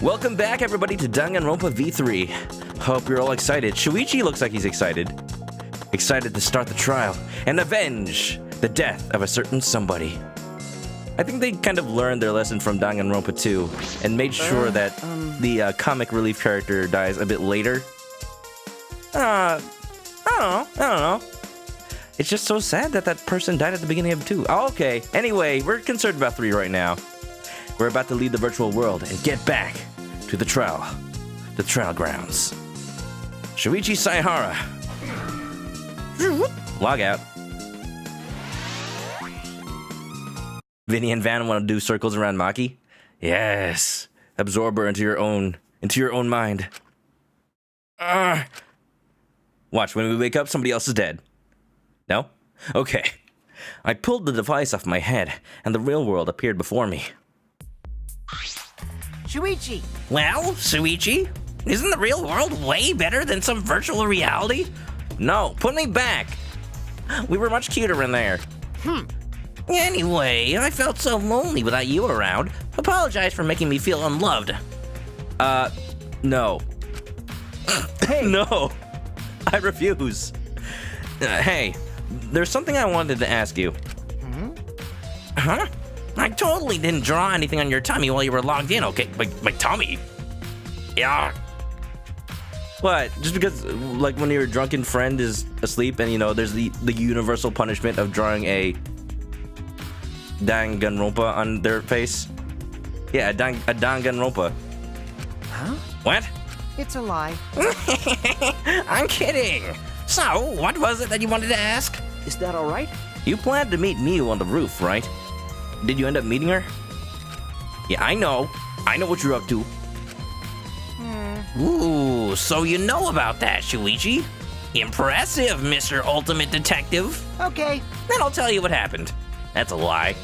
Welcome back, everybody, to Danganronpa V3. Hope you're all excited. Shuichi looks like he's excited. Excited to start the trial and avenge the death of a certain somebody. I think they kind of learned their lesson from Danganronpa 2 and made sure that the comic relief character dies a bit later. I don't know. It's just so sad that that person died at the beginning of 2. Oh, okay. Anyway, we're concerned about 3 right now. We're about to leave the virtual world and get back to the trial grounds. Shuichi Saihara. Log out. Vinny and Van want to do circles around Maki? Yes. Absorb her into your own mind. Watch, when we wake up, somebody else is dead. No? Okay. I pulled the device off my head, and the real world appeared before me. Shuichi! Well, Shuichi, isn't the real world way better than some virtual reality? No, put me back! We were much cuter in there. Anyway, I felt so lonely without you around. Apologize for making me feel unloved. No. Hey! No! I refuse. Hey, there's something I wanted to ask you. Huh? I totally didn't draw anything on your tummy while you were logged in, okay? My tummy? Yeah. What? Just because, like, when your drunken friend is asleep and, you know, there's the universal punishment of drawing a Danganronpa on their face? Yeah, a Danganronpa. Huh? What? It's a lie. I'm kidding. So, what was it that you wanted to ask? Is that alright? You planned to meet Miu on the roof, right? Did you end up meeting her? Yeah, I know. I know what you're up to. Ooh, so you know about that, Shuichi. Impressive, Mr. Ultimate Detective. Okay. Then I'll tell you what happened. That's a lie.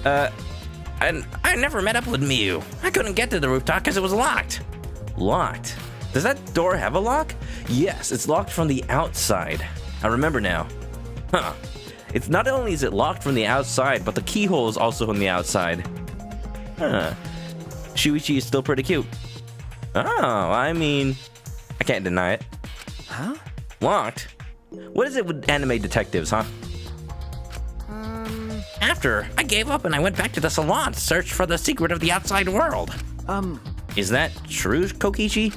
And I never met up with Miu. I couldn't get to the rooftop because it was locked. Locked? Does that door have a lock? Yes, it's locked from the outside. I remember now. Huh. It's not only is it locked from the outside, but the keyhole is also on the outside. Huh. Shuichi is still pretty cute. Oh, I mean, I can't deny it. Huh? Locked? What is it with anime detectives, huh? After, I gave up and I went back to the salon to search for the secret of the outside world. Is that true, Kokichi?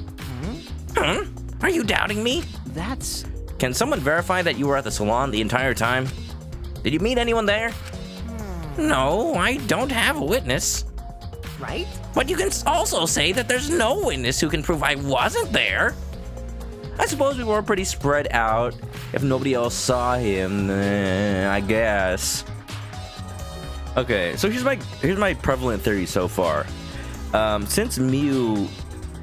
Are you doubting me? That's... Can someone verify that you were at the salon the entire time? Did you meet anyone there? No, I don't have a witness. right? But you can also say that there's no witness who can prove I wasn't there. I suppose we were pretty spread out. If nobody else saw him, I guess. Okay, so here's my prevalent theory so far. Since Miu...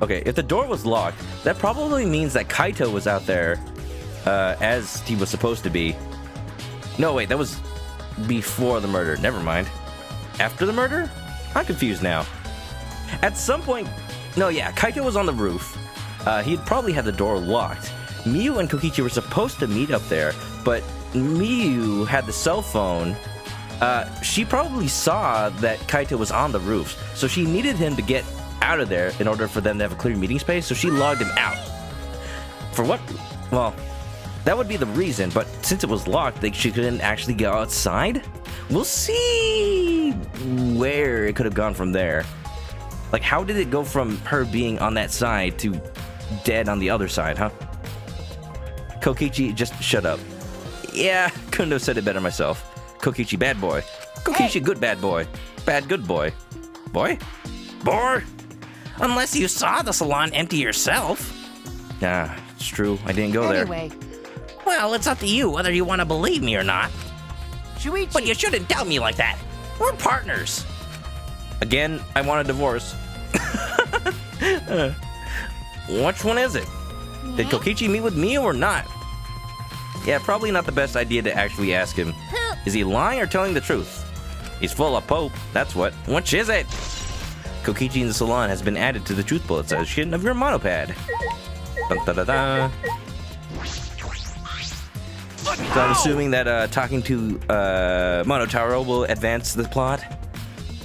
Okay, if the door was locked, that probably means that Kaito was out there as he was supposed to be. No, wait, that was before the murder. Never mind. After the murder? I'm confused now. At some point... No, yeah, Kaito was on the roof. He'd probably had the door locked. Miu and Kokichi were supposed to meet up there, but Miu had the cell phone. She probably saw that Kaito was on the roof, so she needed him to get out of there in order for them to have a clear meeting space, so she logged him out. For what? Well, that would be the reason, but since it was locked, she couldn't actually go outside? We'll see where it could have gone from there. Like, how did it go from her being on that side to dead on the other side, huh? Kokichi, just shut up. Yeah, couldn't have said it better myself. Kokichi, bad boy. Kokichi, good bad boy. Bad good boy. Boy? Boy? Unless you saw the salon empty yourself. Yeah, it's true. I didn't go there. Anyway, Well, it's up to you whether you want to believe me or not. Shuichi. But you shouldn't doubt me like that. We're partners. Again, I want a divorce. Which one is it? Did Kokichi meet with Miu or not? Yeah, probably not the best idea to actually ask him. Is he lying or telling the truth? He's full of pope, that's what. Which is it? Kokichi in the salon has been added to the truth bullet section of your monopad. Dun, da, da, da. So I'm assuming that talking to Monotaro will advance the plot.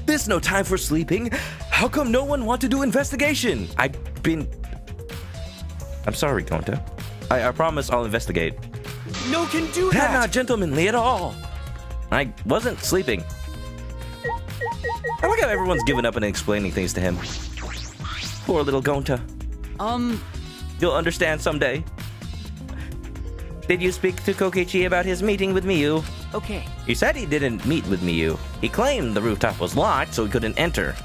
There's no time for sleeping. How come no one want to do investigation? I'm sorry, Gonta. I promise I'll investigate. No can do That's that. not gentlemanly at all. I wasn't sleeping. I like how everyone's giving up and explaining things to him. Poor little Gonta. You'll understand someday. Did you speak to Kokichi about his meeting with Miyu? Okay. He said he didn't meet with Miyu. He claimed the rooftop was locked, so he couldn't enter.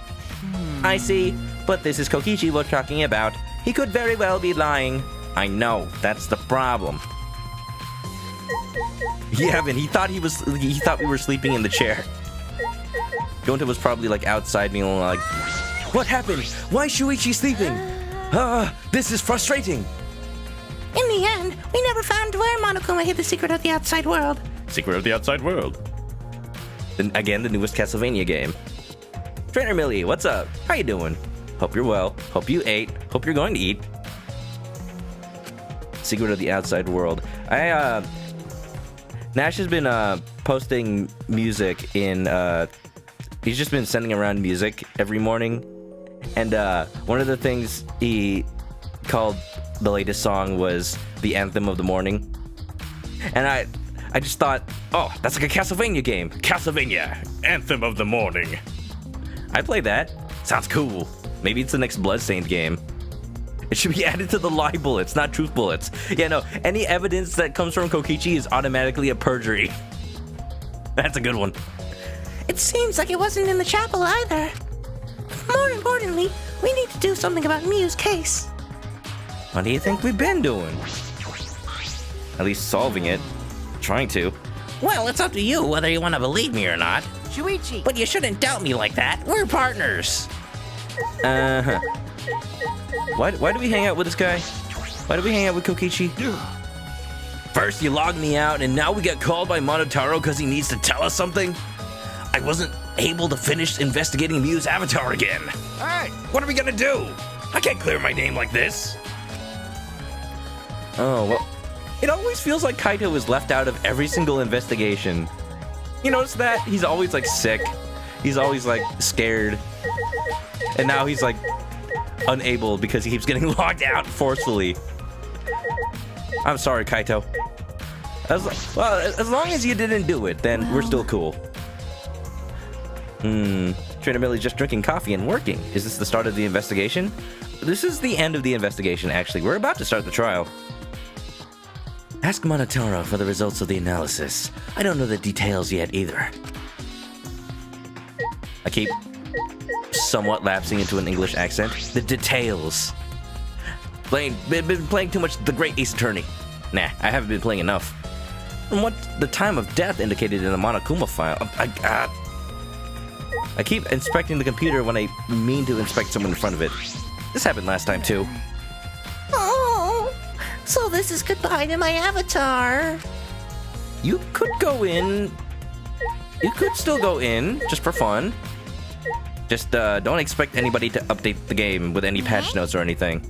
I see, but this is Kokichi we're talking about. He could very well be lying. I know, that's the problem. Yeah, man, he thought we were sleeping in the chair. Gonta was probably like outside me and like, what happened? Why is Shuichi sleeping? This is frustrating. In the end, we never found where Monokuma hid the secret of the outside world. Secret of the outside world. Then again, the newest Castlevania game. Trainer Millie, what's up? How you doing? Hope you're well. Hope you ate. Hope you're going to eat. Secret of the outside world. Nash has been posting music in he's just been sending around music every morning, and one of the things he called the latest song was the anthem of the morning, and I just thought, oh, that's like a Castlevania game. Castlevania Anthem of the Morning. I play that. Sounds cool. Maybe it's the next Bloodstained game. It should be added to the lie bullets, not truth bullets. Yeah, no, any evidence that comes from Kokichi is automatically a perjury. That's a good one. It seems like it wasn't in the chapel either. More importantly, we need to do something about Miyu's case. What do you think we've been doing? At least solving it. Trying to. Well, it's up to you whether you want to believe me or not. Shuichi. But you shouldn't doubt me like that. We're partners. Uh-huh. Why do we hang out with this guy? Why do we hang out with Kokichi? First you logged me out, and now we get called by Monotaro because he needs to tell us something? I wasn't able to finish investigating Miyu's avatar again. Alright. What are we gonna do? I can't clear my name like this. Oh, well, it always feels like Kaito is left out of every single investigation. You notice that? He's always like sick. He's always like scared. And now he's like unable because he keeps getting logged out forcefully. I'm sorry, Kaito. As long as you didn't do it, then we're still cool. Trainer Millie's just drinking coffee and working. Is this the start of the investigation? This is the end of the investigation, actually. We're about to start the trial. Ask Monotaro for the results of the analysis. I don't know the details yet either. I keep somewhat lapsing into an English accent. The details. Been playing too much The Great Ace Attorney. Nah, I haven't been playing enough. And what the time of death indicated in the Monokuma file. I keep inspecting the computer when I mean to inspect someone in front of it. This happened last time too. Oh, so this is goodbye to my avatar. You could go in. You could still go in, just for fun. Just don't expect anybody to update the game with any patch notes or anything.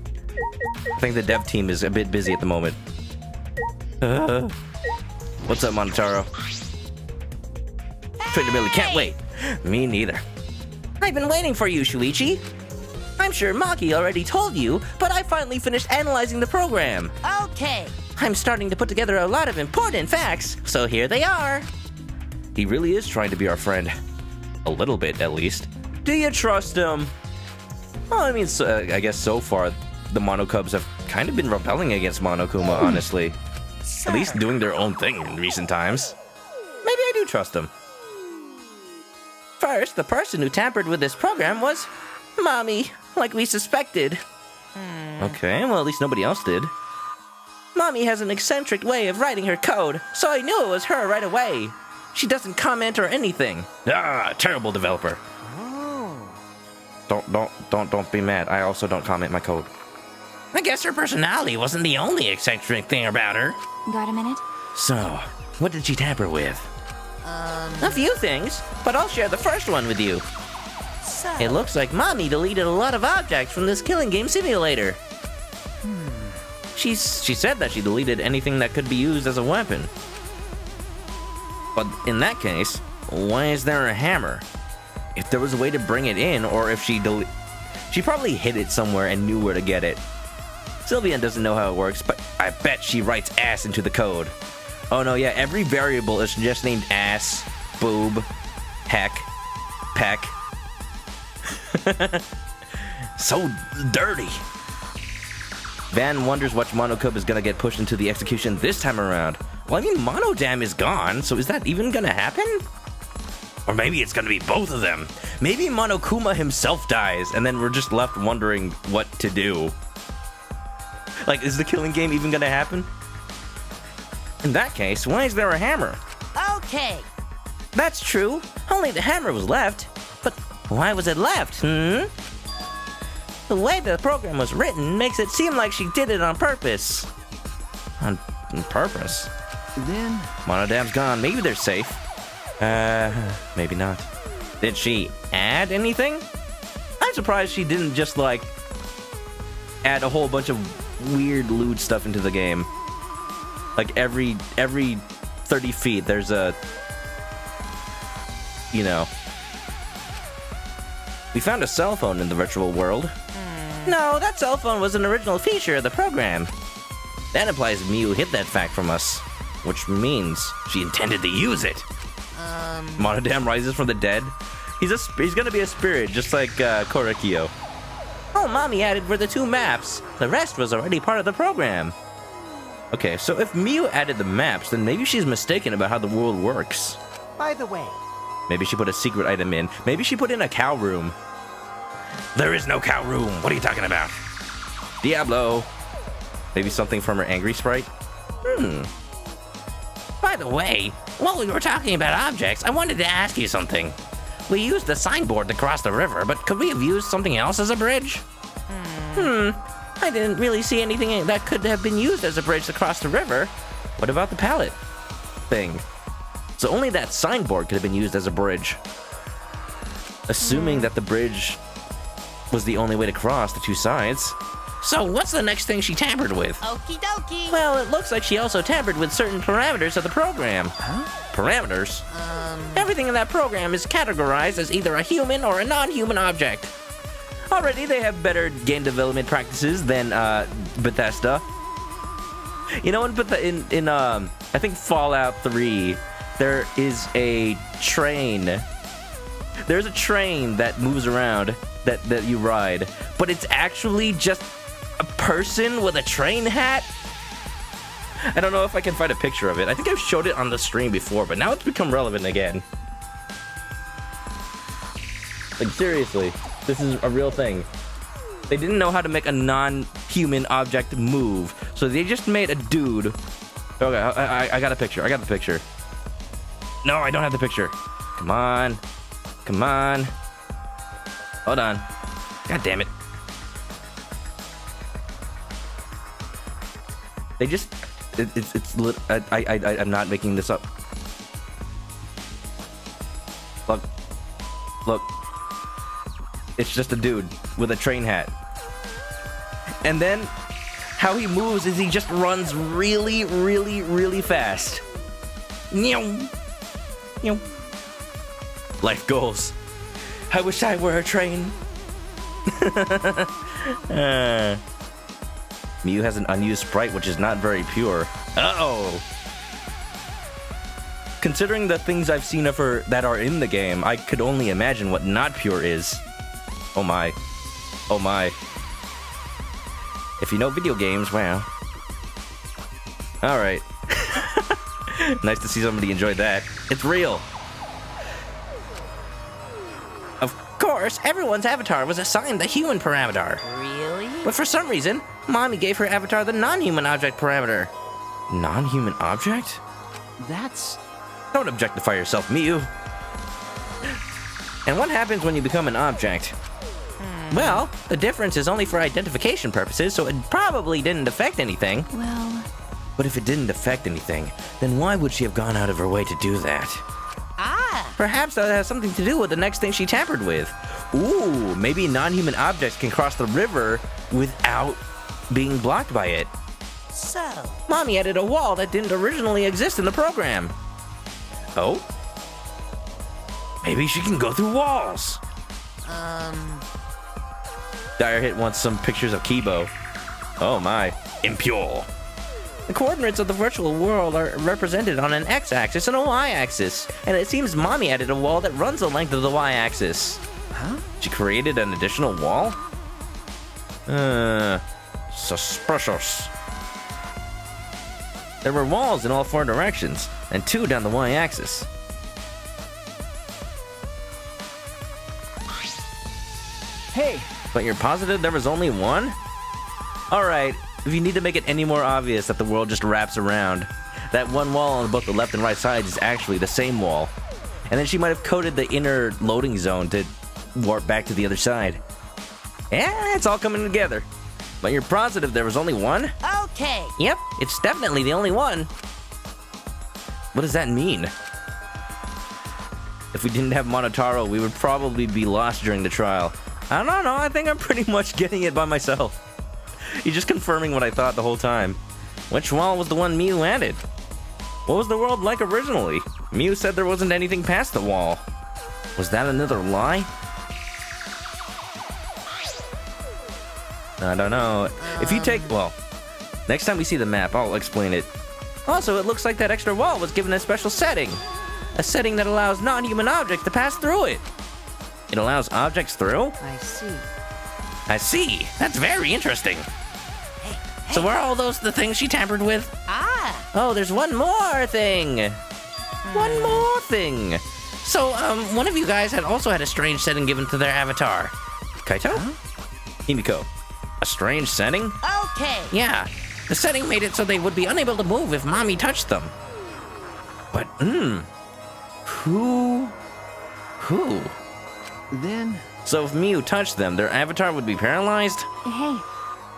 I think the dev team is a bit busy at the moment. What's up, Monotaro? Trainer Millie can't wait. Me neither. I've been waiting for you, Shuichi. I'm sure Maki already told you, but I finally finished analyzing the program. Okay. I'm starting to put together a lot of important facts, so here they are. He really is trying to be our friend. A little bit, at least. Do you trust him? Well, I mean, I guess so far, the Mono Cubs have kind of been rebelling against Monokuma, honestly. At least doing their own thing in recent times. Maybe I do trust him. First, the person who tampered with this program was Mommy, like we suspected. Okay, well, at least nobody else did. Mommy has an eccentric way of writing her code, so I knew it was her right away. She doesn't comment or anything. Ah, terrible developer. Don't be mad. I also don't comment my code. I guess her personality wasn't the only eccentric thing about her. Got a minute? So, what did she tamper with? A few things, but I'll share the first one with you. It looks like Mommy deleted a lot of objects from this killing game simulator. She said that she deleted anything that could be used as a weapon. But in that case, why is there a hammer? if there was a way to bring it in, or if she probably hid it somewhere and knew where to get it. Sylvian doesn't know how it works, but I bet she writes ass into the code. Oh no, yeah, every variable is just named ass, boob, heck, peck. So dirty. Van wonders which Monokub is gonna get pushed into the execution this time around. Well, I mean, Monodam is gone, so is that even gonna happen? Or maybe it's gonna be both of them. Maybe Monokuma himself dies, and then we're just left wondering what to do. Like, is the killing game even gonna happen? In that case, why is there a hammer? Okay. That's true. Only the hammer was left. But why was it left, The way the program was written makes it seem like she did it on purpose. On purpose? Then... Monodam's gone. Maybe they're safe. Maybe not. Did she add anything? I'm surprised she didn't just, like, add a whole bunch of weird lewd stuff into the game. Like, every 30 feet, there's a... You know... We found a cell phone in the virtual world. No, that cell phone was an original feature of the program. That implies Miu hid that fact from us, which means she intended to use it. Monodam rises from the dead. He's gonna be a spirit, just like Korekio. All Mommy added were the 2 maps. The rest was already part of the program. Okay, so if Miu added the maps, then maybe she's mistaken about how the world works. By the way... Maybe she put a secret item in. Maybe she put in a cow room. There is no cow room. What are you talking about? Diablo. Maybe something from her angry sprite? By the way, while we were talking about objects, I wanted to ask you something. We used the signboard to cross the river, but could we have used something else as a bridge? I didn't really see anything that could have been used as a bridge to cross the river. What about the pallet thing? So only that signboard could have been used as a bridge. Assuming that the bridge was the only way to cross the 2 sides. So what's the next thing she tampered with? Okie dokie. Well, it looks like she also tampered with certain parameters of the program. Parameters? Everything in that program is categorized as either a human or a non-human object. Already they have better game development practices than Bethesda. You know, in I think Fallout 3, there is a train. There's a train that moves around that you ride, but it's actually just a person with a train hat. I don't know if I can find a picture of it. I think I've showed it on the stream before, but now it's become relevant again. Like, seriously, this is a real thing. They didn't know how to make a non-human object move, so they just made a dude. Okay, I got a picture. I got the picture. No, I don't have the picture. Come on. Come on. Hold on. God damn it. They just... I'm not making this up. Look. It's just a dude with a train hat. And then, how he moves is he just runs really, really, really fast. Life goals. I wish I were a train. Miu has an unused sprite, which is not very pure. Uh-oh. Considering the things I've seen of her that are in the game, I could only imagine what not pure is. Oh my. Oh my. If you know video games, wow. Alright. Nice to see somebody enjoy that. It's real. Of course, everyone's avatar was assigned the human parameter. Really? But for some reason, Mommy gave her avatar the non-human object parameter. Non-human object? That's... Don't objectify yourself, Miu. And what happens when you become an object? Well, the difference is only for identification purposes, so it probably didn't affect anything. Well... But if it didn't affect anything, then why would she have gone out of her way to do that? Perhaps that has something to do with the next thing she tampered with. Ooh, maybe non-human objects can cross the river without being blocked by it. So... Mommy added a wall that didn't originally exist in the program. Oh? Maybe she can go through walls. Dire Hit wants some pictures of Kibo. Oh my. Impure. The coordinates of the virtual world are represented on an x-axis and a y-axis, and it seems Mommy added a wall that runs the length of the y-axis. Huh? She created an additional wall? Suspicious. There were walls in all 4 directions, and 2 down the y-axis. Hey, But you're positive there was only 1? Alright, if you need to make it any more obvious that the world just wraps around, that one wall on both the left and right sides is actually the same wall. And then she might have coded the inner loading zone to warp back to the other side. Yeah, it's all coming together. But you're positive there was only 1? okay. Yep, it's definitely the only one. What does that mean? If we didn't have Monotaro, we would probably be lost during the trial. I don't know, I think I'm pretty much getting it by myself. You're just confirming what I thought the whole time. Which wall was the one Mew added? What was the world like originally? Mew said there wasn't anything past the wall. Was that another lie? I don't know. If you take... Well, next time we see the map, I'll explain it. Also, it looks like that extra wall was given a special setting. A setting that allows non-human objects to pass through it. It allows objects through? I see. I see. That's very interesting. So were all those the things she tampered with? Ah, Oh, there's one more thing. One more thing. So, one of you guys had also had a strange setting given to their avatar. Kaito? Himiko. A strange setting? okay. Yeah, the setting made it so they would be unable to move if Mommy touched them. But, Who? Then, So if Mew touched them, their avatar would be paralyzed? hey.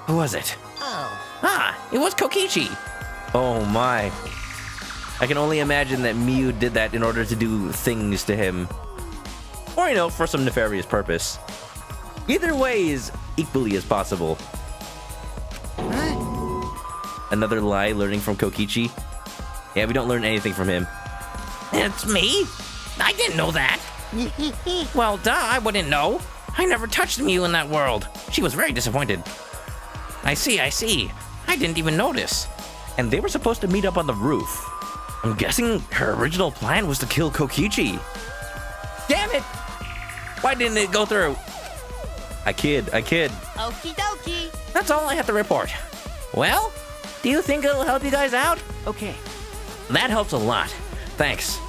Who was it? Oh, Ah, it was Kokichi. Oh my. I can only imagine that Mew did that in order to do things to him. Or, for some nefarious purpose. Either way is equally as possible. Another lie learning from Kokichi? Yeah, we don't learn anything from him. It's me? I didn't know that. Well, duh, I wouldn't know. I never touched Mew in that world. She was very disappointed. I see. I didn't even notice. And they were supposed to meet up on the roof. I'm guessing her original plan was to kill Kokichi. Damn it! Why didn't it go through? I kid. okie dokie. That's all I have to report. Well, do you think it'll help you guys out? Okay. That helps a lot. Thanks.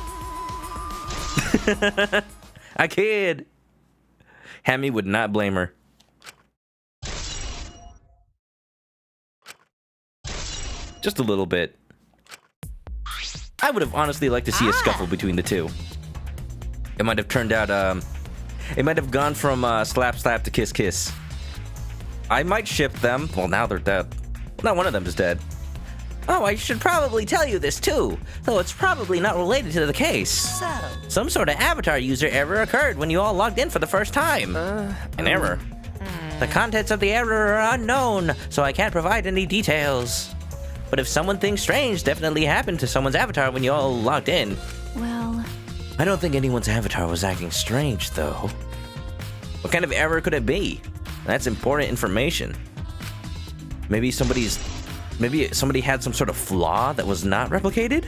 I kid. Hammy would not blame her. Just a little bit. I would have honestly liked to see a scuffle between the two. It might have turned out, it might have gone from slap slap to kiss kiss. I might ship them. Well, now they're dead. Not one of them is dead. Oh, I should probably tell you this too, though it's probably not related to the case. So, Some sort of avatar user error occurred when you all logged in for the first time. An error. The contents of the error are unknown, so I can't provide any details. But if someone thinks strange definitely happened to someone's avatar when you all logged in. well, I don't think anyone's avatar was acting strange, though. What kind of error could it be? That's important information. Maybe somebody had some sort of flaw that was not replicated?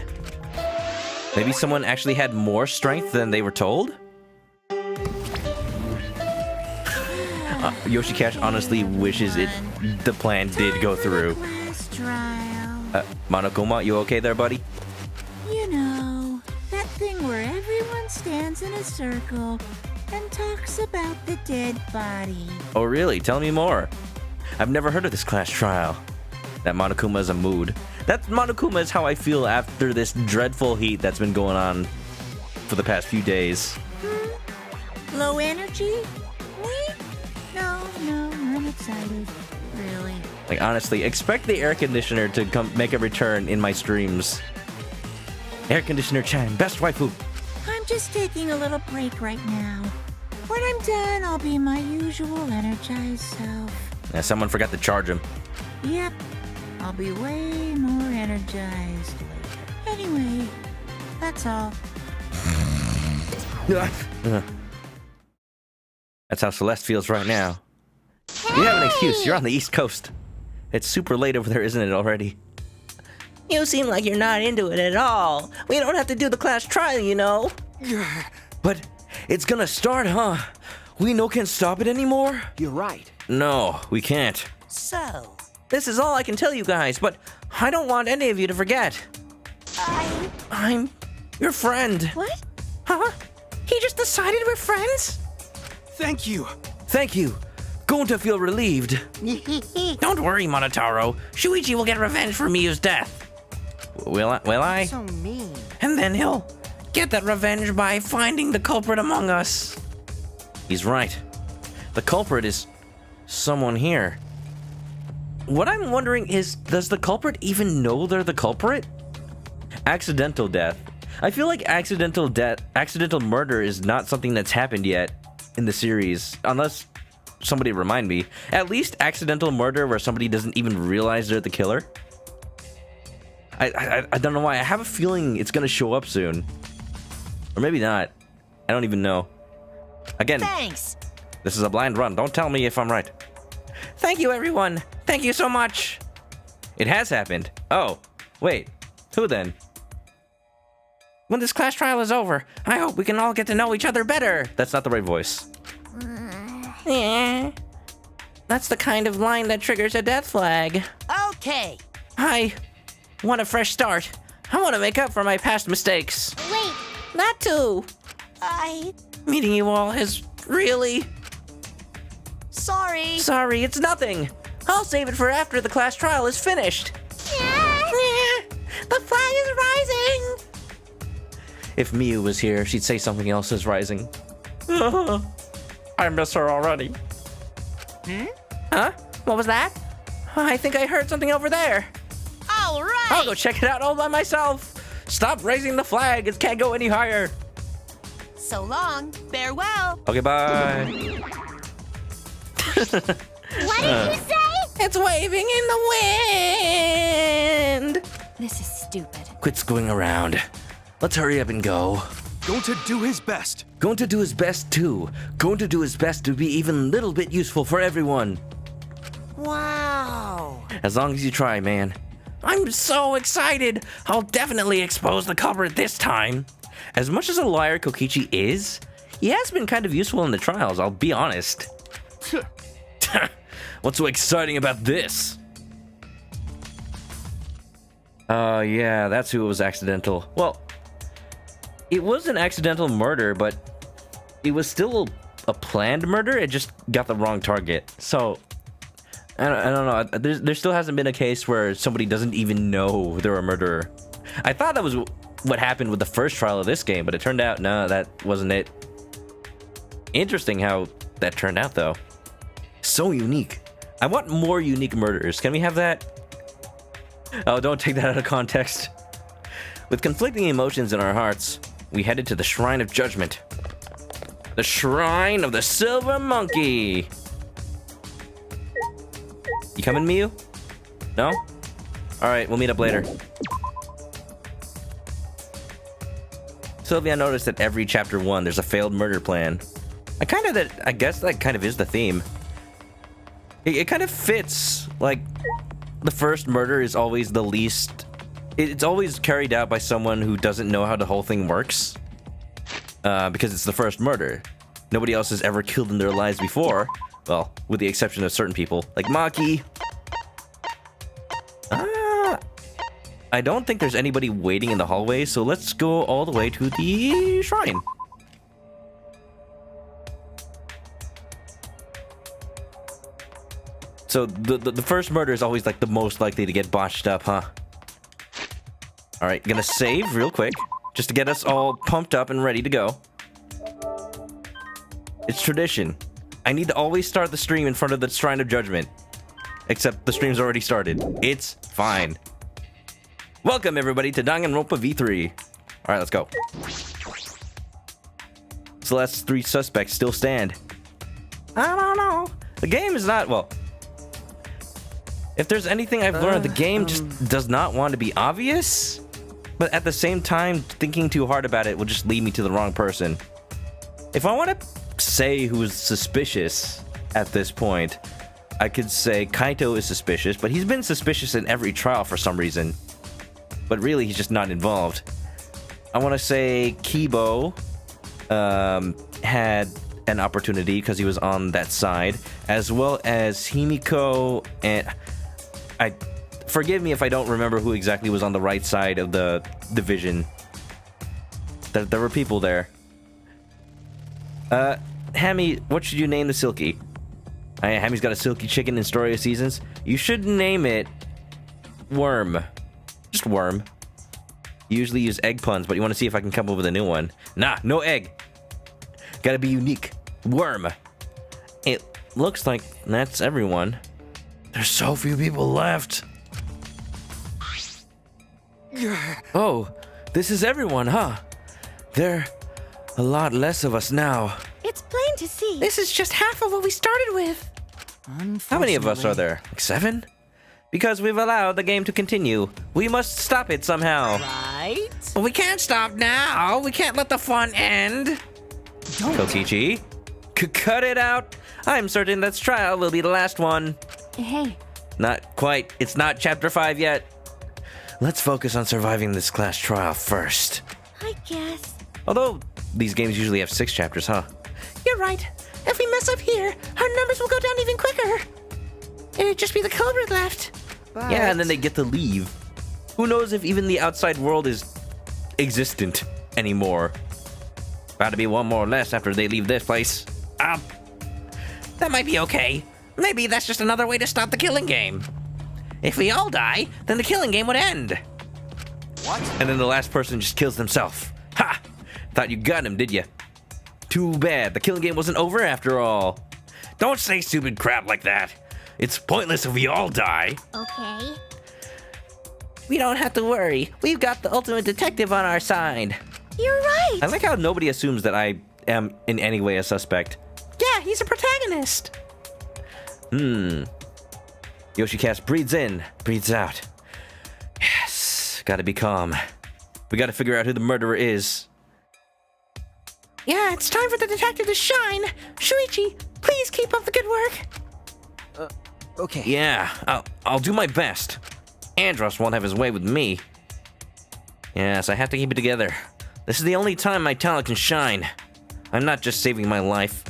Maybe someone actually had more strength than they were told? Yoshi Cash honestly wishes the plan did go through. Last trial. Monokuma, you okay there, buddy? You know, that thing where everyone stands in a circle and talks about the dead body. Oh, really? Tell me more. I've never heard of this class trial. That Monokuma is a mood. That Monokuma is how I feel after this dreadful heat that's been going on for the past few days. Low energy? Me? No, I'm excited. Really. Like, honestly, expect the air conditioner to come make a return in my streams. Air conditioner Chan, best waifu. I'm just taking a little break right now. When I'm done, I'll be my usual energized self. Yeah, someone forgot to charge him. Yep, I'll be way more energized later. Anyway, that's all. That's how Celeste feels right now. You have an excuse. You're on the East Coast. It's super late over there, isn't it, already? You seem like you're not into it at all. We don't have to do the class trial, you know. But it's gonna start, huh? We no can stop it anymore? You're right. No, we can't. So, This is all I can tell you guys, but I don't want any of you to forget. I'm your friend. What? Huh? He just decided we're friends? Thank you. Thank you. Going to feel relieved. Don't worry, Monotaro. Shuichi will get revenge for Miyu's death. Will I? so mean. And then he'll get that revenge by finding the culprit among us. He's right. The culprit is someone here. What I'm wondering is, does the culprit even know they're the culprit? Accidental death. I feel like accidental murder is not something that's happened yet in the series, unless somebody remind me. At least accidental murder where somebody doesn't even realize they're the killer. I don't know why. I have a feeling it's gonna show up soon. Or maybe not. I don't even know. Again, Thanks. this is a blind run. Don't tell me if I'm right. Thank you, everyone. Thank you so much. It has happened. Oh, wait. Who then? When this class trial is over, I hope we can all get to know each other better. That's not the right voice. Yeah. That's the kind of line that triggers a death flag. Okay. I want a fresh start. I want to make up for my past mistakes. Wait, That too. Meeting you all is really... Sorry. Sorry, it's nothing. I'll save it for after the class trial is finished. Yeah. The flag is rising. If Miyu was here, she'd say something else is rising. I miss her already. Huh? What was that? I think I heard something over there. All right. I'll go check it out all by myself. Stop raising the flag. It can't go any higher. So long. Farewell. Okay, bye. what did you say? It's waving in the wind. This is stupid. Quit screwing around. Let's hurry up and go. Going to do his best. Going to do his best too. Going to do his best to be even a little bit useful for everyone. Wow. As long as you try, man. I'm so excited. I'll definitely expose the culprit this time. As much as a liar Kokichi is, he has been kind of useful in the trials, I'll be honest. What's so exciting about this? Yeah, that's who it was accidental. Well, it was an accidental murder, but it was still a planned murder. It just got the wrong target. So, I don't know. There still hasn't been a case where somebody doesn't even know they're a murderer. I thought that was what happened with the first trial of this game, but it turned out, no, that wasn't it. Interesting how that turned out, though. So unique. I want more unique murders. Can we have that? Oh, don't take that out of context. With conflicting emotions in our hearts, we headed to the Shrine of Judgment. The Shrine of the Silver Monkey. You coming, Miyu? No? Alright, we'll meet up later. Sylvia noticed that every chapter 1 there's a failed murder plan. I guess that kind of is the theme. It kind of fits. Like, the first murder is always the least... It's always carried out by someone who doesn't know how the whole thing works. Because it's the first murder. Nobody else has ever killed in their lives before. Well, with the exception of certain people, like Maki. I don't think there's anybody waiting in the hallway, so let's go all the way to the shrine. So the first murder is always like the most likely to get botched up, huh? Alright, gonna save real quick, just to get us all pumped up and ready to go. It's tradition. I need to always start the stream in front of the Shrine of Judgment. Except the stream's already started. It's fine. Welcome everybody to Danganronpa V3. Alright, let's go. Celeste's 3 suspects still stand. I don't know. The game is not, well... If there's anything I've learned, the game just does not want to be obvious. But at the same time, thinking too hard about it will just lead me to the wrong person. If I want to say who's suspicious at this point, I could say Kaito is suspicious, but he's been suspicious in every trial for some reason. But really, he's just not involved. I want to say Kibo had an opportunity because he was on that side, as well as Himiko and... Forgive me if I don't remember who exactly was on the right side of the division. There were people there. Hammy, what should you name the Silky? Hammy's got a Silky chicken in Story of Seasons. You should name it Worm. Just Worm. You usually use egg puns, but you want to see if I can come up with a new one. Nah, no egg. Gotta be unique. Worm. It looks like that's everyone. There's so few people left. Oh, this is everyone, huh? There are a lot less of us now. It's plain to see. This is just half of what we started with. How many of us are there? Like 7? Because we've allowed the game to continue. We must stop it somehow. Right? But we can't stop now. We can't let the fun end. Kokichi, cut it out. I'm certain that trial will be the last one. Hey, Not quite. It's not chapter 5 yet. Let's focus on surviving this class trial first. I guess. Although, these games usually have 6 chapters, huh? You're right. If we mess up here, our numbers will go down even quicker. It'd just be the culprit left. Yeah, and then they get to leave. Who knows if even the outside world is existent anymore. About to be one more less after they leave this place. That might be okay. Maybe that's just another way to stop the killing game. If we all die, then the killing game would end. What? And then the last person just kills themselves. Ha! Thought you got him, did you? Too bad. The killing game wasn't over after all. Don't say stupid crap like that. It's pointless if we all die. Okay. We don't have to worry. We've got the ultimate detective on our side. You're right. I like how nobody assumes that I am in any way a suspect. Yeah, he's a protagonist. Yoshicast breathes in, breathes out. Yes, gotta be calm. We gotta figure out who the murderer is. Yeah, it's time for the detective to shine. Shuichi, please keep up the good work. Okay. Yeah, I'll do my best. Andros won't have his way with me. Yes, I have to keep it together. This is the only time my talent can shine. I'm not just saving my life.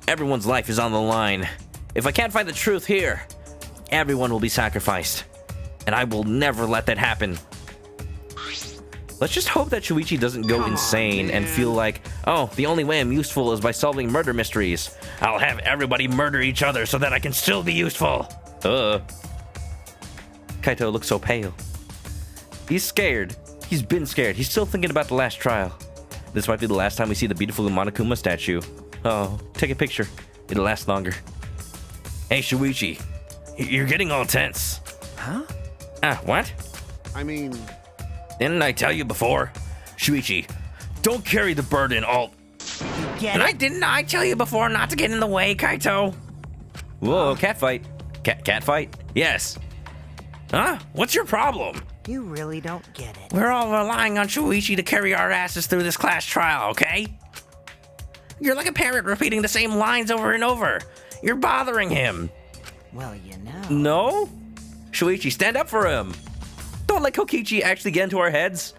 Everyone's life is on the line. If I can't find the truth here, everyone will be sacrificed. And I will never let that happen. Let's just hope that Shuichi doesn't go insane and feel like, oh, the only way I'm useful is by solving murder mysteries. I'll have everybody murder each other so that I can still be useful. Kaito looks so pale. He's scared. He's been scared. He's still thinking about the last trial. This might be the last time we see the beautiful Monokuma statue. Oh, take a picture. It'll last longer. Hey, Shuichi. You're getting all tense. Huh? What? I mean, Didn't I tell you before? Shuichi, don't carry the burden all... And didn't I tell you before not to get in the way, Kaito? Whoa, cat fight. Cat fight? Yes. Huh? What's your problem? You really don't get it. We're all relying on Shuichi to carry our asses through this class trial, okay? You're like a parrot repeating the same lines over and over. You're bothering him. Well, you know. No? Shuichi, stand up for him. Don't let Kokichi actually get into our heads.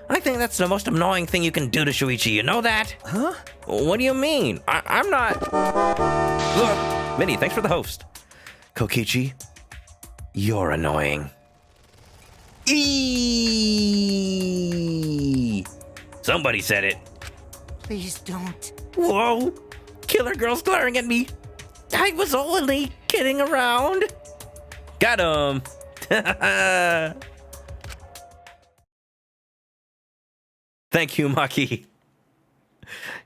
I think that's the most annoying thing you can do to Shuichi, you know that? huh? What do you mean? I'm not... Look, Minnie, thanks for the host. Kokichi, you're annoying. Somebody said it. Please don't. Whoa! Killer girl's glaring at me. I was only kidding around. Got him. Thank you, Maki.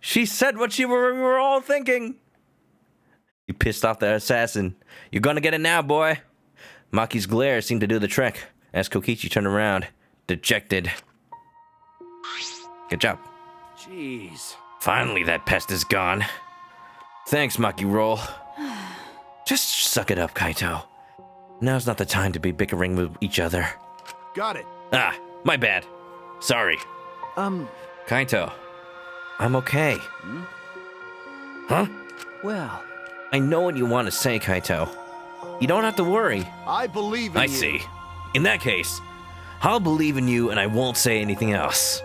She said what we were all thinking. You pissed off the assassin. You're gonna get it now, boy. Maki's glare seemed to do the trick as Kokichi turned around, dejected. Good job. Jeez. Finally, that pest is gone. Thanks, Maki Roll. Just suck it up, Kaito. Now's not the time to be bickering with each other. Got it. My bad. Sorry. Kaito, I'm okay. Huh? Well, I know what you want to say, Kaito. You don't have to worry. I believe in you. I see. In that case, I'll believe in you and I won't say anything else.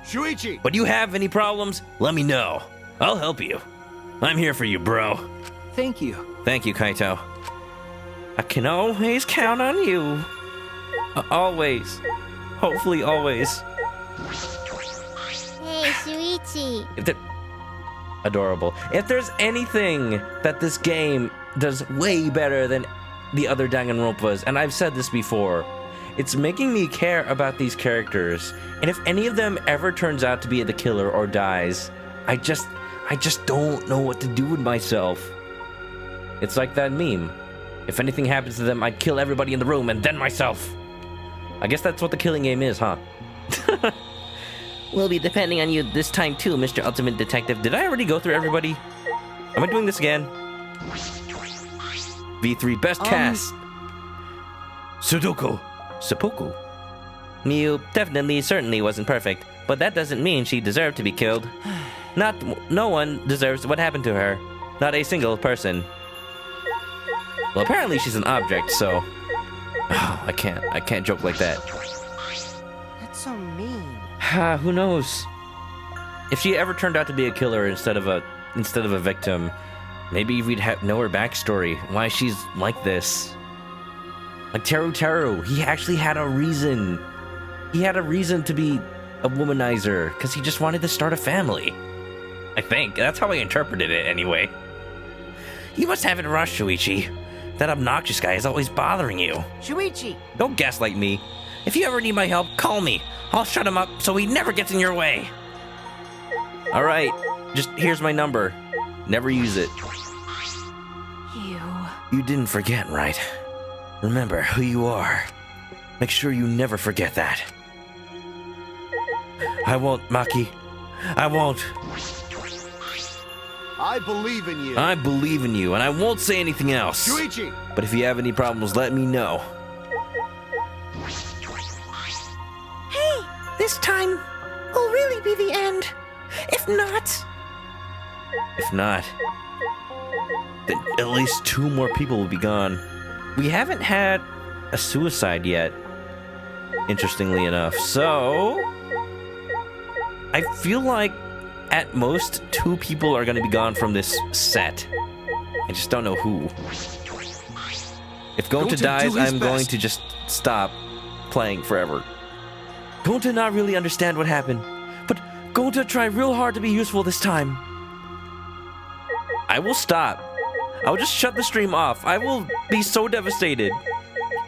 Shuichi! But you have any problems? Let me know. I'll help you. I'm here for you, bro. Thank you. Thank you, Kaito. I can always count on you. Always. Hopefully always. Hey, Shuichi. Adorable. If there's anything that this game does way better than the other Danganronpas, and I've said this before, it's making me care about these characters. And if any of them ever turns out to be the killer or dies, I just don't know what to do with myself. It's like that meme. If anything happens to them, I'd kill everybody in the room and then myself. I guess that's what the killing game is, huh? We'll be depending on you this time too, Mr. Ultimate Detective. Did I already go through everybody? Am I doing this again? V3 best cast. Sudoku. Seppuku. Mew definitely certainly wasn't perfect, but that doesn't mean she deserved to be killed. No one deserves what happened to her. Not a single person. Well, apparently she's an object, so I can't joke like that. That's so mean. Who knows? If she ever turned out to be a killer instead of a victim, maybe we'd know her backstory, why she's like this. Like Teru, he actually had a reason. He had a reason to be a womanizer, because he just wanted to start a family. I think. That's how I interpreted it, anyway. You must have it rough, Shuichi. That obnoxious guy is always bothering you. Shuichi! Don't gaslight me. If you ever need my help, call me. I'll shut him up so he never gets in your way. Alright, just here's my number. Never use it. You didn't forget, right? Remember who you are. Make sure you never forget that. I won't, Maki. I won't. I believe in you. I believe in you, and I won't say anything else. Shuichi! But if you have any problems, let me know. Hey, this time will really be the end. If not, then at least 2 more people will be gone. We haven't had a suicide yet, interestingly enough. So, I feel like at most 2 people are going to be gone from this set. I just don't know who. If Gonta dies, I'm going to just stop playing forever. Gonta not really understand what happened, but Gonta try real hard to be useful this time. I will stop. I will just shut the stream off. I will be so devastated.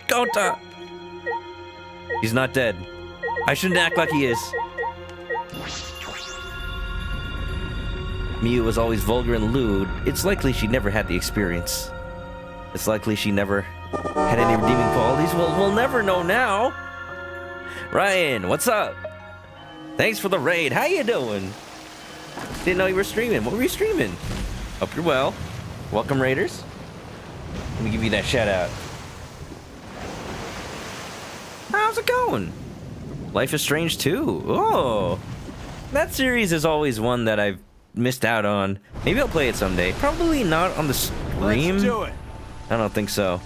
Gonta! He's not dead. I shouldn't act like he is. Miu was always vulgar and lewd. It's likely she never had the experience. It's likely she never had any redeeming qualities. Well, we'll never know now. Ryan, what's up? Thanks for the raid. How you doing? Didn't know you were streaming. What were you streaming? Hope you're well. Welcome, Raiders. Let me give you that shout out. How's it going? Life is Strange 2. Oh, that series is always one that I've missed out on. Maybe I'll play it someday. Probably not on the stream. Let's do it. I don't think so.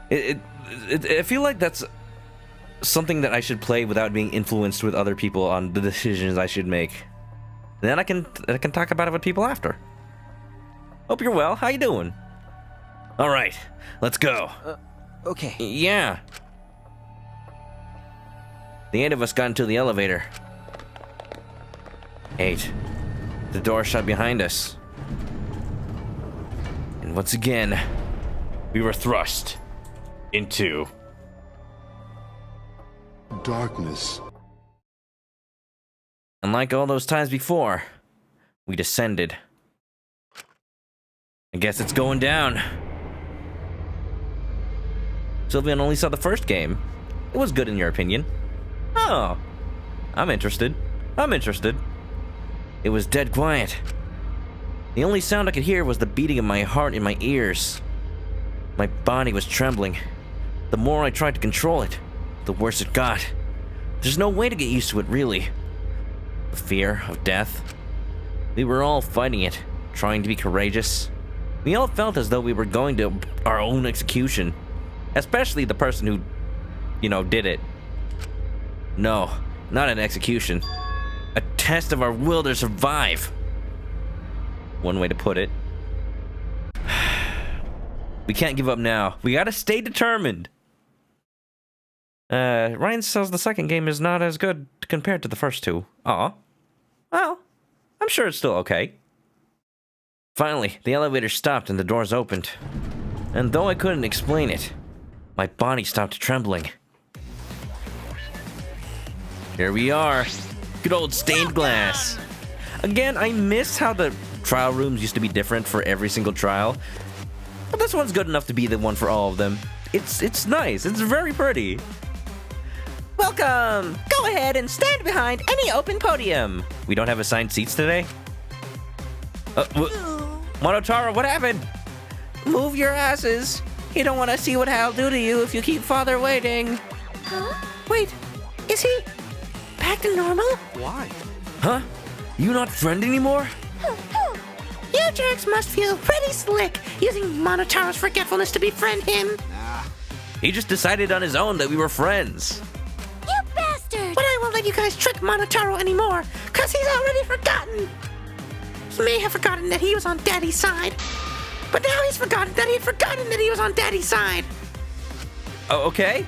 I feel like that's something that I should play without being influenced with other people on the decisions I should make. Then I can talk about it with people after. Hope you're well. How you doing? All right, let's go. Okay. Yeah. The 8 of us got into the elevator. 8. The door shut behind us. And once again, we were thrust into darkness. And like all those times before, we descended. I guess it's going down. Sylvian only saw the first game. It was good in your opinion. Oh, I'm interested. It was dead quiet. The only sound I could hear was the beating of my heart in my ears. My body was trembling. The more I tried to control it, the worse it got. There's no way to get used to it, really. The fear of death. We were all fighting it, trying to be courageous. We all felt as though we were going to our own execution. Especially the person who, did it. No, not an execution. A test of our will to survive. One way to put it. We can't give up now. We gotta stay determined. Ryan says the second game is not as good compared to the first two. Aw. Well, I'm sure it's still okay. Finally, the elevator stopped and the doors opened. And though I couldn't explain it, my body stopped trembling. Here we are. Good old stained glass. Again, I miss how the trial rooms used to be different for every single trial. But this one's good enough to be the one for all of them. It's nice. It's very pretty. Welcome! Go ahead and stand behind any open podium. We don't have assigned seats today? Monotaro, what happened? Move your asses. You don't want to see what I'll do to you if you keep father waiting. Huh? Wait, is he back to normal? Why? Huh? You not friend anymore? You jerks must feel pretty slick using Monotaro's forgetfulness to befriend him. He just decided on his own that we were friends. You bastard! But I won't let you guys trick Monotaro anymore, cause he's already forgotten. He may have forgotten that he was on Daddy's side, but now he's forgotten that he had forgotten that he was on Daddy's side. Oh, okay.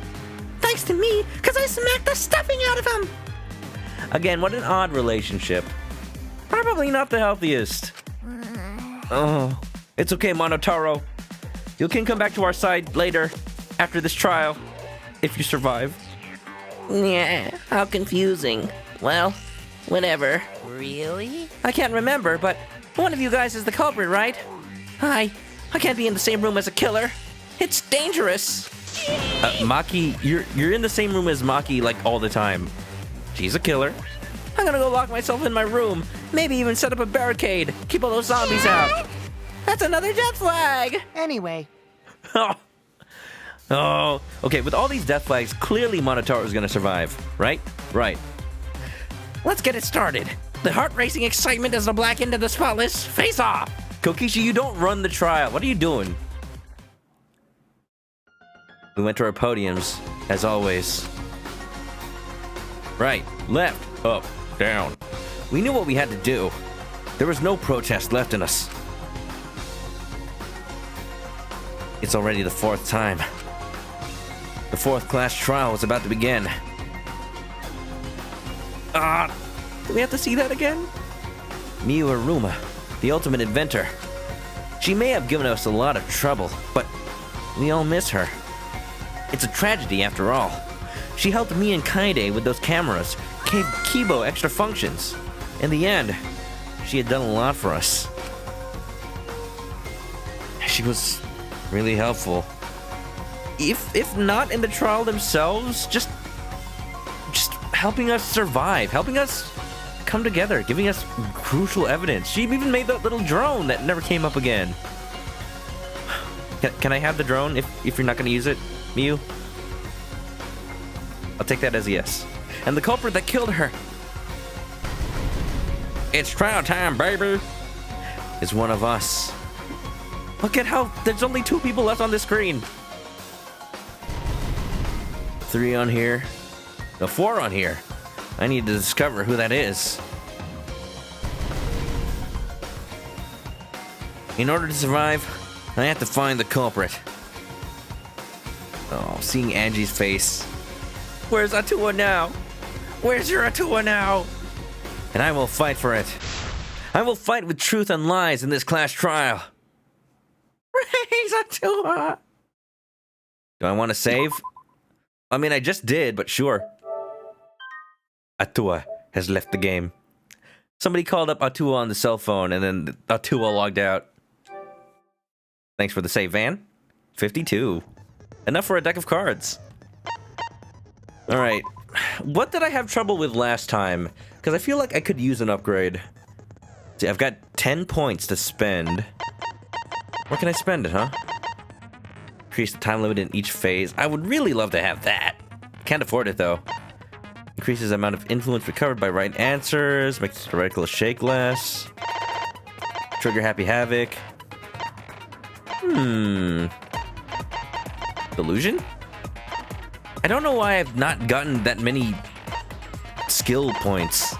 Thanks to me, cause I smacked the stuffing out of him. Again, what an odd relationship. Probably not the healthiest. Oh, it's okay, Monotaro. You can come back to our side later, after this trial, if you survive. Yeah, how confusing. Well, whatever. Really? I can't remember, but one of you guys is the culprit, right? I can't be in the same room as a killer. It's dangerous. Maki, you're in the same room as Maki like all the time. She's a killer. I'm gonna go lock myself in my room. Maybe even set up a barricade. Keep all those zombies out. That's another death flag. Anyway, Oh, okay, with all these death flags, clearly Monotaro is gonna survive, right? Right. Let's get it started. The heart-racing excitement as the black end of the spotless face off. Kokishi, you don't run the trial. What are you doing? We went to our podiums, as always. Right, left, up, down. We knew what we had to do. There was no protest left in us. It's already the fourth time. The fourth class trial was about to begin. Do we have to see that again? Miyu Aruma, the ultimate inventor. She may have given us a lot of trouble, but we all miss her. It's a tragedy after all. She helped me and Kaide with those cameras, gave Kibo extra functions. In the end, she had done a lot for us. She was really helpful. If not in the trial themselves, just helping us survive, helping us come together, giving us crucial evidence. She even made that little drone that never came up again. Can I have the drone if you're not going to use it, Miyu? I'll take that as a yes. And the culprit that killed her. It's trial time, baby. Is one of us. Look at how there's only 2 people left on the screen. 3 on here. No, 4 on here. I need to discover who that is. In order to survive, I have to find the culprit. Oh, seeing Angie's face. Where's Atua now? Where's your Atua now? And I will fight for it. I will fight with truth and lies in this class trial. Praise Atua! Do I want to save? I mean, I just did, but sure. Atua has left the game. Somebody called up Atua on the cell phone, and then Atua logged out. Thanks for the save, Van. 52. Enough for a deck of cards. Alright. What did I have trouble with last time? Because I feel like I could use an upgrade. See, I've got 10 points to spend. Where can I spend it, huh? Increase the time limit in each phase. I would really love to have that. Can't afford it, though. Increases the amount of influence recovered by right answers. Makes the reticle shake less. Trigger Happy Havoc. Delusion? I don't know why I've not gotten that many skill points.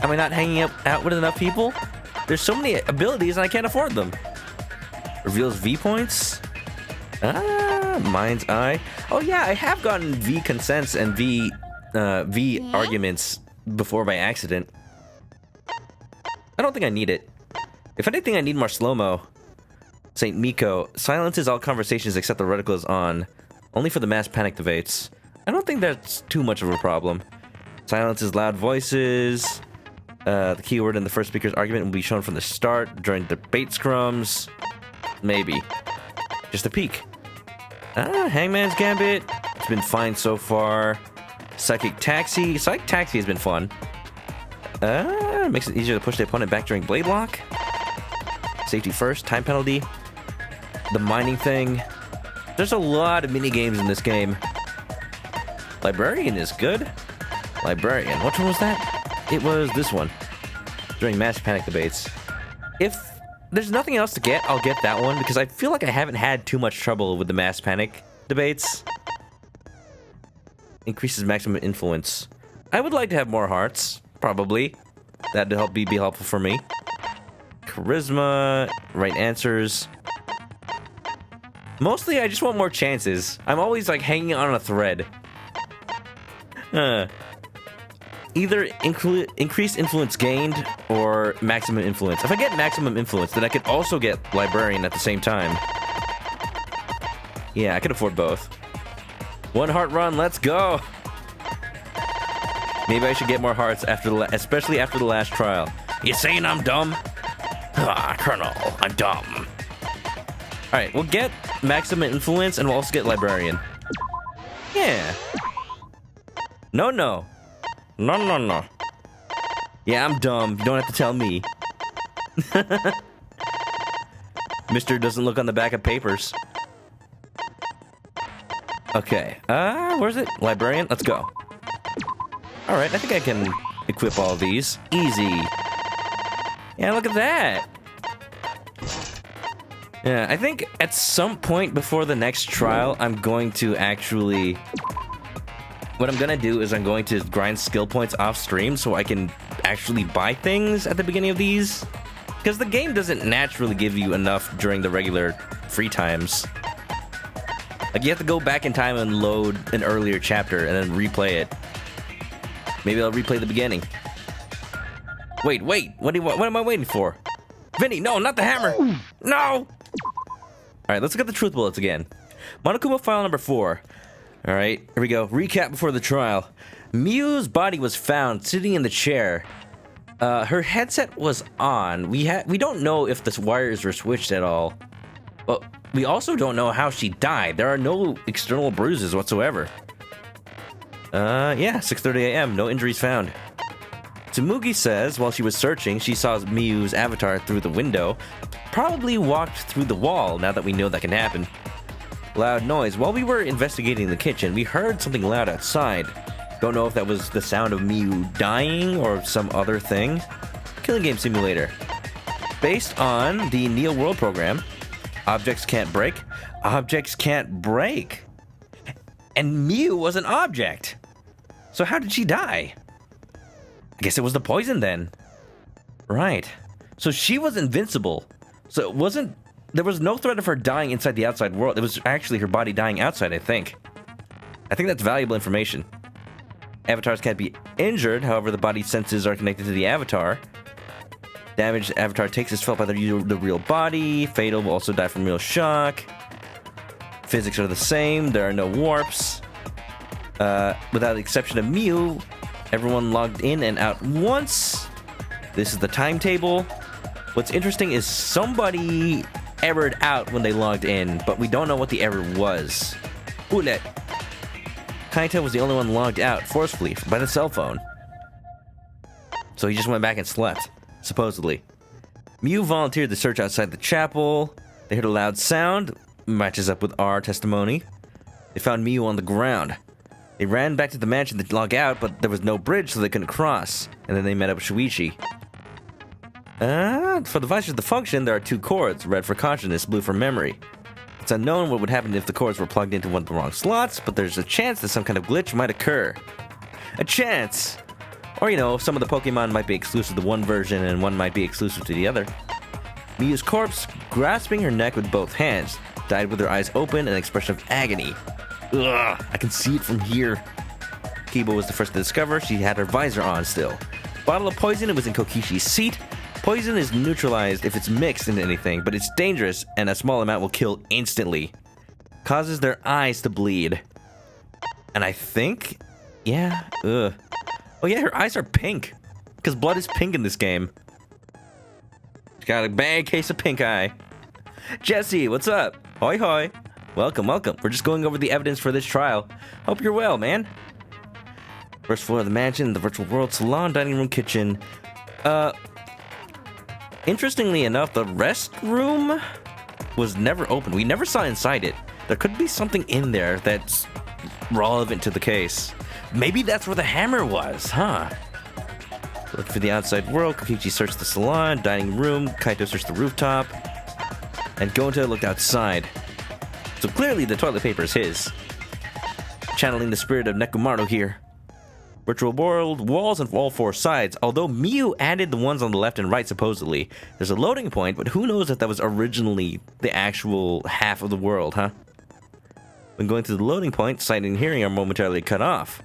Am I not hanging out with enough people? There's so many abilities and I can't afford them. Reveals V points. Mind's Eye. Oh yeah, I have gotten V consents and V arguments before by accident. I don't think I need it. If anything, I need more slow-mo. Saint Miko silences all conversations except the reticle is on. Only for the mass panic debates. I don't think that's too much of a problem. Silences loud voices. The keyword in the first speaker's argument will be shown from the start during debate scrums. Maybe. Just a peek. Hangman's Gambit. It's been fine so far. Psychic Taxi. Psychic Taxi has been fun. Makes it easier to push the opponent back during Blade Lock. Safety first. Time penalty. The mining thing. There's a lot of mini games in this game. Librarian is good. Librarian. Which one was that? It was this one. During Mass Panic debates. If there's nothing else to get, I'll get that one because I feel like I haven't had too much trouble with the Mass Panic debates. Increases maximum influence. I would like to have more hearts, probably. That'd be helpful for me. Charisma, right answers. Mostly, I just want more chances. I'm always like hanging on a thread. Either increased influence gained or maximum influence. If I get maximum influence, then I could also get Librarian at the same time. Yeah, I could afford both. One heart run, let's go! Maybe I should get more hearts especially after the last trial. You saying I'm dumb? Ah, Colonel, I'm dumb. Alright, we'll get maximum influence and we'll also get Librarian. Yeah. No. Yeah, I'm dumb. You don't have to tell me. Mister doesn't look on the back of papers. Okay. Where's it? Librarian? Let's go. Alright, I think I can equip all of these. Easy. Yeah, look at that. Yeah, I think at some point before the next trial, I'm going to actually... What I'm gonna do is I'm going to grind skill points off stream so I can actually buy things at the beginning of these. Because the game doesn't naturally give you enough during the regular free times. Like, you have to go back in time and load an earlier chapter and then replay it. Maybe I'll replay the beginning. Wait, what am I waiting for? Vinny, no, not the hammer! No! Alright, let's look at the truth bullets again. ManokAdobo file number 4. Alright, here we go. Recap before the trial. Miu's body was found sitting in the chair. Her headset was on. We don't know if the wires were switched at all. But we also don't know how she died. There are no external bruises whatsoever. Yeah, 6:30 a.m. No injuries found. Tsumugi says while she was searching, she saw Miu's avatar through the window. Probably walked through the wall, now that we know that can happen. Loud noise. While we were investigating the kitchen, we heard something loud outside. Don't know if that was the sound of Miu dying or some other thing. Killing Game Simulator. Based on the Neo World program, objects can't break. Objects can't break. And Miu was an object. So how did she die? I guess it was the poison then. Right. So she was invincible. So it wasn't... There was no threat of her dying inside the outside world. It was actually her body dying outside, I think. I think that's valuable information. Avatars can't be injured, however, the body's senses are connected to the avatar. Damage the avatar takes is felt by the real body. Fatal will also die from real shock. Physics are the same. There are no warps. Without the exception of Miu, everyone logged in and out once. This is the timetable. What's interesting is somebody errored out when they logged in, but we don't know what the error was. Ulet. Kaito was the only one logged out forcefully by the cell phone. So he just went back and slept, supposedly. Miu volunteered to search outside the chapel. They heard a loud sound, matches up with our testimony. They found Miu on the ground. They ran back to the mansion to log out, but there was no bridge, so they couldn't cross. And then they met up with Shuichi. For the devices to function, there are 2 cords, red for consciousness, blue for memory. It's unknown what would happen if the cords were plugged into one of the wrong slots, but there's a chance that some kind of glitch might occur. A chance! Or, you know, some of the Pokemon might be exclusive to one version and one might be exclusive to the other. Miyu's corpse, grasping her neck with both hands, died with her eyes open and an expression of agony. Ugh, I can see it from here. Kiba was the first to discover she had her visor on still. Bottle of poison was in Kokishi's seat. Poison is neutralized if it's mixed into anything, but it's dangerous and a small amount will kill instantly. Causes their eyes to bleed. And I think... yeah, ugh. Oh yeah, her eyes are pink. Because blood is pink in this game. She's got a bad case of pink eye. Jesse, what's up? Hoi hoi. Welcome, welcome. We're just going over the evidence for this trial. Hope you're well, man. First floor of the mansion, the virtual world, salon, dining room, kitchen. Interestingly enough, the restroom was never open. We never saw inside it. There could be something in there that's relevant to the case. Maybe that's where the hammer was, huh? Look for the outside world. Kokichi searched the salon, dining room. Kaito searched the rooftop. And Gonta looked outside. So clearly the toilet paper is his. Channeling the spirit of Nekomaru here. Virtual world, walls on all 4 sides. Although Miyu added the ones on the left and right supposedly. There's a loading point, but who knows if that was originally the actual half of the world, huh? When going to the loading point, sight and hearing are momentarily cut off.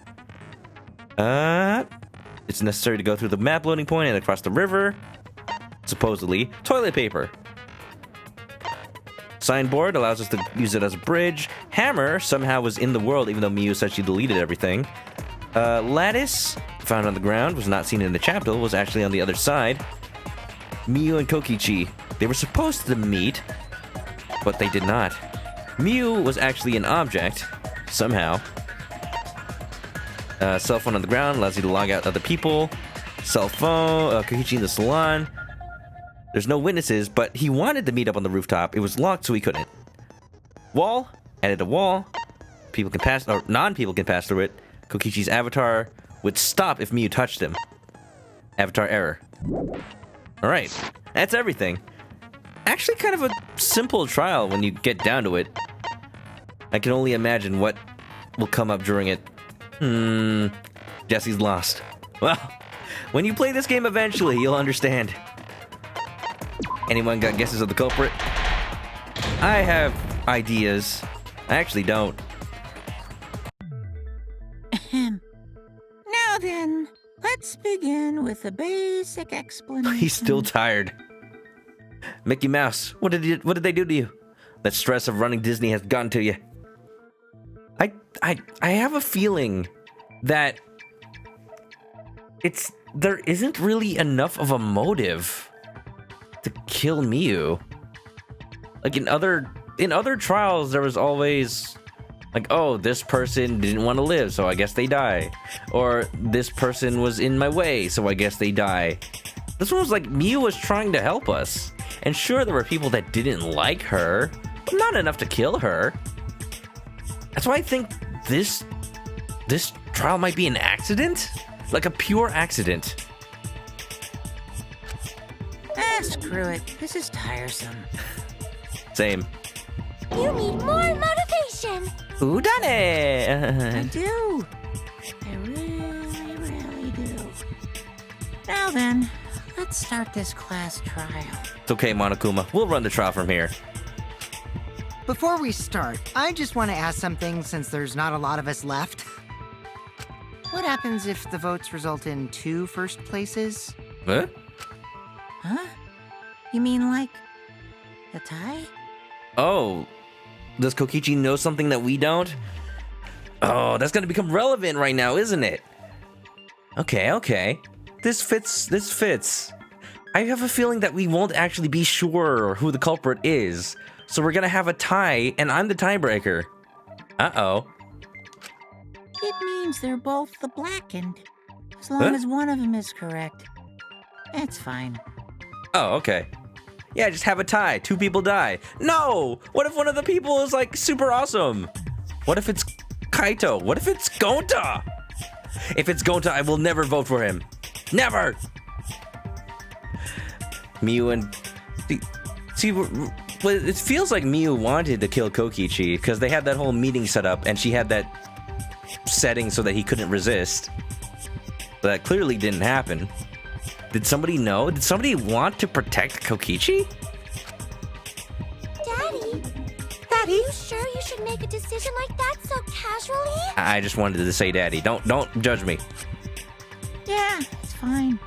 It's necessary to go through the map loading point and across the river. Supposedly, toilet paper. Signboard allows us to use it as a bridge. Hammer somehow was in the world, even though Miyu said she deleted everything. Lattice, found on the ground, was not seen in the chapel, was actually on the other side. Miyu and Kokichi, they were supposed to meet, but they did not. Miyu was actually an object, somehow. Cell phone on the ground allows you to log out other people. Cell phone, Kokichi in the salon. There's no witnesses, but he wanted to meet up on the rooftop. It was locked, so he couldn't. Wall, added a wall. People can pass, or non-people can pass through it. Kokichi's avatar would stop if Miyu touched him. Avatar error. Alright, that's everything. Actually kind of a simple trial when you get down to it. I can only imagine what will come up during it. Jesse's lost. Well, when you play this game eventually, you'll understand. Anyone got guesses of the culprit? I have ideas. I actually don't. Now then, let's begin with a basic explanation. He's still tired. Mickey Mouse, what did they do to you? That stress of running Disney has gotten to you. I have a feeling that there isn't really enough of a motive to kill Miyu. Like in other trials, there was always like, oh, this person didn't want to live, so I guess they die. Or this person was in my way, so I guess they die. This one was like, Miyu was trying to help us. And sure, there were people that didn't like her, but not enough to kill her. That's why I think this trial might be an accident? Like a pure accident. Screw it. This is tiresome. Same. You need more motivation. Who done I it? do. I really, really do. Now then, let's start this class trial. It's okay, Monokuma. We'll run the trial from here. Before we start, I just want to ask something since there's not a lot of us left. What happens if the votes result in 2 first places? Huh? Huh? You mean like a tie? Oh, does Kokichi know something that we don't? Oh, that's gonna become relevant right now, isn't it? Okay. This fits. I have a feeling that we won't actually be sure who the culprit is. So we're gonna have a tie, and I'm the tiebreaker. Uh-oh. It means they're both the blackened. As long as one of them is correct. It's fine. Oh, okay. Yeah, just have a tie. 2 people die. No! What if one of the people is, like, super awesome? What if it's Kaito? What if it's Gonta? If it's Gonta, I will never vote for him. Never! Miu and... See, but it feels like Miu wanted to kill Kokichi because they had that whole meeting set up and she had that setting so that he couldn't resist. But that clearly didn't happen. Did somebody know? Did somebody want to protect Kokichi? Daddy? Are you sure you should make a decision like that so casually? I just wanted to say daddy. Don't judge me. Yeah, it's fine.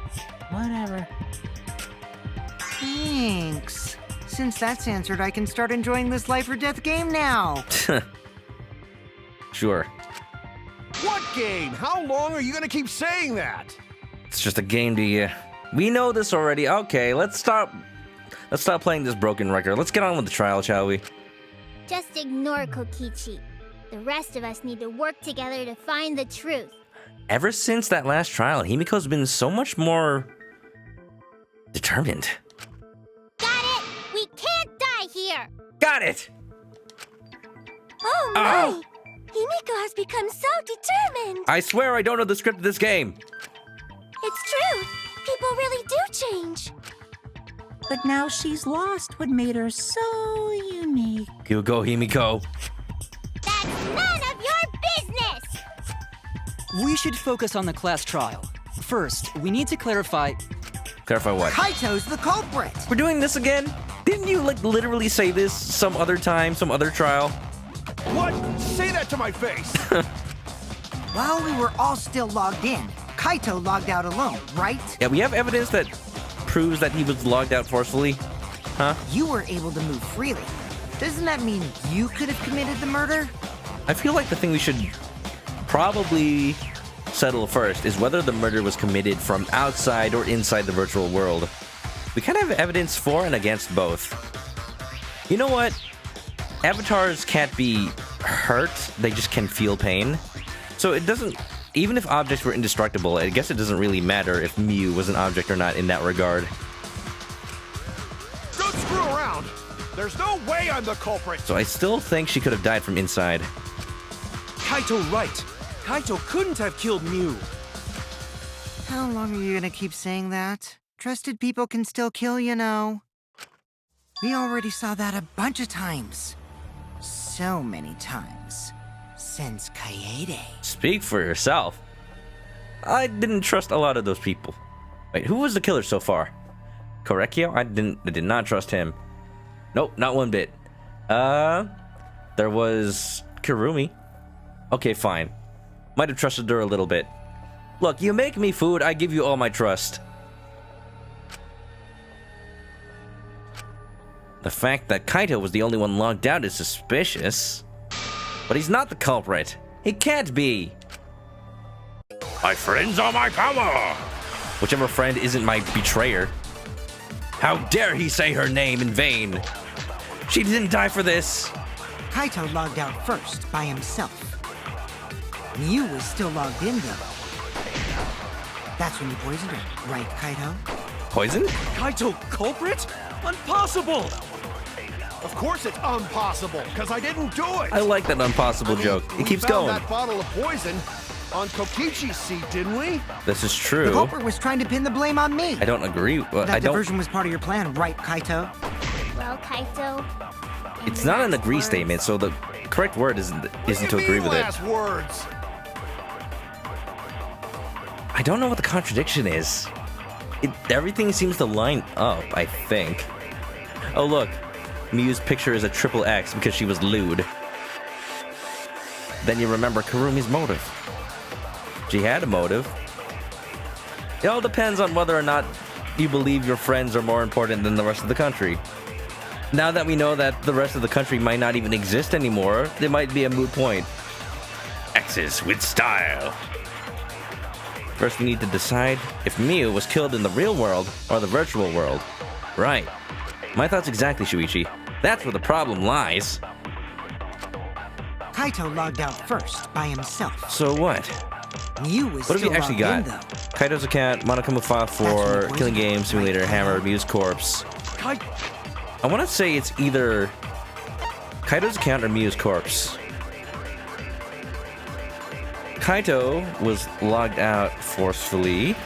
Whatever. Thanks. Since that's answered, I can start enjoying this life or death game now. Sure. What game? How long are you gonna keep saying that? It's just a game to you. We know this already. Okay, let's stop playing this broken record. Let's get on with the trial, shall we? Just ignore Kokichi. The rest of us need to work together to find the truth. Ever since that last trial, Himiko's been so much more determined. Got it! We can't die here! Got it! Oh my! Himiko has become so determined! I swear I don't know the script of this game. It's true! People really do change! But now she's lost what made her so unique. You go, Himiko. That's none of your business! We should focus on the class trial. First, we need to clarify... Clarify what? Kaito's the culprit. We're doing this again? Didn't you, like, literally say this some other time, some other trial? What? Say that to my face! While we were all still logged in, Kaito logged out alone, right? Yeah, we have evidence that proves that he was logged out forcefully. Huh? You were able to move freely. Doesn't that mean you could have committed the murder? I feel like the thing we should probably settle first is whether the murder was committed from outside or inside the virtual world. We kind of have evidence for and against both. You know what? Avatars can't be hurt, they just can feel pain. So it doesn't... Even if objects were indestructible, I guess it doesn't really matter if Miu was an object or not in that regard. Don't screw around! There's no way I'm the culprit! So I still think she could have died from inside. Kaito right. Kaito couldn't have killed Miu. How long are you gonna keep saying that? Trusted people can still kill, you know. We already saw that a bunch of times. So many times. Since Kaede. Speak for yourself. I didn't trust a lot of those people. Wait, who was the killer so far? Korekio? I did not trust him. Nope, not one bit. There was Kurumi. Okay, fine. Might have trusted her a little bit. Look, you make me food, I give you all my trust. The fact that Kaito was the only one logged out is suspicious. But he's not the culprit. He can't be. My friends are my power. Whichever friend isn't my betrayer. How dare he say her name in vain? She didn't die for this. Kaito logged out first, by himself. Miu was still logged in, though. That's when you poisoned her, right, Kaito? Poison? Kaito culprit? Impossible! Of course it's impossible, because I didn't do it! I like that impossible joke. It keeps We found going. that bottle of poison on Kokichi's seat, didn't we? This is The true. culprit was trying to pin the blame on me. I don't agree. That I don't. diversion was part of your plan, right, Kaito? Well, Kaito... It's not an agree statement, so the correct word isn't to agree with it. Last words. I don't know what the contradiction is. Everything seems to line up, I think. Oh, look. Miu's picture is a triple X because she was lewd. Then you remember Kurumi's motive. She had a motive. It all depends on whether or not you believe your friends are more important than the rest of the country. Now that we know that the rest of the country might not even exist anymore, it might be a moot point. X's with style. First, we need to decide if Miu was killed in the real world or the virtual world. Right. My thoughts exactly, Shuichi. That's where the problem lies. Kaito logged out first, by himself. So what? Miu was What have still you actually logged got? in, though. Kaito's account, ManokAdobo file That's 4, what Killing poison. Game, Simulator, Right. Hammer, Miu's corpse. Kai- I want to say it's either Kaito's account or Miu's corpse. Kaito was logged out forcefully.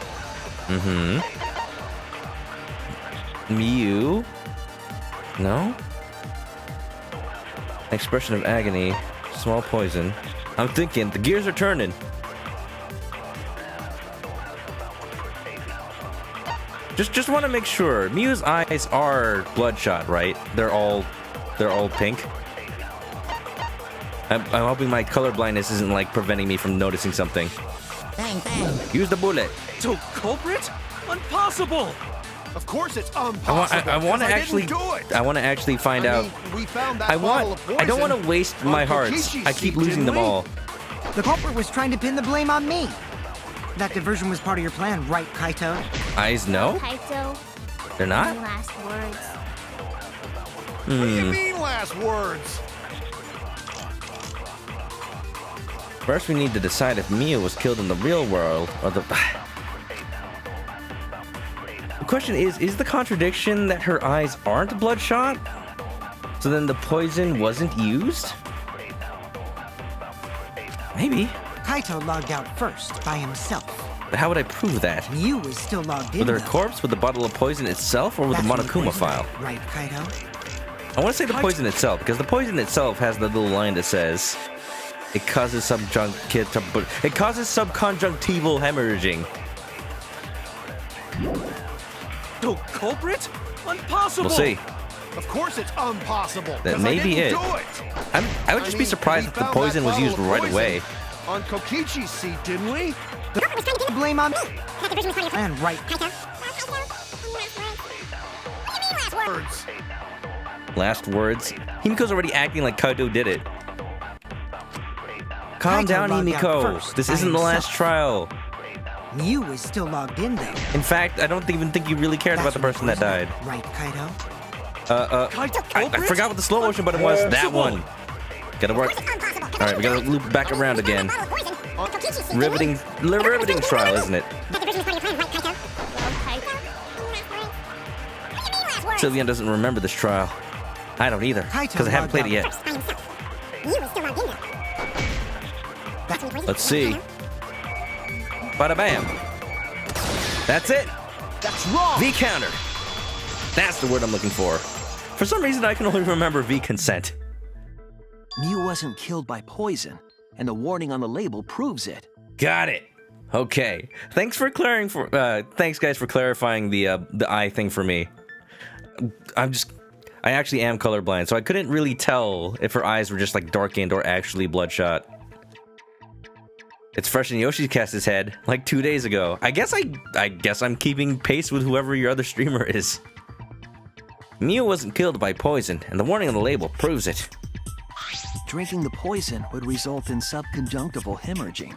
Mew? No? Expression of agony. Small poison. I'm thinking, the gears are turning. Just want to make sure. Mew's eyes are bloodshot, right? They're all pink. I'm hoping my color blindness isn't like preventing me from noticing something. Bang, bang. Use the bullet. The culprit? Impossible! Of course it's impossible. I want to actually didn't do it. I want to actually find out. We found that I bottle of poison don't want to waste on my hearts. Kokishi's I keep seat, losing didn't them we? all. The culprit was trying to pin the blame on me. That diversion was part of your plan, right, Kaito? Eyes no? Kaito, They're any not? last words? What do you mean last words? First we need to decide if Mew was killed in the real world or the... The question is the contradiction that her eyes aren't bloodshot? So then the poison wasn't used? Maybe. Kaito logged out first, by himself. But how would I prove that? Mew was still logged in, With her though. corpse, with the bottle of poison itself, or with the That's when Monokuma poison file? died, right, Kaito? I want to say the poison itself, because the poison itself has the little line that says it causes subconjunctival hemorrhaging. The culprit? Impossible! We'll see. Of course it's impossible. That 'cause may I be didn't it. do it. I would just be surprised if the poison was used right away. On Kokishi's seat, didn't we? The blame on me. And right. Words. Last words. Himiko's already acting like Kaito did it. Calm Kaito down, logged out Himiko. first This by isn't the last himself. trial. Mew was still logged in, though. In fact, I don't even think you really cared about the That's person that when died. poison died, Right, Kaito? Kaito I culprit? forgot what the slow motion button was. That one. Gotta work. All right, we gotta loop back around again. Riveting trial, isn't it? Well, Kaito, Sylvian doesn't remember this trial. I don't either, Kaito because I haven't played it yet. Let's see. Bada bam. That's it. That's wrong. V counter. That's the word I'm looking for. For some reason, I can only remember V consent. Mew wasn't killed by poison, and the warning on the label proves it. Got it. Okay. Thanks guys for clarifying the eye thing for me. I actually am colorblind, so I couldn't really tell if her eyes were just like darkened or actually bloodshot. It's fresh in Yoshicast's head, like 2 days ago. I guess I'm keeping pace with whoever your other streamer is. Mew wasn't killed by poison, and the warning on the label proves it. Drinking the poison would result in subconjunctival hemorrhaging.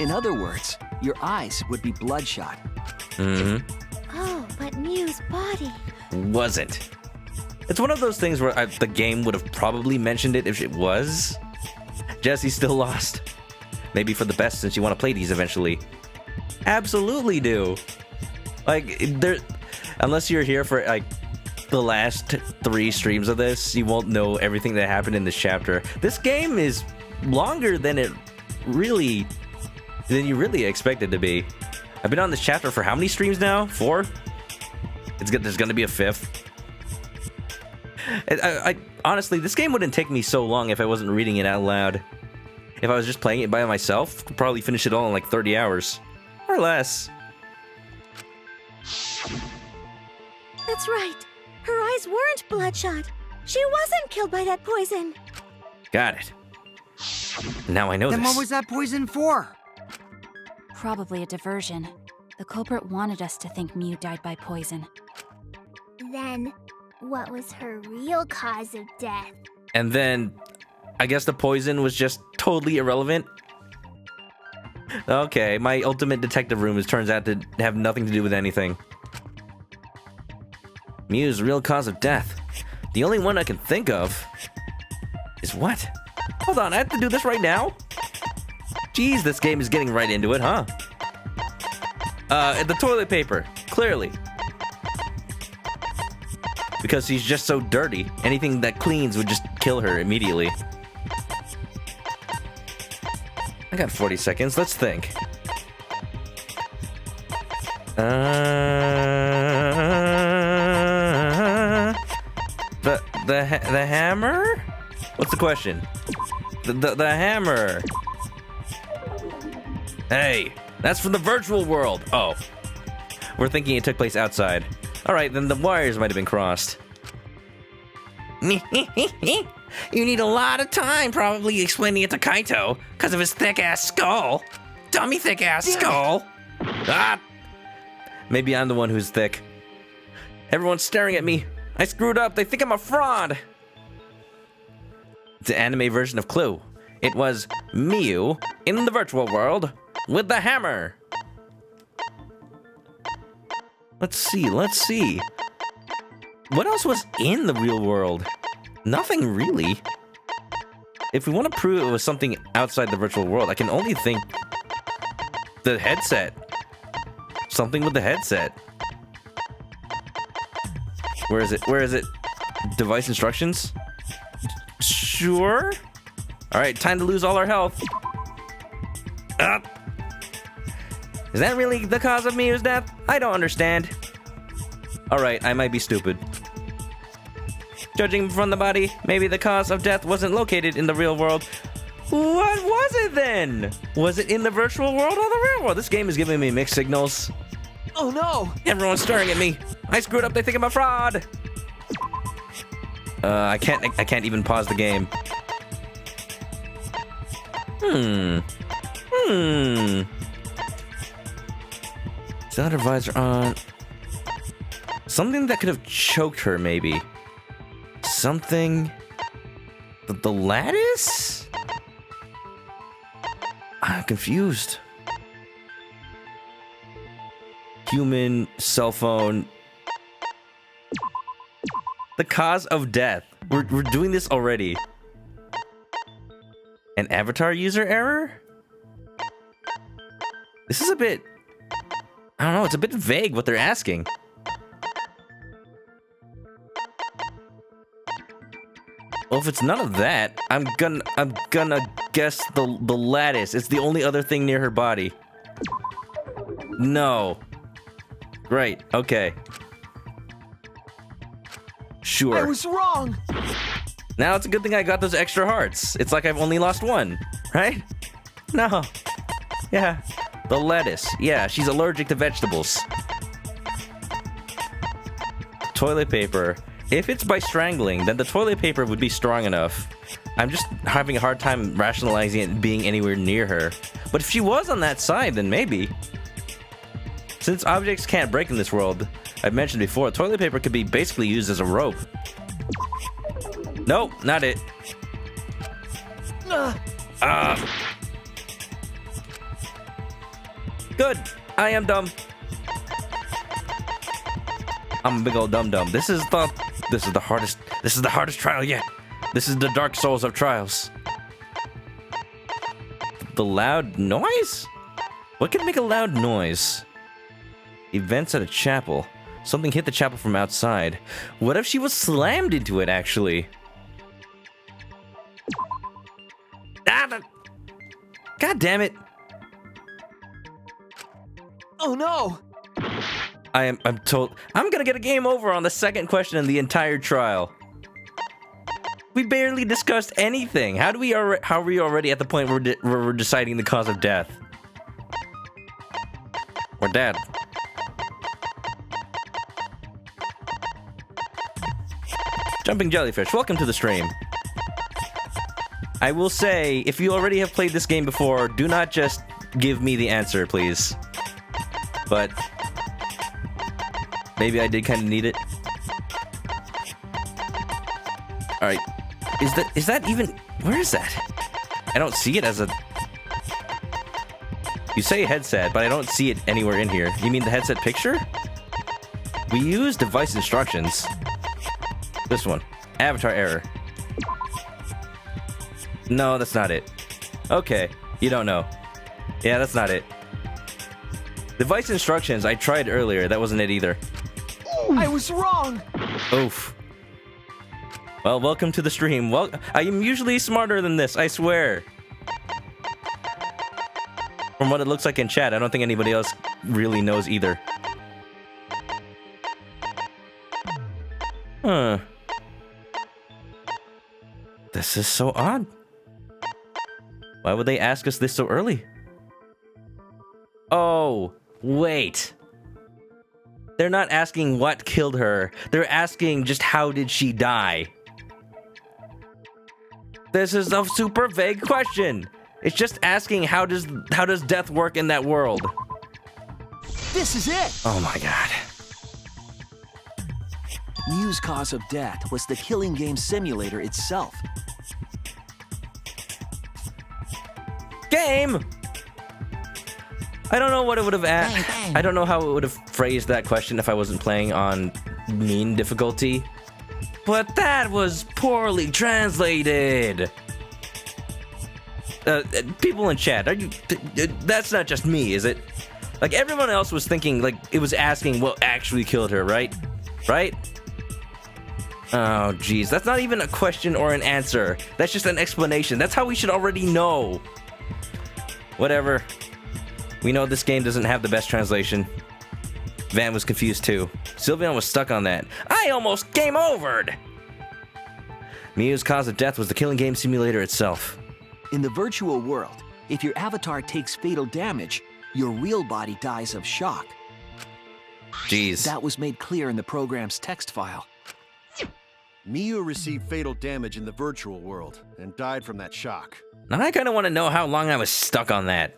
In other words, your eyes would be bloodshot. Mm-hmm. Oh, but Mew's body. Wasn't. It's one of those things where the game would have probably mentioned it if it was. Jesse's still lost. Maybe for the best, since you want to play these eventually. Absolutely do. Like, unless you're here for like the last 3 streams of this, you won't know everything that happened in this chapter. This game is longer than you really expected to be. I've been on this chapter for how many streams now? 4? There's gonna be a 5th. I honestly, this game wouldn't take me so long if I wasn't reading it out loud. If I was just playing it by myself, I'd probably finish it all in like 30 hours. Or less. That's right. Her eyes weren't bloodshot. She wasn't killed by that poison. Got it. Now I know Then this. what was that poison for? Probably a diversion. The culprit wanted us to think Mew died by poison. Then, what was her real cause of death? And then, I guess the poison was just totally irrelevant. Okay, my ultimate detective room turns out to have nothing to do with anything. Mew's real cause of death. The only one I can think of is what? Hold on, I have to do this right now? Jeez, this game is getting right into it, huh? The toilet paper, clearly. Because she's just so dirty, anything that cleans would just kill her immediately. I got 40 seconds, let's think. The hammer? What's the question? The hammer. Hey, that's from the virtual world. Oh. We're thinking it took place outside. Alright, then the wires might have been crossed. You need a lot of time probably explaining it to Kaito because of his thick-ass skull. Dummy thick-ass skull. Ah! Maybe I'm the one who's thick. Everyone's staring at me. I screwed up. They think I'm a fraud. It's an anime version of Clue. It was Miu in the virtual world with the hammer. Let's see. What else was in the real world? Nothing really. If we want to prove it was something outside the virtual world, I can only think the headset. Something with the headset. Where is it? Device instructions? Sure. Alright, time to lose all our health. Is that really the cause of Miu's death? I don't understand. Alright, I might be stupid. Judging from the body, maybe the cause of death wasn't located in the real world. What was it then? Was it in the virtual world or the real world? This game is giving me mixed signals. Oh no! Everyone's staring at me. I screwed up. They think I'm a fraud. I can't even pause the game. Sound advisor on. Something that could have choked her, maybe. Something. The lattice? I'm confused. Human, cell phone. The cause of death. We're doing this already. An avatar user error? This is a bit... I don't know, it's a bit vague what they're asking. Well, if it's none of that, I'm gonna guess the lattice. It's the only other thing near her body. No. Great, okay. Sure. I was wrong! Now it's a good thing I got those extra hearts. It's like I've only lost one, right? No. Yeah. The lettuce. Yeah, she's allergic to vegetables. Toilet paper. If it's by strangling, then the toilet paper would be strong enough. I'm just having a hard time rationalizing it being anywhere near her. But if she was on that side, then maybe. Since objects can't break in this world, I've mentioned before, toilet paper could be basically used as a rope. Nope, not it. Good. I am dumb. I'm a big old dum-dum. This is the hardest trial yet. This is the Dark Souls of trials. The loud noise? What can make a loud noise? Events at a chapel. Something hit the chapel from outside. What if she was slammed into it, actually? God damn it. Oh no! I'm gonna get a game over on the second question in the entire trial. We barely discussed anything. How are we already at the point where we're deciding the cause of death? We're dead. Jumping Jellyfish, welcome to the stream. I will say, if you already have played this game before, do not just give me the answer, please. But maybe I did kind of need it. Alright. Is that even... Where is that? I don't see it as a... You say headset, but I don't see it anywhere in here. You mean the headset picture? We use device instructions. This one. Avatar error. No, that's not it. Okay, you don't know. Yeah, that's not it. Device instructions, I tried earlier. That wasn't it either. I was wrong! Oof. Well, welcome to the stream. Well, I am usually smarter than this, I swear. From what it looks like in chat, I don't think anybody else really knows either. Huh. This is so odd. Why would they ask us this so early? Oh, wait. They're not asking what killed her. They're asking just how did she die? This is a super vague question. It's just asking how does death work in that world? This is it! Oh my god. Mew's cause of death was the killing game simulator itself. Game! I don't know what it would have asked. I don't know how it would have phrased that question if I wasn't playing on mean difficulty. But that was poorly translated. People in chat, that's not just me, is it? Like, everyone else was thinking, like, it was asking what actually killed her, right? Right? Oh, geez. That's not even a question or an answer. That's just an explanation. That's how we should already know. Whatever. We know this game doesn't have the best translation. Van was confused too. Sylveon was stuck on that. I almost game overed! Mew's cause of death was the killing game simulator itself. In the virtual world, if your avatar takes fatal damage, your real body dies of shock. Jeez. That was made clear in the program's text file. Mew received fatal damage in the virtual world and died from that shock. Now I kind of want to know how long I was stuck on that.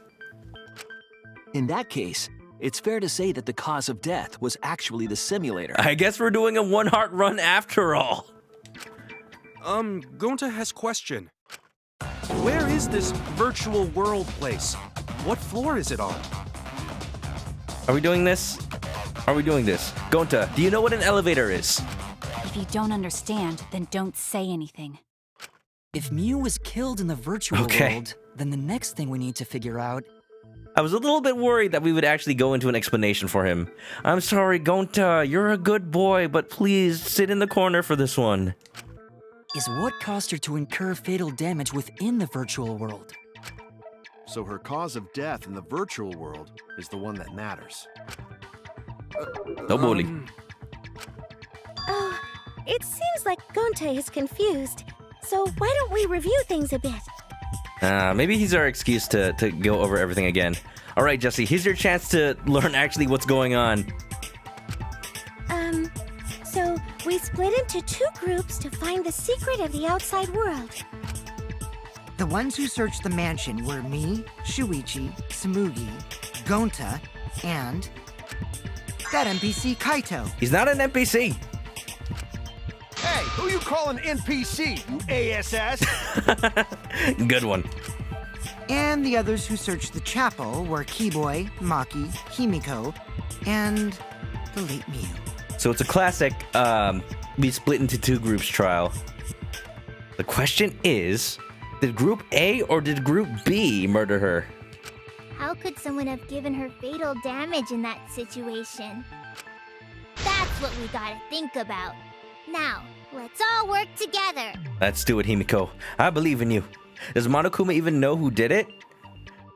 In that case, it's fair to say that the cause of death was actually the simulator. I guess we're doing a one-heart run after all. Gonta has question. Where is this virtual world place? What floor is it on? Are we doing this? Are we doing this? Gonta, do you know what an elevator is? If you don't understand, then don't say anything. If Mew was killed in the virtual world, then the next thing we need to figure out... I was a little bit worried that we would actually go into an explanation for him. I'm sorry, Gonta, you're a good boy, but please sit in the corner for this one. Is what caused her to incur fatal damage within the virtual world. So her cause of death in the virtual world is the one that matters. No bully. Oh, it seems like Gonta is confused. So why don't we review things a bit? Maybe he's our excuse to go over everything again. All right, Jesse, here's your chance to learn actually what's going on. So we split into 2 groups to find the secret of the outside world. The ones who searched the mansion were me, Shuichi, Tsumugi, Gonta, and that NPC Kaito. He's not an NPC. Hey, who you calling NPC, you ASS? Good one. And the others who searched the chapel were Keyboy, Maki, Himiko, and the late Mew. So it's a classic, we split into 2 groups trial. The question is, did Group A or did Group B murder her? How could someone have given her fatal damage in that situation? That's what we gotta think about. Now, let's all work together. Let's do it, Himiko. I believe in you. Does Monokuma even know who did it?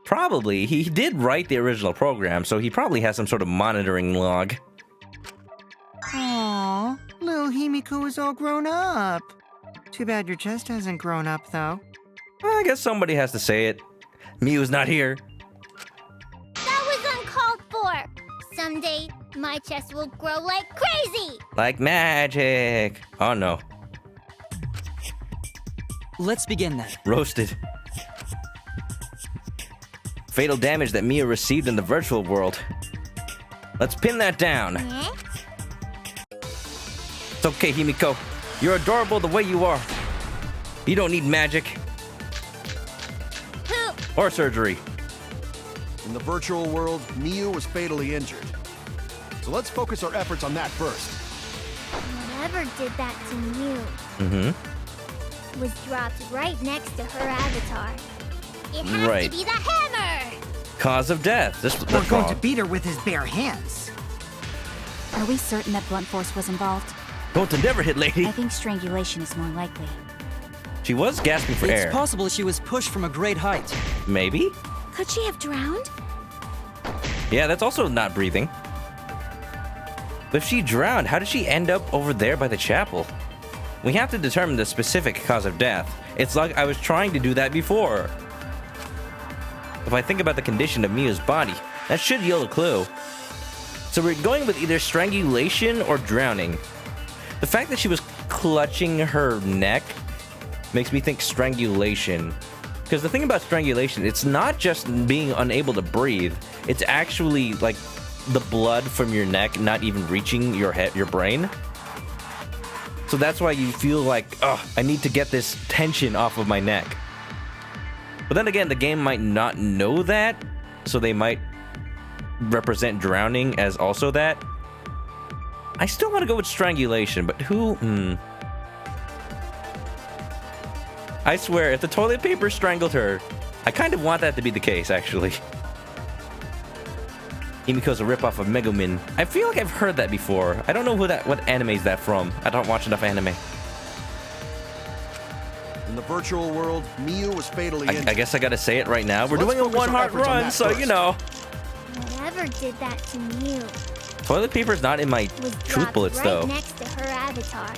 Probably. He did write the original program, so he probably has some sort of monitoring log. Aww, little Himiko is all grown up. Too bad your chest hasn't grown up, though. Well, I guess somebody has to say it. Mew's not here. That was uncalled for. Someday, my chest will grow like crazy. Like magic. Oh no. Let's begin then. Roasted. Fatal damage that Mew received in the virtual world. Let's pin that down. Eh? It's okay, Himiko. You're adorable the way you are. You don't need magic. Poop. Or surgery. In the virtual world, Mew was fatally injured. So let's focus our efforts on that first. Whatever did that to Mew was dropped right next to her avatar. It has to be the hammer! Cause of death. We're going to beat her with his bare hands. Are we certain that blunt force was involved? Going to never hit, lady. I think strangulation is more likely. She was gasping for air. It's possible she was pushed from a great height. Maybe? Could she have drowned? Yeah, that's also not breathing. But if she drowned, how did she end up over there by the chapel? We have to determine the specific cause of death. It's like I was trying to do that before. If I think about the condition of Miu's body, that should yield a clue. So we're going with either strangulation or drowning. The fact that she was clutching her neck makes me think strangulation. Because the thing about strangulation, it's not just being unable to breathe. It's actually like the blood from your neck not even reaching your head, your brain. So that's why you feel like, oh, I need to get this tension off of my neck. But then again, the game might not know that, so they might represent drowning as also that. I still want to go with strangulation, but who? I swear, if the toilet paper strangled her, I kind of want that to be the case, actually. Himiko's a ripoff of Megumin. I feel like I've heard that before. I don't know what anime is that from. I don't watch enough anime. In the virtual world, Miu was fatally injured. I guess I gotta say it right now. We're Let's doing a focus our one-heart efforts on run, that so first. you know. Whatever did that to Miu Toilet paper's not in my was truth dropped bullets, right though. next to her avatar.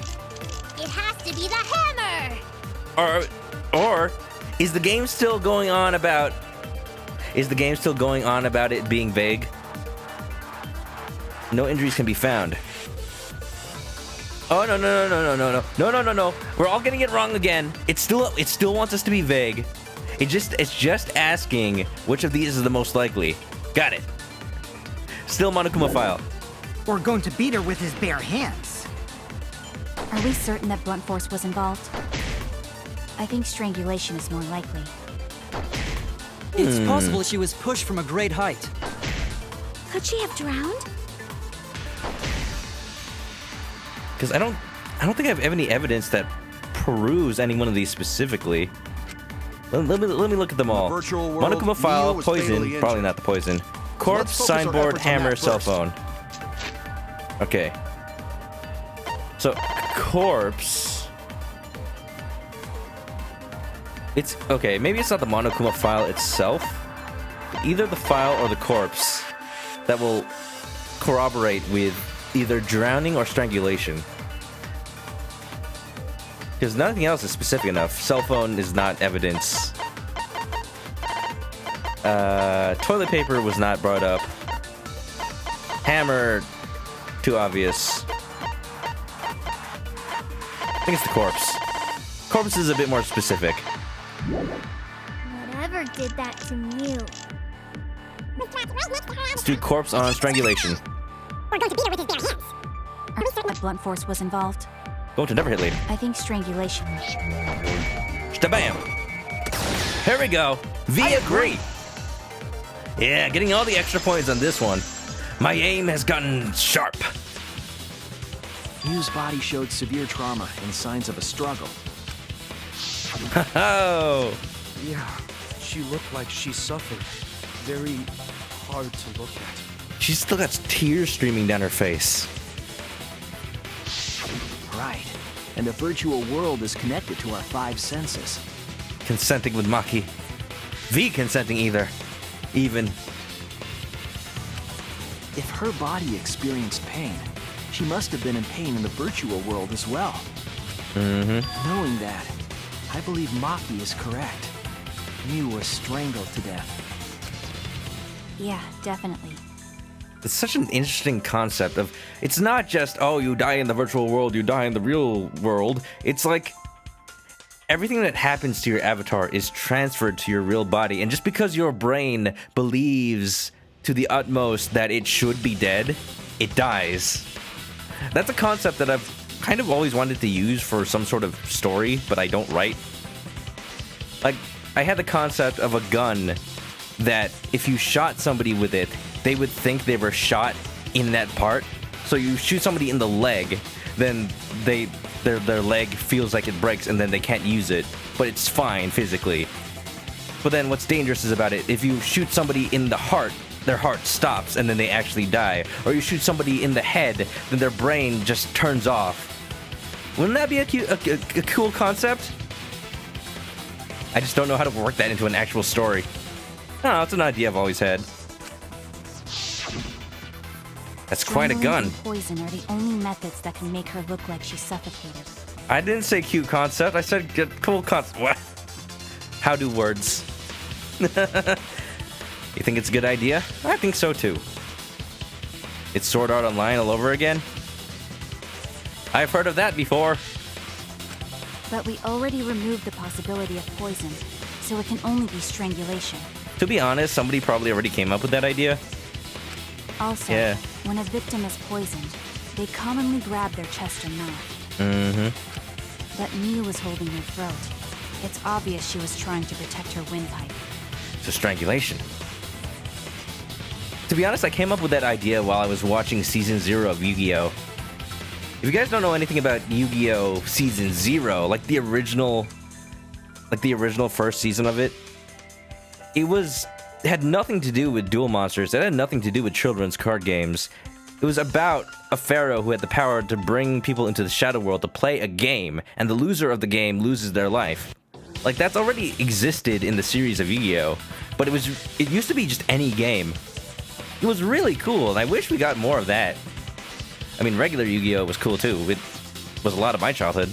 It has to be the hammer! Or is the game still going on about? Is the game still going on about it being vague? No injuries can be found. Oh no! We're all getting it wrong again. It still wants us to be vague. It's just asking which of these is the most likely. Got it. Still Monokuma file. Or going to beat her with his bare hands. Are we certain that blunt force was involved? I think strangulation is more likely. It's possible she was pushed from a great height. Could she have drowned? Because I don't think I have any evidence that proves any one of these specifically. Let me look at them all. Virtual world, Monokuma file, Miu was fatally poison, injured. probably not the poison. Corpse, focus our signboard, efforts on hammer, that cell first. phone. Okay. So corpse. It's okay. Maybe it's not the Monokuma file itself. Either the file or the corpse that will corroborate with either drowning or strangulation. Because nothing else is specific enough. Cell phone is not evidence. Toilet paper was not brought up. Hammer, too obvious. I think it's the corpse. Corpse is a bit more specific. Whatever did that to Miu? Let's do corpse on strangulation. Are we certain that blunt force was involved? Going to never hit lady. I think strangulation. Shabam! Here we go. V agree. Yeah, getting all the extra points on this one. My aim has gotten sharp. Miu's body showed severe trauma and signs of a struggle. Oh, Yeah, she looked like she suffered. Very hard to look at. she's still got tears streaming down her face. Right. And the virtual world is connected to our 5 senses. Consenting with Maki. V consenting even. If her body experienced pain, she must have been in pain in the virtual world as well. Knowing that, I believe Maki is correct. Miu was strangled to death. Yeah, definitely. It's such an interesting concept of, it's not just, oh, you die in the virtual world, you die in the real world. It's like everything that happens to your avatar is transferred to your real body. And just because your brain believes to the utmost that it should be dead, it dies. That's a concept that I've kind of always wanted to use for some sort of story, but I don't write. Like, I had the concept of a gun that if you shot somebody with it, they would think they were shot in that part. So you shoot somebody in the leg, then their leg feels like it breaks and then they can't use it, but it's fine physically. But then what's dangerous is about it, if you shoot somebody in the heart, their heart stops and then they actually die. Or you shoot somebody in the head, then their brain just turns off. Wouldn't that be a cool concept? I just don't know how to work that into an actual story. Oh, it's an idea I've always had. That's quite a Strangling gun. and poison are the only methods that can make her look like she suffocated. I didn't say cute concept. I said good, cool concept. What? How do words? You think it's a good idea? I think so too. It's Sword Art Online all over again? I've heard of that before. But we already removed the possibility of poison, so it can only be strangulation. To be honest, somebody probably already came up with that idea. Also, Yeah. when a victim is poisoned, they commonly grab their chest or mouth. Mm-hmm. But Miu was holding her throat. It's obvious she was trying to protect her windpipe. So strangulation. To be honest, I came up with that idea while I was watching Season 0 of Yu-Gi-Oh! If you guys don't know anything about Yu-Gi-Oh! Season 0, like the original first season of it, it had nothing to do with duel monsters. It had nothing to do with children's card games. It was about a pharaoh who had the power to bring people into the shadow world to play a game, and the loser of the game loses their life. Like, that's already existed in the series of Yu-Gi-Oh! But it used to be just any game. It was really cool, and I wish we got more of that. I mean, regular Yu-Gi-Oh! Was cool too. It was a lot of my childhood.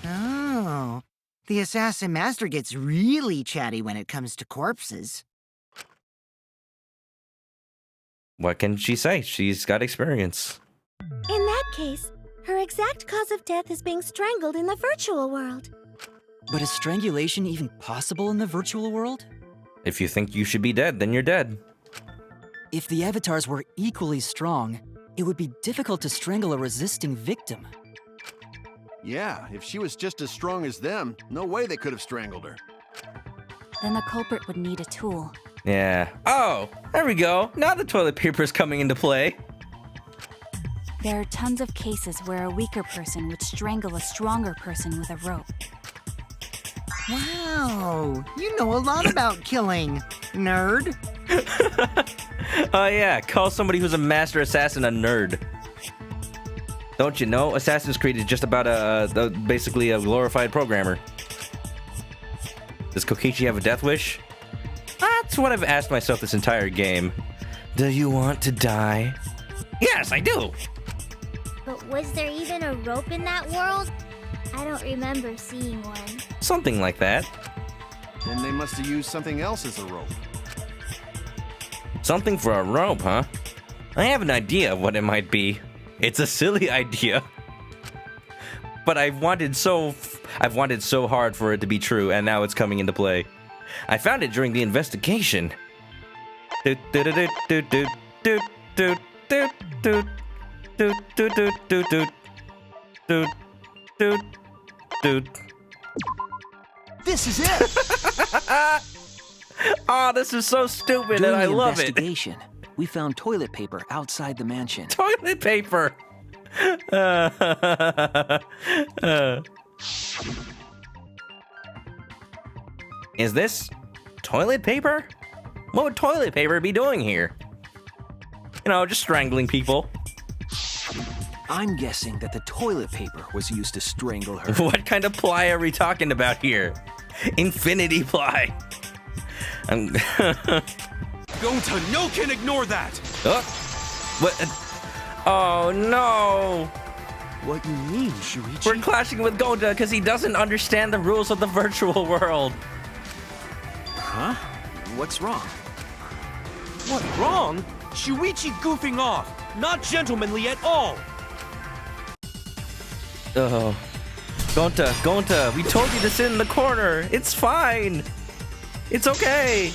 Oh, the Assassin Master gets really chatty when it comes to corpses. What can she say? She's got experience. In that case, her exact cause of death is being strangled in the virtual world. But is strangulation even possible in the virtual world? If you think you should be dead, then you're dead. If the avatars were equally strong, it would be difficult to strangle a resisting victim. Yeah, if she was just as strong as them, no way they could have strangled her. Then the culprit would need a tool. Yeah. Oh, there we go. Now the toilet paper is coming into play. There are tons of cases where a weaker person would strangle a stronger person with a rope. Wow, you know a lot about killing, nerd. Oh yeah, call somebody who's a master assassin a nerd. Don't you know? Assassin's Creed is just about basically a glorified programmer. Does Kokichi have a death wish? That's what I've asked myself this entire game. Do you want to die? Yes, I do! But was there even a rope in that world? I don't remember seeing one. Something like that. Then they must have used something else as a rope. Something for a rope, huh? I have an idea of what it might be. It's a silly idea. But I've wanted so hard for it to be true, and now it's coming into play. I found it during the investigation. This is it! Oh, this is so stupid, During and I the love it. investigation, we found toilet paper outside the mansion. Toilet paper. Is this toilet paper? What would toilet paper be doing here? You know, just strangling people. I'm guessing that the toilet paper was used to strangle her. What kind of ply are we talking about here? Infinity ply. Gonta, no can ignore that! What? Oh no! What you mean, Shuichi? We're clashing with Gonta because he doesn't understand the rules of the virtual world. Huh? What's wrong? What's wrong? Shuichi goofing off! Not gentlemanly at all! Oh. Gonta, we told you to sit in the corner. It's fine. It's okay.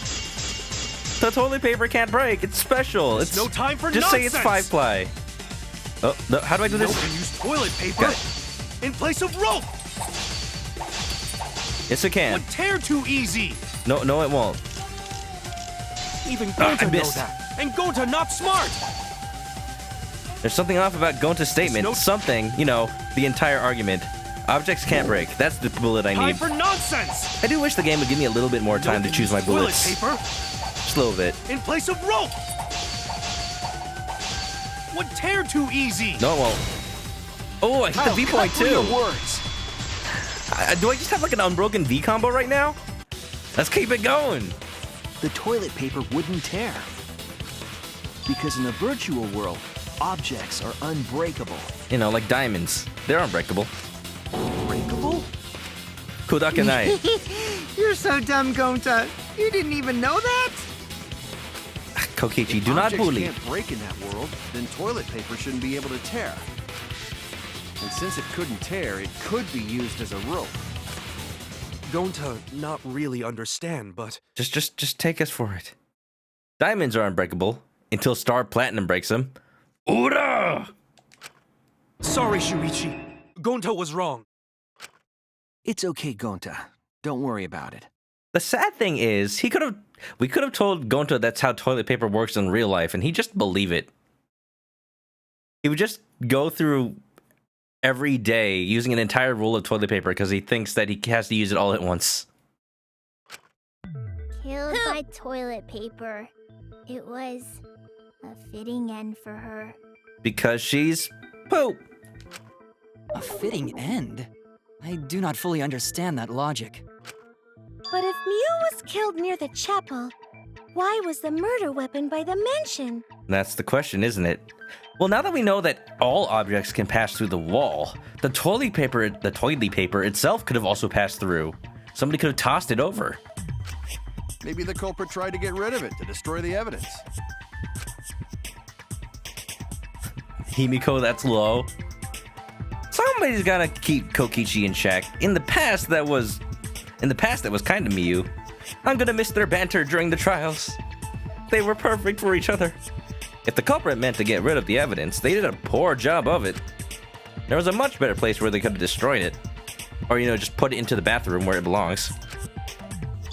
The toilet paper can't break. It's special. It's no time for just nonsense. Say it's 5-ply. Oh, no, how do I do this? No one use toilet paper in place of rope. Yes, it can. Would tear too easy. No, it won't. Even Gonta knows that. And Gonta not smart. There's something off about Gonta's statement. Something, you know, the entire argument. Objects can't break. That's the bullet I need. Time for nonsense. I do wish the game would give me a little bit more time to choose my bullets. Toilet paper just a little bit. in place of rope. Would tear too easy. No, it won't. Oh, I hit the V point too. Words. Do I just have like an unbroken V combo right now? Let's keep it going. The toilet paper wouldn't tear. Because in the virtual world, Objects are unbreakable. You know, like diamonds. They're unbreakable. Unbreakable? Kudakanai. You're so dumb, Gonta. You didn't even know that? Kokichi, do not Objects bully. can't break in that world, then toilet paper shouldn't be able to tear. And since it couldn't tear, it could be used as a rope. Gonta not really understand, but Just take us for it. Diamonds are unbreakable until Star Platinum breaks them. Ura! sorry, Shuichi. Gonta was wrong. It's okay, Gonta. Don't worry about it. The sad thing is, we could have told Gonta that's how toilet paper works in real life, and he'd just believe it. He would just go through every day using an entire roll of toilet paper because he thinks that he has to use it all at once. Killed by toilet paper. It was a fitting end for her. Because she's poop. A fitting end? I do not fully understand that logic. But if Mew was killed near the chapel, why was the murder weapon by the mansion? That's the question, isn't it? Well, now that we know that all objects can pass through the wall, the toilet paper itself could have also passed through. Somebody could have tossed it over. Maybe the culprit tried to get rid of it to destroy the evidence. Himiko, that's low. Somebody's gotta keep Kokichi in check. In the past, that was kind of Miyu. I'm gonna miss their banter during the trials. They were perfect for each other. If the culprit meant to get rid of the evidence, they did a poor job of it. There was a much better place where they could have destroyed it. Or, you know, just put it into the bathroom where it belongs.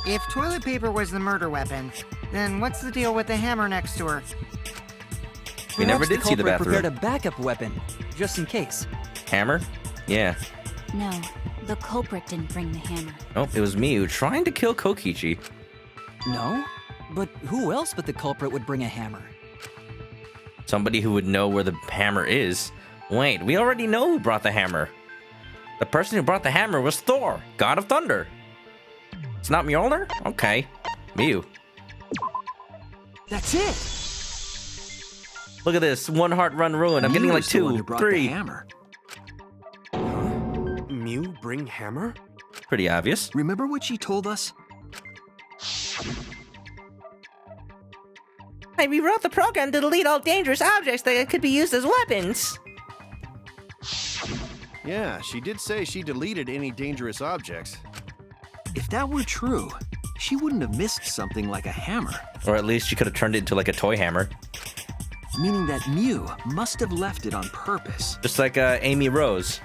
If toilet paper was the murder weapon, then what's the deal with the hammer next to her? We never Perhaps did see the culprit bathroom. prepared a backup weapon, just in case. Hammer? Yeah. No, the culprit didn't bring the hammer. Nope, it was Miyu trying to kill Kokichi. No? But who else but the culprit would bring a hammer? Somebody who would know where the hammer is. Wait, we already know who brought the hammer. The person who brought the hammer was Thor, God of Thunder. It's not Mjolnir? Okay. Miyu. That's it! Look at this, one heart run ruin. I'm getting Mew like is the one 2, who brought 3. the hammer. Mew bring hammer? Pretty obvious. Remember what she told us? I rewrote the program to delete all dangerous objects that could be used as weapons. Yeah, she did say she deleted any dangerous objects. If that were true, she wouldn't have missed something like a hammer. Or at least she could have turned it into like a toy hammer. Meaning that Mew must have left it on purpose. Just like Amy Rose.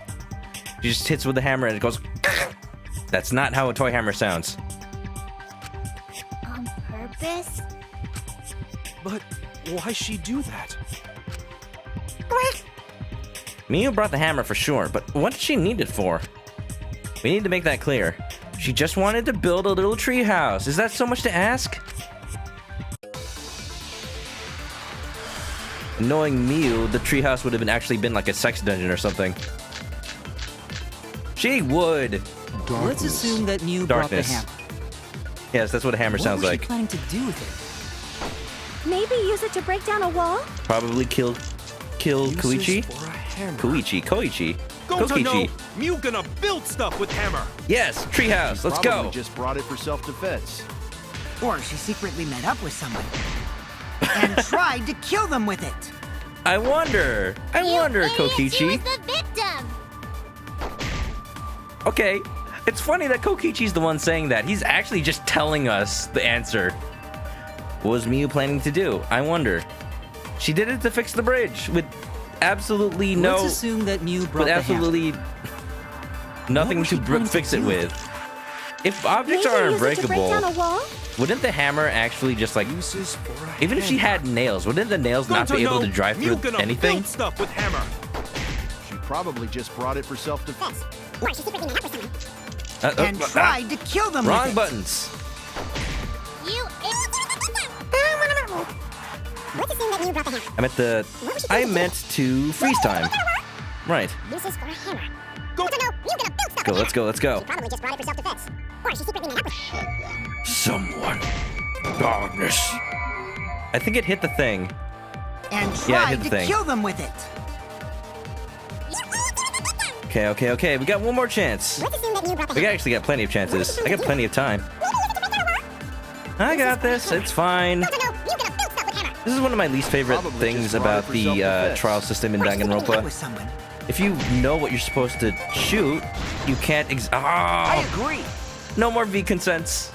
She just hits with the hammer and it goes... That's not how a toy hammer sounds. On purpose? But why she do that? Miyu brought the hammer for sure, but what did she need it for? We need to make that clear. She just wanted to build a little tree house. Is that so much to ask? Knowing Miyu, the treehouse would have actually been like a sex dungeon or something. She would. Let's assume that Mew brought the Darkness. hammer. Yes, that's what a hammer What sounds was like. she planning to do with it? Maybe use it to break down a wall? Probably kill Koichi. For a hammer. Koichi. Gonta Kokichi. no! Mew gonna build stuff with hammer! Yes, treehouse. Let's Probably go. just brought it for self-defense. Or she secretly met up with someone and tried to kill them with it. I wonder, Idiots, She Kokichi. was the victim! Okay, it's funny that Kokichi's the one saying that. He's actually just telling us the answer. What was Miyu planning to do? I wonder. She did it to fix the bridge with absolutely no... Let's assume that Mew brought with the hammer. absolutely nothing was to she planning to fix it do with. with If objects Maybe are use it to break down a unbreakable, wall? wouldn't the hammer actually just like... Uses for a Even if she hammer. had nails, wouldn't the nails not Gonta be able no! to drive Mew through gonna anything? build stuff with hammer! She probably just brought it for self-defense. And tried to kill them Wrong with it. buttons. You I meant to freeze time. Right. Go, let's go, let's go. Someone. Darkness. I think it hit the thing. and Yeah, tried hit the to thing. kill them with it. Okay. We got one more chance. We actually got plenty of chances. I got plenty of time. I got this. It's fine. This is one of my least favorite Probably things just about for the self-defense. trial system in With Danganronpa. someone. If you know what you're supposed to shoot, you can't I Oh! agree. No more V consents.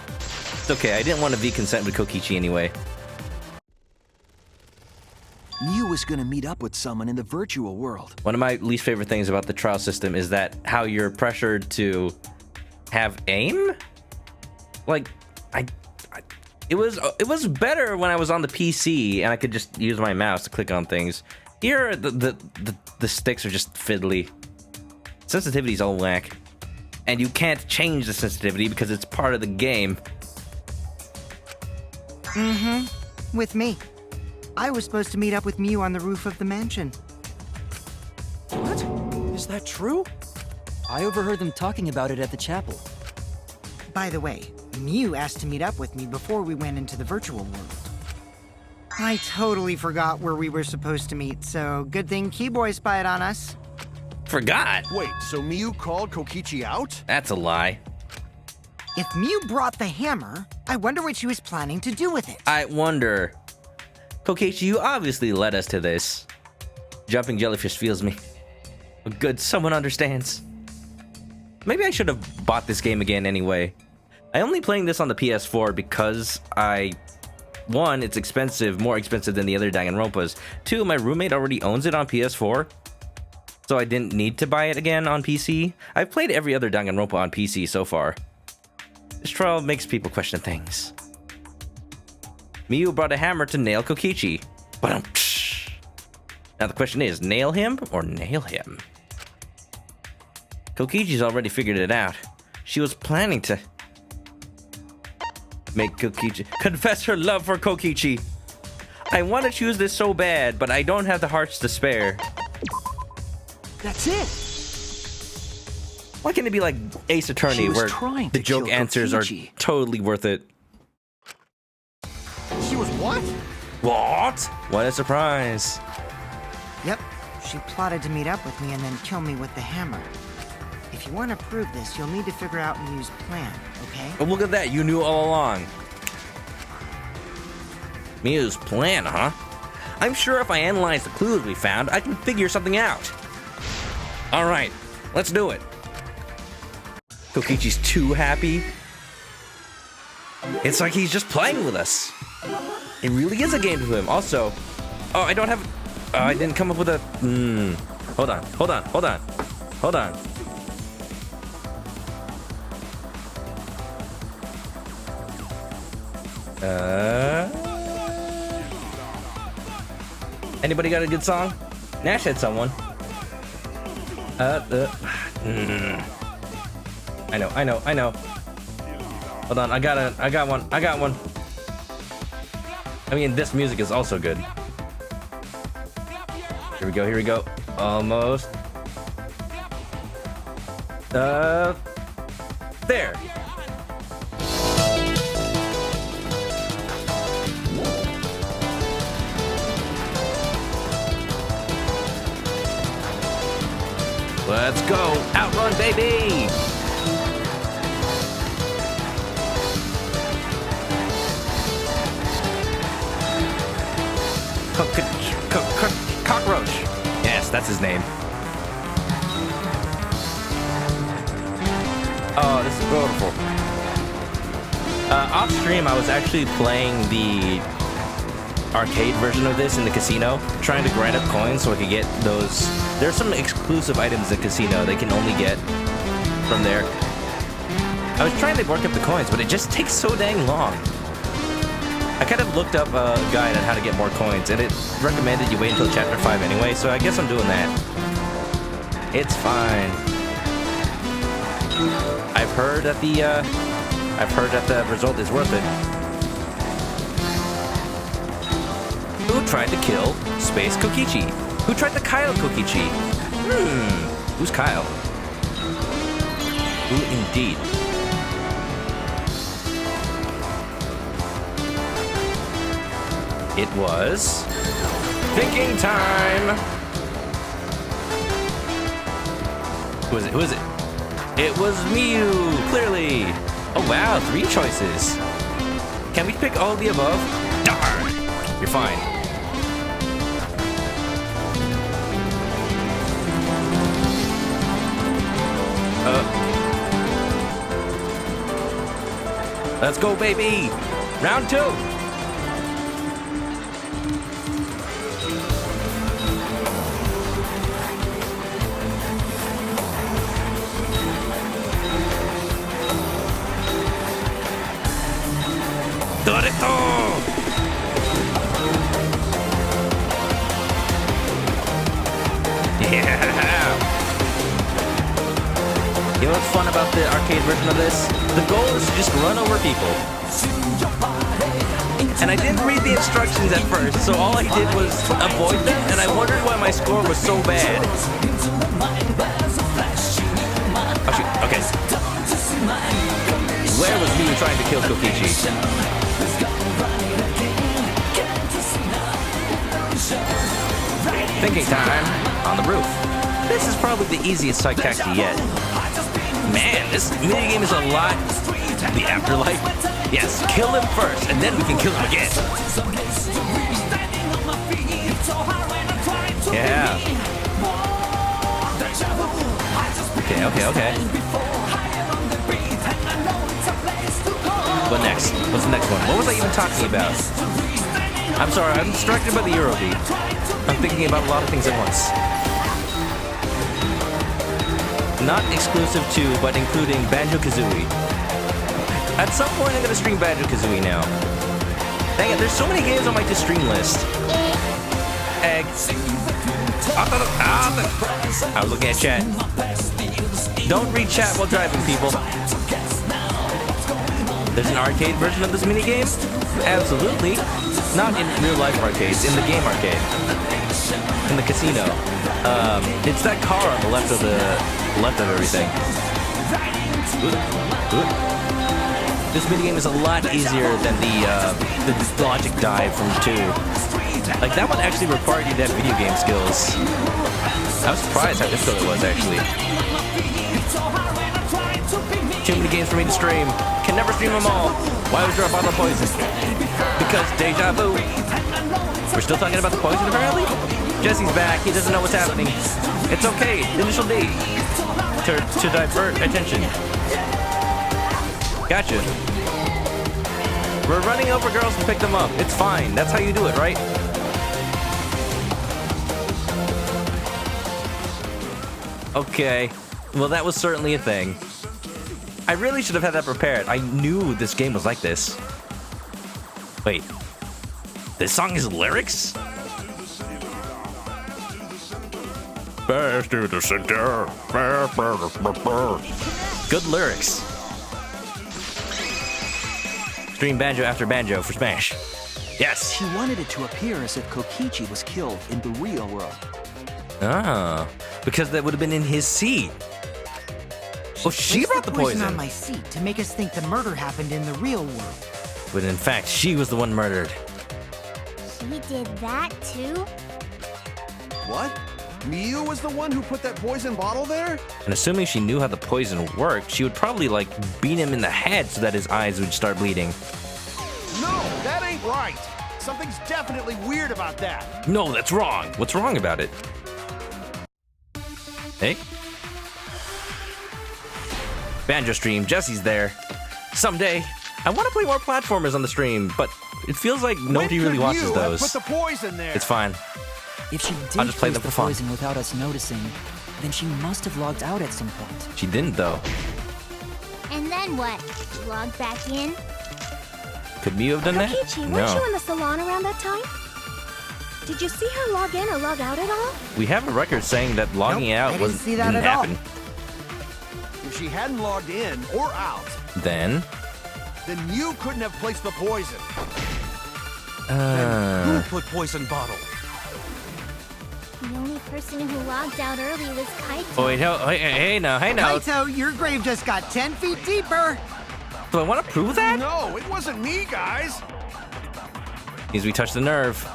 It's okay. I didn't want to V consent with Kokichi anyway. Miu was gonna meet up with someone in the virtual world. One of my least favorite things about the trial system is that how you're pressured to have aim. Like, it was better when I was on the PC and I could just use my mouse to click on things. Here, the sticks are just fiddly. Sensitivity's all whack, and you can't change the sensitivity because it's part of the game. With me. I was supposed to meet up with Miu on the roof of the mansion. What? Is that true? I overheard them talking about it at the chapel. By the way, Miu asked to meet up with me before we went into the virtual world. I totally forgot where we were supposed to meet, so good thing Keyboy spied on us. Forgot. Wait, so Miu called Kokichi out? That's a lie. If Miu brought the hammer, I wonder what she was planning to do with it. I wonder. Kokichi, you obviously led us to this. Jumping jellyfish feels me. Good, someone understands. Maybe I should have bought this game again anyway. I'm only playing this on the PS4 because one, it's expensive, more expensive than the other Danganronpas. Two, my roommate already owns it on PS4, so I didn't need to buy it again on PC. I've played every other Danganronpa on PC so far. This trial makes people question things. Miu brought a hammer to nail Kokichi. Now the question is, nail him or nail him? Kokichi's already figured it out. She was planning to make Kokichi confess her love for Kokichi. I want to choose this so bad, but I don't have the hearts to spare. That's it. Why can't it be like Ace Attorney, She was where trying the to joke kill answers Kokichi. are totally worth it? She was what? What? What a surprise. Yep, she plotted to meet up with me and then kill me with the hammer. If you want to prove this, you'll need to figure out Miu's plan, okay? Oh, look at that, you knew all along. Miu's plan, huh? I'm sure if I analyze the clues we found, I can figure something out. Alright, let's do it. Kokichi's too happy. It's like he's just playing with us. It really is a game to him. Also, oh, I don't have... I didn't come up with a... Hold on. Anybody got a good song? Nash had someone. I know. Hold on, I got one. I mean, this music is also good. Here we go. Almost. There. Let's go! Outrun, baby! Cockroach! Yes, that's his name. Oh, this is beautiful. Off stream, I was actually playing the arcade version of this in the casino, trying to grind up coins so I could get those. There's some exclusive items in the casino they can only get from there. I was trying to work up the coins, but it just takes so dang long. I kind of looked up a guide on how to get more coins, and it recommended you wait until chapter 5 anyway, so I guess I'm doing that. It's fine. I've heard that the result is worth it. Who tried to kill Space Kokichi? Who tried to Kyle Kokichi? Who's Kyle? Who indeed? It was Thinking time. Who is it? Who is it? It was Mew, clearly. Oh wow, 3 choices. Can we pick all of the above? Darn. You're fine. Let's go, baby. Round 2. Yeah! You know what's fun about the arcade version of this? The goal is to just run over people. And I didn't read the instructions at first, so all I did was avoid them, and I wondered why my score was so bad. Oh shoot, okay. Where was Mew trying to kill Kokichi? Thinking time on the roof. This is probably the easiest side cacti yet. Man, this minigame is a lot. The afterlife? Yes, kill him first, and then we can kill him again. Yeah. Okay. What next? What's the next one? What was I even talking about? I'm sorry, I'm distracted by the Eurobeat. I'm thinking about a lot of things at once. Not exclusive to, but including Banjo-Kazooie. At some point, I'm gonna stream Banjo-Kazooie now. Dang it, there's so many games on my to-stream list. Egg. I was looking at chat. Don't read chat while driving, people. There's an arcade version of this minigame? Absolutely. Not in real-life arcades, in the game arcade. In the casino. It's that car on the left of everything. This minigame is a lot easier than the logic dive from 2. Like, that one actually required you to have video game skills. I was surprised how difficult it was, actually. Too many games for me to stream. Can never stream them all. Why was there a bottle of poison? Because deja vu. We're still talking about the poison, apparently? Jesse's back. He doesn't know what's happening. It's okay. Initial D. To divert attention. Gotcha. We're running over girls to pick them up. It's fine. That's how you do it, right? Okay. Well, that was certainly a thing. I really should have had that prepared. I knew this game was like this. Wait. This song is lyrics? Bash to the center. Good lyrics. Stream Banjo after Banjo for Smash. Yes. She wanted it to appear as if Kokichi was killed in the real world. Ah, because that would have been in his seat. Oh, she brought the poison on my seat to make us think the murder happened in the real world. But in fact, she was the one murdered. She did that too? What? Mew was the one who put that poison bottle there? And assuming she knew how the poison worked, she would probably, like, beat him in the head so that his eyes would start bleeding. No, that ain't right. Something's definitely weird about that. No, that's wrong. What's wrong about it? Hey? Banjo stream, Jesse's there. Someday. I want to play more platformers on the stream, but it feels like nobody really watches those. Put the poison there. It's fine. If she did I'll just play them the for fun. poison without us noticing, then she must have logged out at some point. She didn't, though. And then what? She logged back in? Could Mew have done that? Kokichi, weren't you in the salon around that time? Did you see her log in or log out at all? We have a record saying that logging Nope, I out didn't wasn't see that at all. happen. If she hadn't logged in or out, Then you couldn't have placed the poison. Who put poison bottle? The only person who logged out early was Kaito. Oh wait, hey now. Kaito, your grave just got 10 feet deeper. Do I want to prove that? No, it wasn't me, guys. Means we touched the nerve.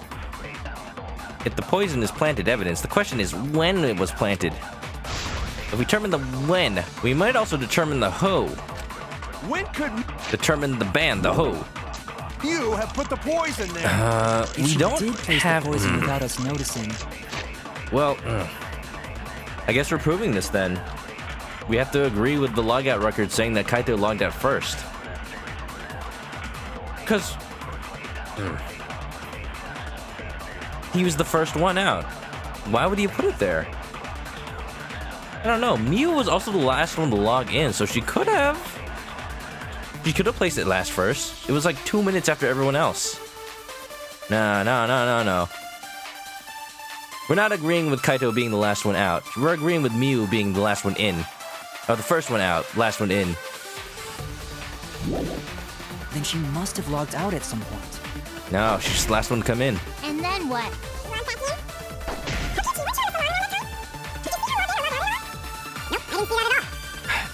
if the poison is planted evidence, the question is when it was planted. If we determine the when, we might also determine the who. When could Determine the band, the who. you have put the poison there? If We she don't did place have. the poison without us noticing, Well, I guess we're proving this then. We have to agree with the logout record saying that Kaito logged out first. Because he was the first one out. Why would he put it there? I don't know. Miu was also the last one to log in, so she could have. She could have placed it last first. It was like 2 minutes after everyone else. No. We're not agreeing with Kaito being the last one out. We're agreeing with Miu being the last one in. Or the first one out, last one in. then she must have logged out at some point. No, she's just the last one to come in. And then what?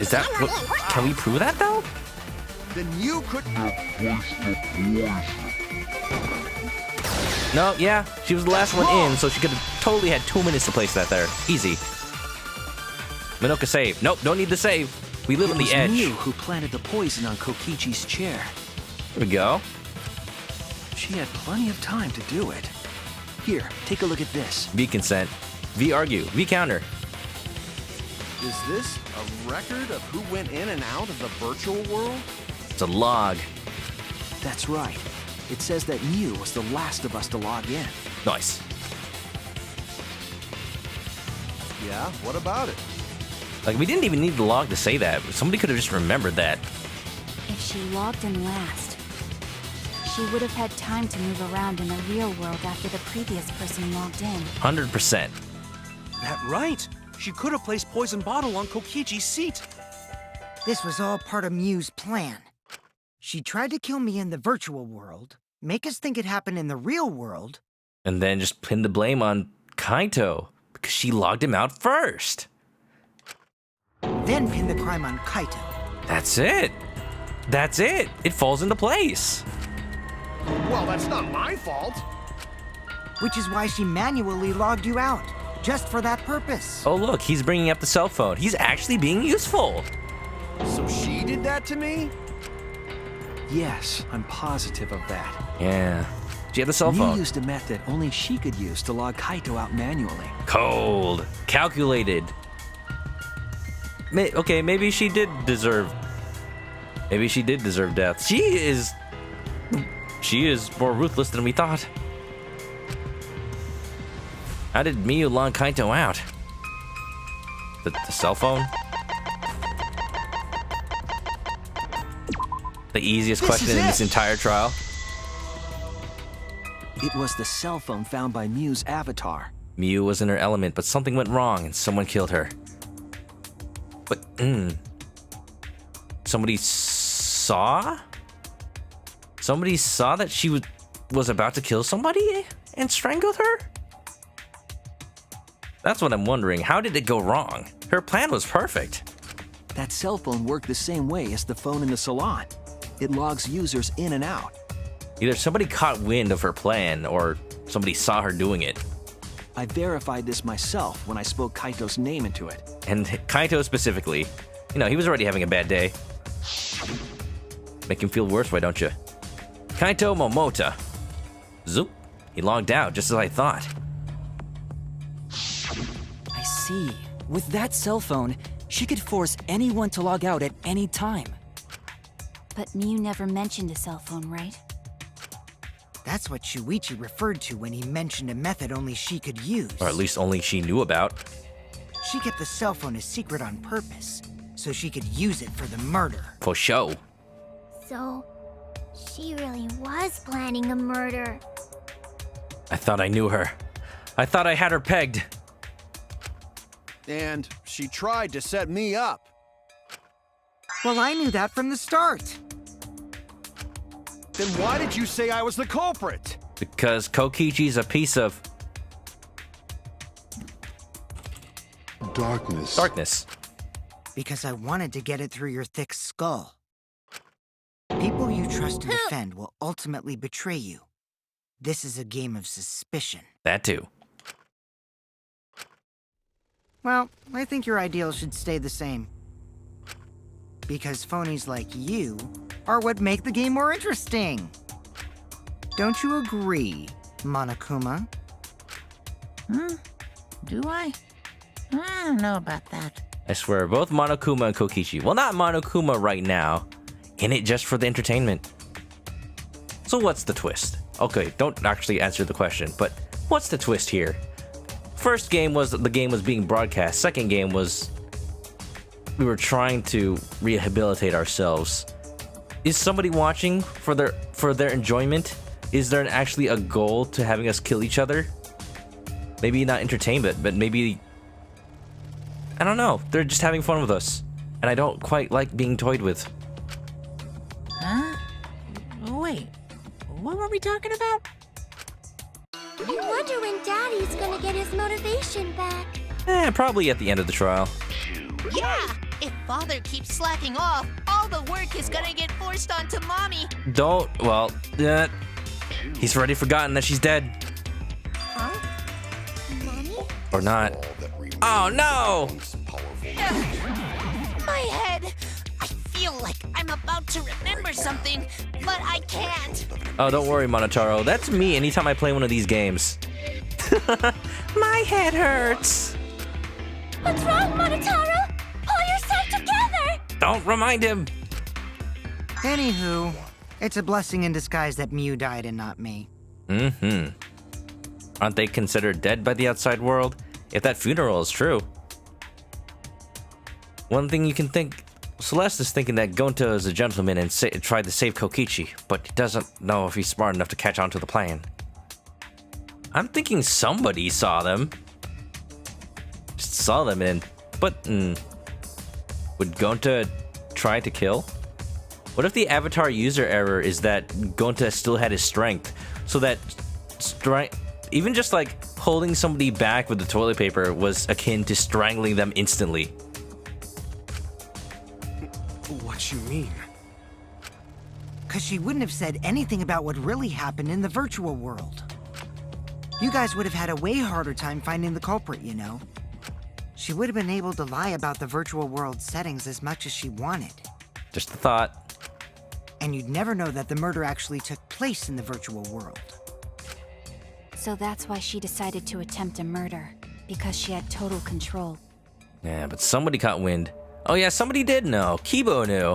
Is that what? Can we prove that though? Then you could. No, yeah, she was the last one in, so she could have totally had 2 minutes to place that there. Easy. Manoka save. Nope, don't need the save. We live on the edge. It was Miu who planted the poison on Kokichi's chair. Here we go. She had plenty of time to do it. Here, take a look at this. V consent. V argue. V counter. Is this a record of who went in and out of the virtual world? It's a log. That's right. It says that Miu was the last of us to log in. Nice. Yeah, what about it? Like, we didn't even need the log to say that. Somebody could have just remembered that. If she logged in last, she would have had time to move around in the real world after the previous person logged in. 100%. That right. She could have placed poison bottle on Kokichi's seat. This was all part of Miu's plan. She tried to kill me in the virtual world, make us think it happened in the real world, And then just pin the blame on Kaito, because she logged him out first. then pin the crime on Kaito. That's it. That's it. It falls into place. Well, that's not my fault. Which is why she manually logged you out, just for that purpose. Oh, look, he's bringing up the cell phone. He's actually being useful. So she did that to me? Yes, I'm positive of that. Yeah. She had the cell Miu phone. used a method only she could use to log Kaito out manually. Cold. Calculated. Okay, maybe she did deserve... Maybe she did deserve death. She is more ruthless than we thought. How did Miu log Kaito out? The cell phone? The easiest This question is in this it. entire trial. It was the cell phone found by Miu's avatar. Miu was in her element, but something went wrong and someone killed her. But, somebody saw? Somebody saw that she was about to kill somebody and strangled her? That's what I'm wondering. How did it go wrong? Her plan was perfect. That cell phone worked the same way as the phone in the salon. It logs users in and out. Either somebody caught wind of her plan or somebody saw her doing it. I verified this myself when I spoke Kaito's name into it. And Kaito specifically. You know, he was already having a bad day. Make him feel worse, why don't you? Kaito Momota. Zoop. He logged out, just as I thought. I see. With that cell phone, she could force anyone to log out at any time. But Miu never mentioned a cell phone, right? That's what Shuichi referred to when he mentioned a method only she could use. Or at least only she knew about. She kept the cell phone a secret on purpose, so she could use it for the murder. For show. So, she really was planning a murder. I thought I knew her. I thought I had her pegged. And she tried to set me up. Well, I knew that from the start. Then why did you say I was the culprit? Because Kokichi's a piece of... Darkness. Because I wanted to get it through your thick skull. People you trust and defend will ultimately betray you. This is a game of suspicion. That too. Well, I think your ideals should stay the same. Because phonies like you are what make the game more interesting. Don't you agree, Monokuma? Do I? I don't know about that. I swear, both Monokuma and Kokichi. Well, not Monokuma right now. In it just for the entertainment. So what's the twist? Okay, don't actually answer the question, but what's the twist here? First game was the game was being broadcast. Second game was we were trying to rehabilitate ourselves. Is somebody watching for their enjoyment? Is there actually a goal to having us kill each other? Maybe not entertainment, but maybe, I don't know. They're just having fun with us, and I don't quite like being toyed with. Huh? Wait, what were we talking about? I wonder when Daddy's gonna get his motivation back. Probably at the end of the trial. Yeah, if Father keeps slacking off, all the work is gonna get forced onto Mommy. He's already forgotten that she's dead. Huh? Mommy? Or not. Oh no! My head! I feel like I'm about to remember something, but I can't. Oh, don't worry, Monotaro. That's me anytime I play one of these games. My head hurts. What's wrong, Monotaro? Pull yourself together! Don't remind him. Anywho, it's a blessing in disguise that Mew died and not me. Aren't they considered dead by the outside world? If that funeral is true. One thing you can think, Celeste is thinking that Gonta is a gentleman and tried to save Kokichi, but he doesn't know if he's smart enough to catch on to the plan. I'm thinking somebody saw them. Just saw them but would Gonta try to kill? What if the avatar user error is that Gonta still had his strength, so that even just like holding somebody back with the toilet paper was akin to strangling them instantly? What you mean? Cause she wouldn't have said anything about what really happened in the virtual world. You guys would have had a way harder time finding the culprit, you know. She would have been able to lie about the virtual world settings as much as she wanted. Just a thought. And you'd never know that the murder actually took place in the virtual world. So that's why she decided to attempt a murder, because she had total control. Yeah, but somebody caught wind. Oh yeah, somebody did know. Kibo knew.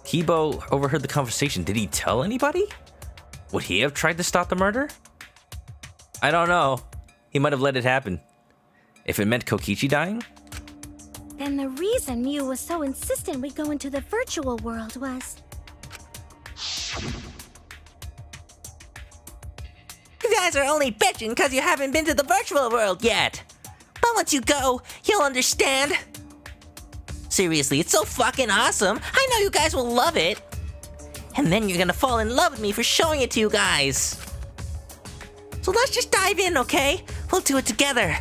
Kibo overheard the conversation. Did he tell anybody? Would he have tried to stop the murder? I don't know. He might have let it happen. If it meant Kokichi dying? Then the reason Mew was so insistent we go into the virtual world was... You guys are only bitching because you haven't been to the virtual world yet. But once you go, you'll understand. Seriously, it's so fucking awesome. I know you guys will love it. And then you're gonna fall in love with me for showing it to you guys. So let's just dive in, okay? We'll do it together.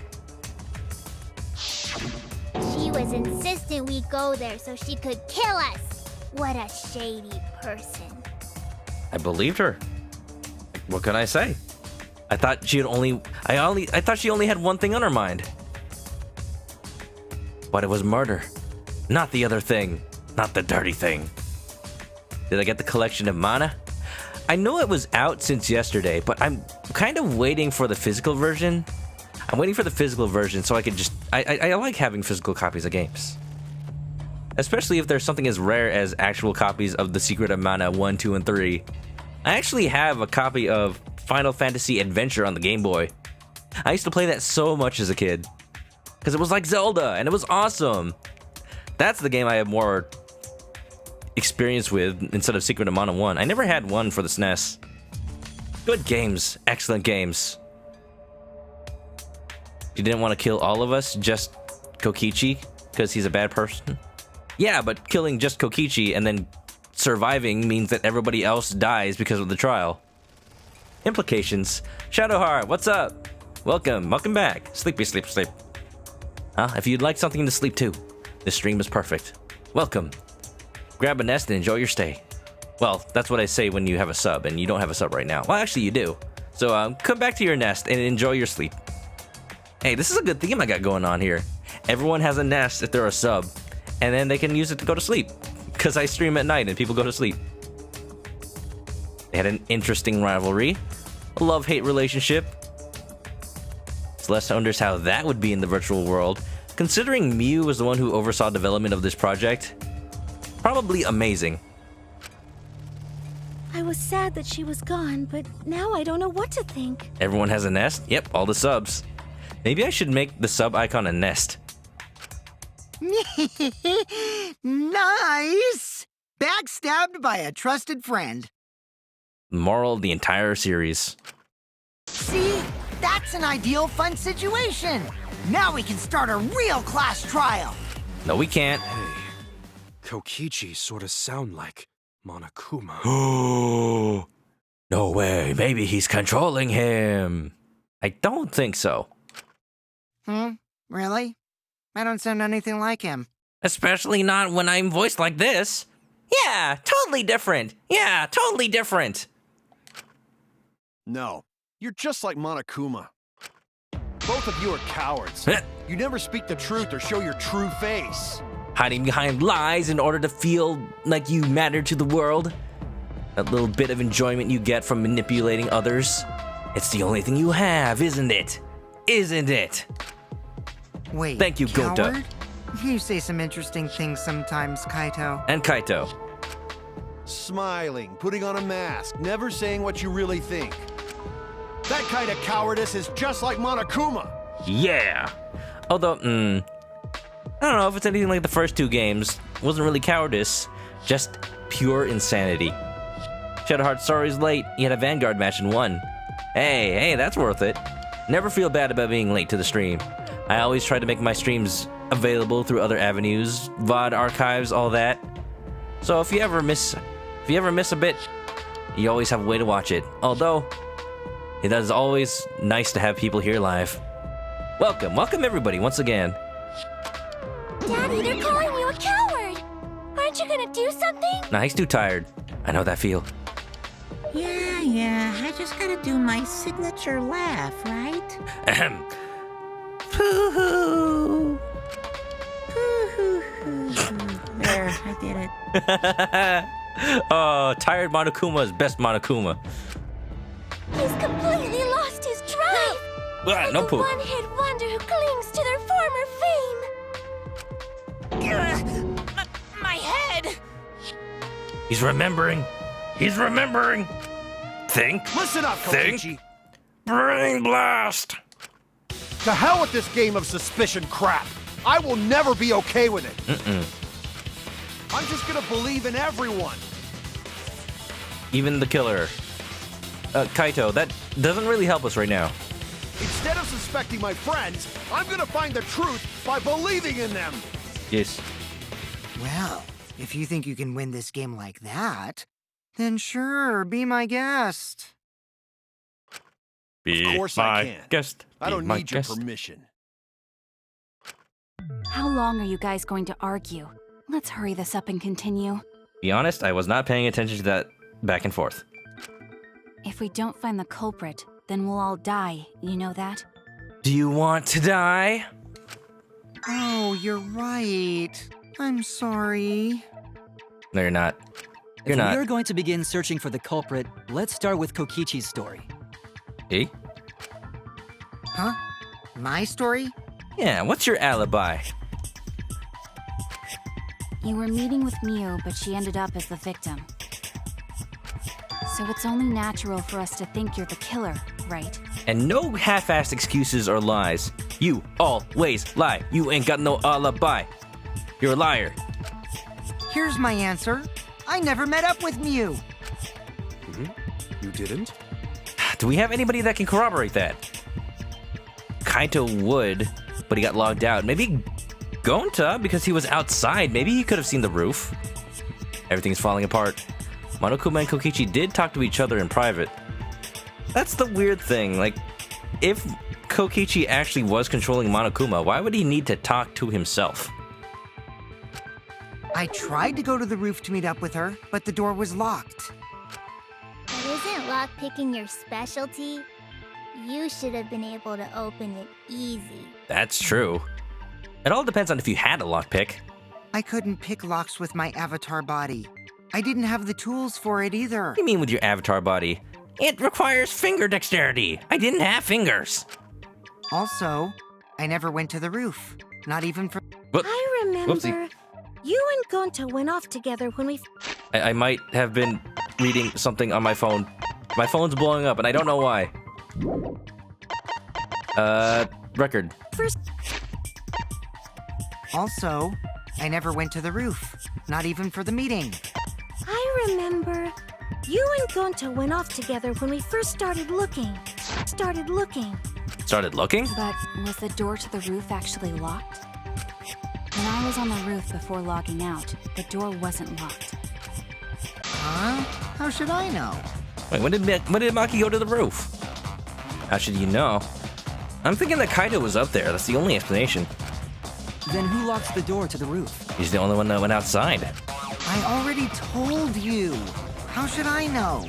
She was insistent we go there so she could kill us. What a shady person. I believed her. What can I say? I thought she only had one thing on her mind. But it was murder. Not the other thing. Not the dirty thing. Did I get the collection of mana? I know it was out since yesterday, but I'm kind of waiting for the physical version. I'm waiting for the physical version so I can just... I like having physical copies of games. Especially if there's something as rare as actual copies of The Secret of Mana 1, 2, and 3. I actually have a copy of Final Fantasy Adventure on the Game Boy. I used to play that so much as a kid. Because it was like Zelda, and it was awesome. That's the game I have more experience with instead of Secret of Mana 1. I never had one for the SNES. Good games. Excellent games. You didn't want to kill all of us, just Kokichi, because he's a bad person? Yeah, but killing just Kokichi and then surviving means that everybody else dies because of the trial. Implications. Shadowheart, what's up? Welcome back. Sleepy, sleep. If you'd like something to sleep to, this stream is perfect. Welcome. Grab a nest and enjoy your stay. Well, that's what I say when you have a sub, and you don't have a sub right now. Well, actually, you do. So, come back to your nest and enjoy your sleep. Hey, this is a good theme I got going on here. Everyone has a nest if they're a sub, and then they can use it to go to sleep. Because I stream at night and people go to sleep. They had an interesting rivalry, a love-hate relationship. Celeste wonders how that would be in the virtual world. Considering Mew was the one who oversaw development of this project, probably amazing. I was sad that she was gone, but now I don't know what to think. Everyone has a nest? Yep, all the subs. Maybe I should make the sub icon a nest. Nice! Backstabbed by a trusted friend. Moral of the entire series. See? That's an ideal fun situation. Now we can start a real class trial. No, we can't. Hey, Kokichi sort of sound like Monokuma. Oh, no way. Maybe he's controlling him. I don't think so. Really? I don't sound anything like him. Especially not when I'm voiced like this. Yeah, totally different. Yeah, totally different. No, you're just like Monokuma. Both of you are cowards. You never speak the truth or show your true face. Hiding behind lies in order to feel like you matter to the world. That little bit of enjoyment you get from manipulating others. It's the only thing you have, isn't it? Isn't it? Wait, Thank you, coward? Gota. You say some interesting things sometimes, Kaito. And Kaito. Smiling, putting on a mask, never saying what you really think. That kind of cowardice is just like Monokuma. Yeah. Although, I don't know if it's anything like the first two games. It wasn't really cowardice, just pure insanity. Shadow Heart Story's late. You had a Vanguard match and won. Hey, that's worth it. Never feel bad about being late to the stream. I always try to make my streams available through other avenues, VOD archives, all that. So if you ever miss a bit, you always have a way to watch it. Although, it is always nice to have people here live. Welcome everybody once again. Daddy, they're calling you a coward! Aren't you gonna do something? Nah, he's too tired. I know that feel. Yeah, I just gotta do my signature laugh, right? Ahem. Hoo-hoo-hoo. There, I did it. Oh, tired Monokuma is best Monokuma. He's completely lost his drive! Ah, no like poop. a one-hit wonder who clings to their former fame. My head! He's remembering. Think. Listen up, Think. Kokichi. Brain blast. To hell with this game of suspicion crap. I will never be okay with it. I'm just gonna believe in everyone. Even the killer. Kaito, that doesn't really help us right now. Instead of suspecting my friends, I'm gonna find the truth by believing in them. Yes. Well, if you think you can win this game like that, then sure, be my guest. Be Of course I can. Guest. I don't Be my need your guest. permission. How long are you guys going to argue? Let's hurry this up and continue. Be honest, I was not paying attention to that back and forth. If we don't find the culprit, then we'll all die, you know that? Do you want to die? Oh, you're right. I'm sorry. No, you're not. You're If not. we are going to begin searching for the culprit, let's start with Kokichi's story. Eh? Huh? My story? Yeah, what's your alibi? You were meeting with Miu, but she ended up as the victim. So it's only natural for us to think you're the killer, right? And no half-assed excuses or lies. You always lie. You ain't got no alibi. You're a liar. Here's my answer. I never met up with Mew. You didn't? Do we have anybody that can corroborate that? Kaito would, but he got logged out. Maybe Gonta, because he was outside. Maybe he could have seen the roof. Everything's falling apart. Monokuma and Kokichi did talk to each other in private. That's the weird thing. Like, if Kokichi actually was controlling Monokuma, why would he need to talk to himself? I tried to go to the roof to meet up with her, but the door was locked. But isn't lockpicking your specialty? You should have been able to open it easy. That's true. It all depends on if you had a lockpick. I couldn't pick locks with my avatar body. I didn't have the tools for it either. What do you mean with your avatar body? It requires finger dexterity. I didn't have fingers. Also, I never went to the roof. Not even for... But, I remember whoopsie. you and Gonta went off together when we... I might have been reading something on my phone. My phone's blowing up, and I don't know why. Record. First... Also, I never went to the roof. Not even for the meeting. I remember you and Gonta went off together when we first started looking. Started looking? But was the door to the roof actually locked? When I was on the roof before logging out, the door wasn't locked. Huh? How should I know? Wait, when did Maki go to the roof? How should you know? I'm thinking that Kaito was up there. That's the only explanation. Then who locks the door to the roof? He's the only one that went outside. I already told you. How should I know?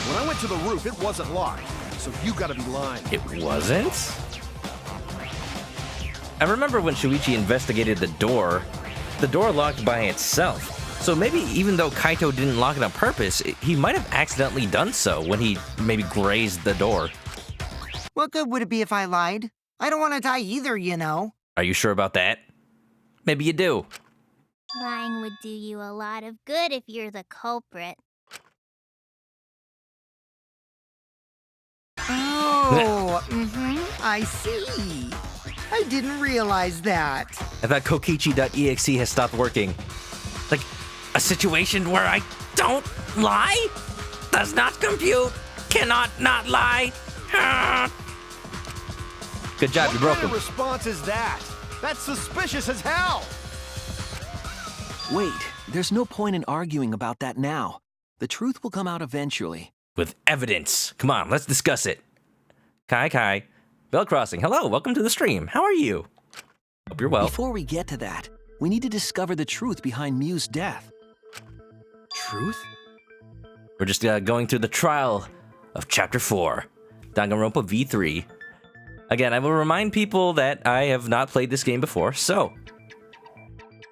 When I went to the roof, it wasn't locked. So you gotta be lying. It wasn't? I remember when Shuichi investigated the door locked by itself. So maybe even though Kaito didn't lock it on purpose, he might have accidentally done so when he maybe grazed the door. What good would it be if I lied? I don't want to die either, you know. Are you sure about that? Maybe you do. Lying would do you a lot of good if you're the culprit. Oh, I see. I didn't realize that. I thought Kokichi.exe has stopped working. Like, a situation where I don't lie? Does not compute. Cannot not lie. Good job, you broke him. What kind of response is that? That's suspicious as hell! Wait, there's no point in arguing about that now. The truth will come out eventually. With evidence. Come on, let's discuss it. Kai. Bell Crossing, hello, welcome to the stream. How are you? Hope you're well. Before we get to that, we need to discover the truth behind Miu's death. Truth? We're just going through the trial of Chapter 4, Danganronpa V3. Again, I will remind people that I have not played this game before, so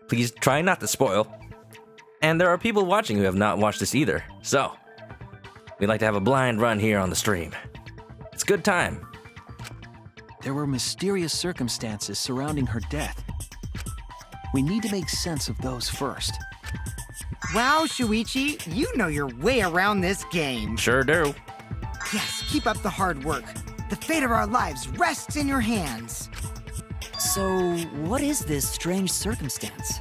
please try not to spoil. And there are people watching who have not watched this either, so we like to have a blind run here on the stream. It's a good time. There were mysterious circumstances surrounding her death. We need to make sense of those first. Wow, Shuichi, you know your way around this game. Sure do. Yes, keep up the hard work. The fate of our lives rests in your hands. So, what is this strange circumstance?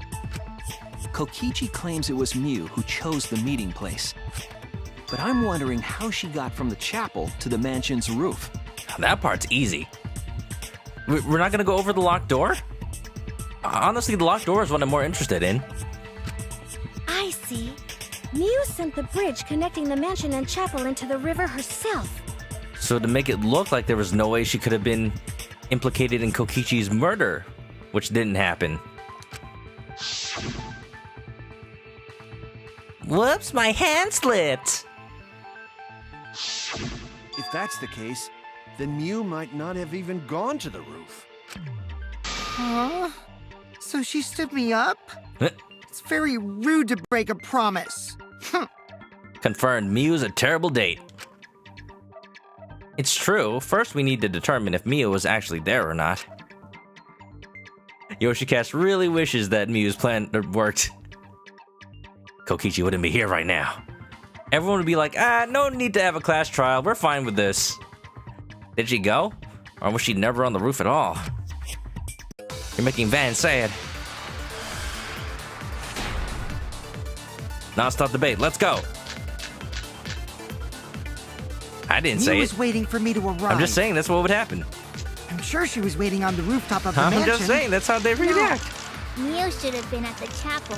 Kokichi claims it was Miu who chose the meeting place. But I'm wondering how she got from the chapel to the mansion's roof. That part's easy. We're not gonna go over the locked door? Honestly, the locked door is what I'm more interested in. I see. Miu sent the bridge connecting the mansion and chapel into the river herself. So to make it look like there was no way she could have been implicated in Kokichi's murder, which didn't happen. Whoops, my hand slipped! If that's the case, then Miu might not have even gone to the roof. Huh? So she stood me up? It's very rude to break a promise. Confirmed, Miu's a terrible date. It's true, first we need to determine if Miu was actually there or not. Yoshicast really wishes that Miu's plan worked. Kokichi wouldn't be here right now. Everyone would be like, no need to have a class trial, we're fine with this. Did she go? Or was she never on the roof at all? You're making Van sad. Non-stop debate, let's go. I didn't say it. Miu was waiting for me to arrive. I'm just saying that's what would happen. I'm sure she was waiting on the rooftop of the I'm mansion. just saying that's how they react. Miu should have been at the chapel.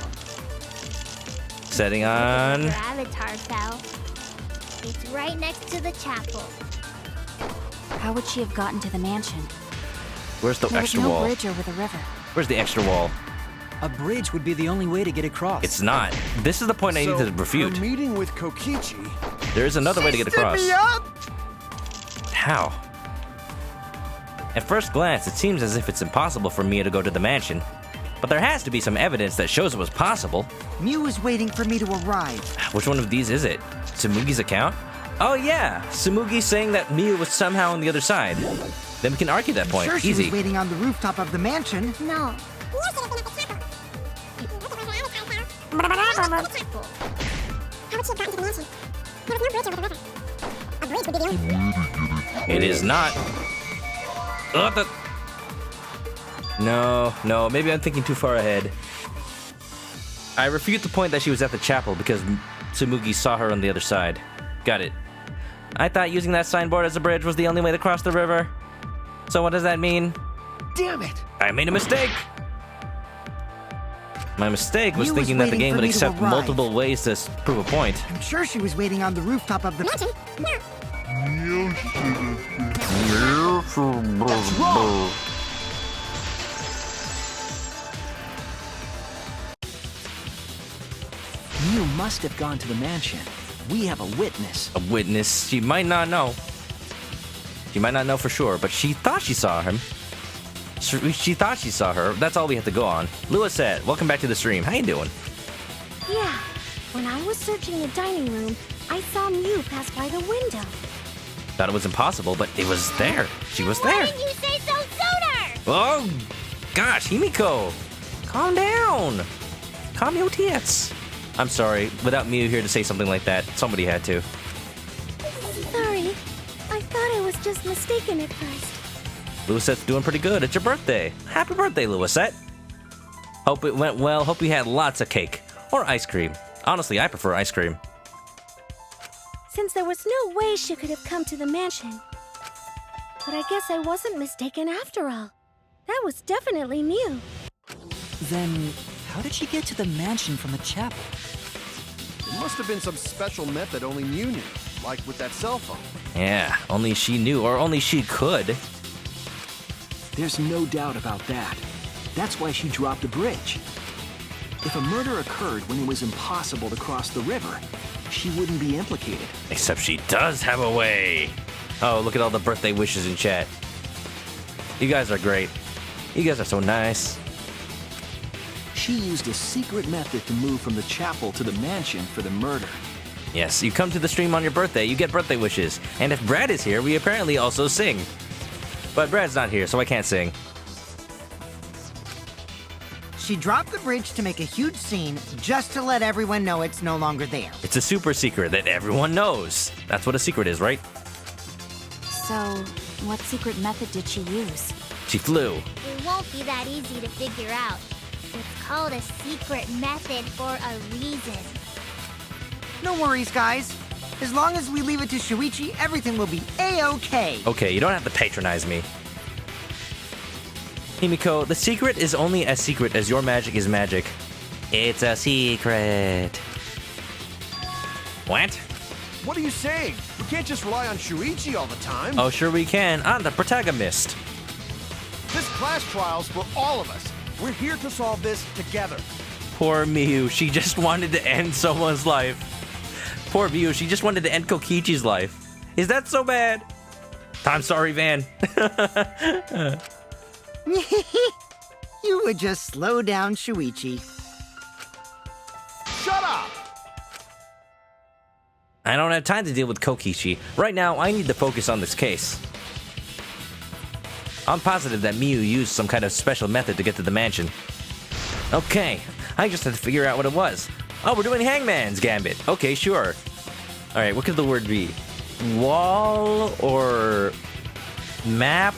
Setting on. Her avatar fell. It's right next to the chapel. How would she have gotten to the mansion? Where's the There was extra no wall? bridge over the river. Where's the extra wall? A bridge would be the only way to get across. It's not. This is the point I need to refute. Her meeting with Kokichi. There is another way to get across. Me up? How? At first glance, it seems as if it's impossible for Mia to go to the mansion. But there has to be some evidence that shows it was possible. Mew was waiting for me to arrive. Which one of these is it? Tsumugi's account? Oh yeah, Tsumugi saying that Mia was somehow on the other side. Then we can argue that point. Sure, she Easy. was waiting on the rooftop of the mansion. No. It is not. No, maybe I'm thinking too far ahead. I refute the point that she was at the chapel because Tsumugi saw her on the other side. Got it. I thought using that signboard as a bridge was the only way to cross the river. So what does that mean? Damn it! I made a mistake! My mistake was Mew thinking was that the waiting game for would me to accept arrive. multiple ways to prove a point. I'm sure she was waiting on the rooftop of the mansion. That's wrong! Mew must have gone to the mansion. We have a witness. A witness. She might not know. She might not know for sure, but she thought she saw him. She thought she saw her. That's all we have to go on. Louisette, welcome back to the stream. How you doing? Yeah. When I was searching the dining room, I saw Mew pass by the window. Thought it was impossible, but it was there. She was there. Why didn't you say so sooner? Oh, gosh, Himiko. Calm down. Calm your tits. I'm sorry. Without Mew here to say something like that, somebody had to. Sorry. I thought I was just mistaken at first. Louisette's doing pretty good. It's your birthday. Happy birthday, Louisette. Hope it went well. Hope you had lots of cake. Or ice cream. Honestly, I prefer ice cream. Since there was no way she could have come to the mansion. But I guess I wasn't mistaken after all. That was definitely Mew. Then, how did she get to the mansion from the chapel? It must have been some special method only Mew knew, like with that cell phone. Yeah, only she knew, or only she could. There's no doubt about that. That's why she dropped the bridge. If a murder occurred when it was impossible to cross the river, she wouldn't be implicated. Except she does have a way. Oh, look at all the birthday wishes in chat. You guys are great. You guys are so nice. She used a secret method to move from the chapel to the mansion for the murder. Yes, you come to the stream on your birthday, you get birthday wishes. And if Brad is here, we apparently also sing. But Brad's not here, so I can't sing. She dropped the bridge to make a huge scene just to let everyone know it's no longer there. It's a super secret that everyone knows. That's what a secret is, right? So, what secret method did she use? She flew. It won't be that easy to figure out. It's called a secret method for a reason. No worries, guys. As long as we leave it to Shuichi, everything will be A-okay. Okay, you don't have to patronize me. Himiko, the secret is only as secret as your magic is magic. It's a secret. What? What are you saying? We can't just rely on Shuichi all the time. Oh, sure we can. I'm the protagonist. This class trial's for all of us. We're here to solve this together. Poor Miyu, she just wanted to end someone's life. Poor Miyu, she just wanted to end Kokichi's life. Is that so bad? I'm sorry, Van. You would just slow down Shuichi. Shut up! I don't have time to deal with Kokichi. Right now, I need to focus on this case. I'm positive that Miyu used some kind of special method to get to the mansion. Okay, I just have to figure out what it was. Oh, we're doing Hangman's Gambit. Okay, sure. Alright, what could the word be? Wall or map?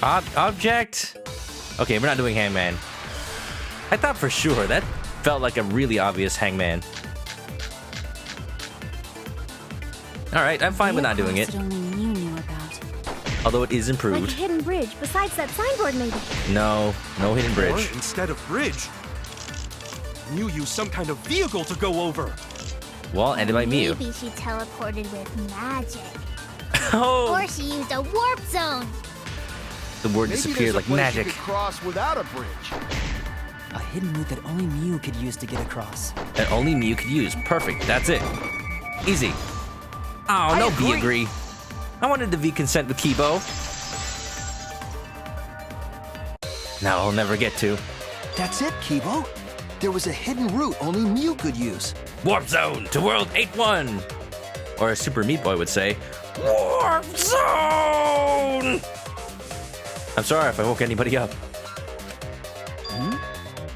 Object? Okay, we're not doing Hangman. I thought for sure. That felt like a really obvious Hangman. Alright, I'm fine with not doing it. Only you knew about. Although it is Like a improved. hidden bridge besides that signboard maybe. No hidden Or bridge. instead of bridge, Mew used some kind of vehicle to go over. Wall ended by Miyu. Maybe she teleported with magic. Oh! Or she used a warp zone. The word Maybe disappeared there's like a place magic. you could cross without a bridge. A hidden route that only Mew could use to get across. That only Miyu could use. Perfect. That's it. Easy. Oh, no B agree. I wanted the V consent with Kibo. Now I'll never get to. That's it, Kibo. There was a hidden route only Mew could use. Warp Zone to World 8-1! Or as Super Meat Boy would say, Warp Zone! I'm sorry if I woke anybody up.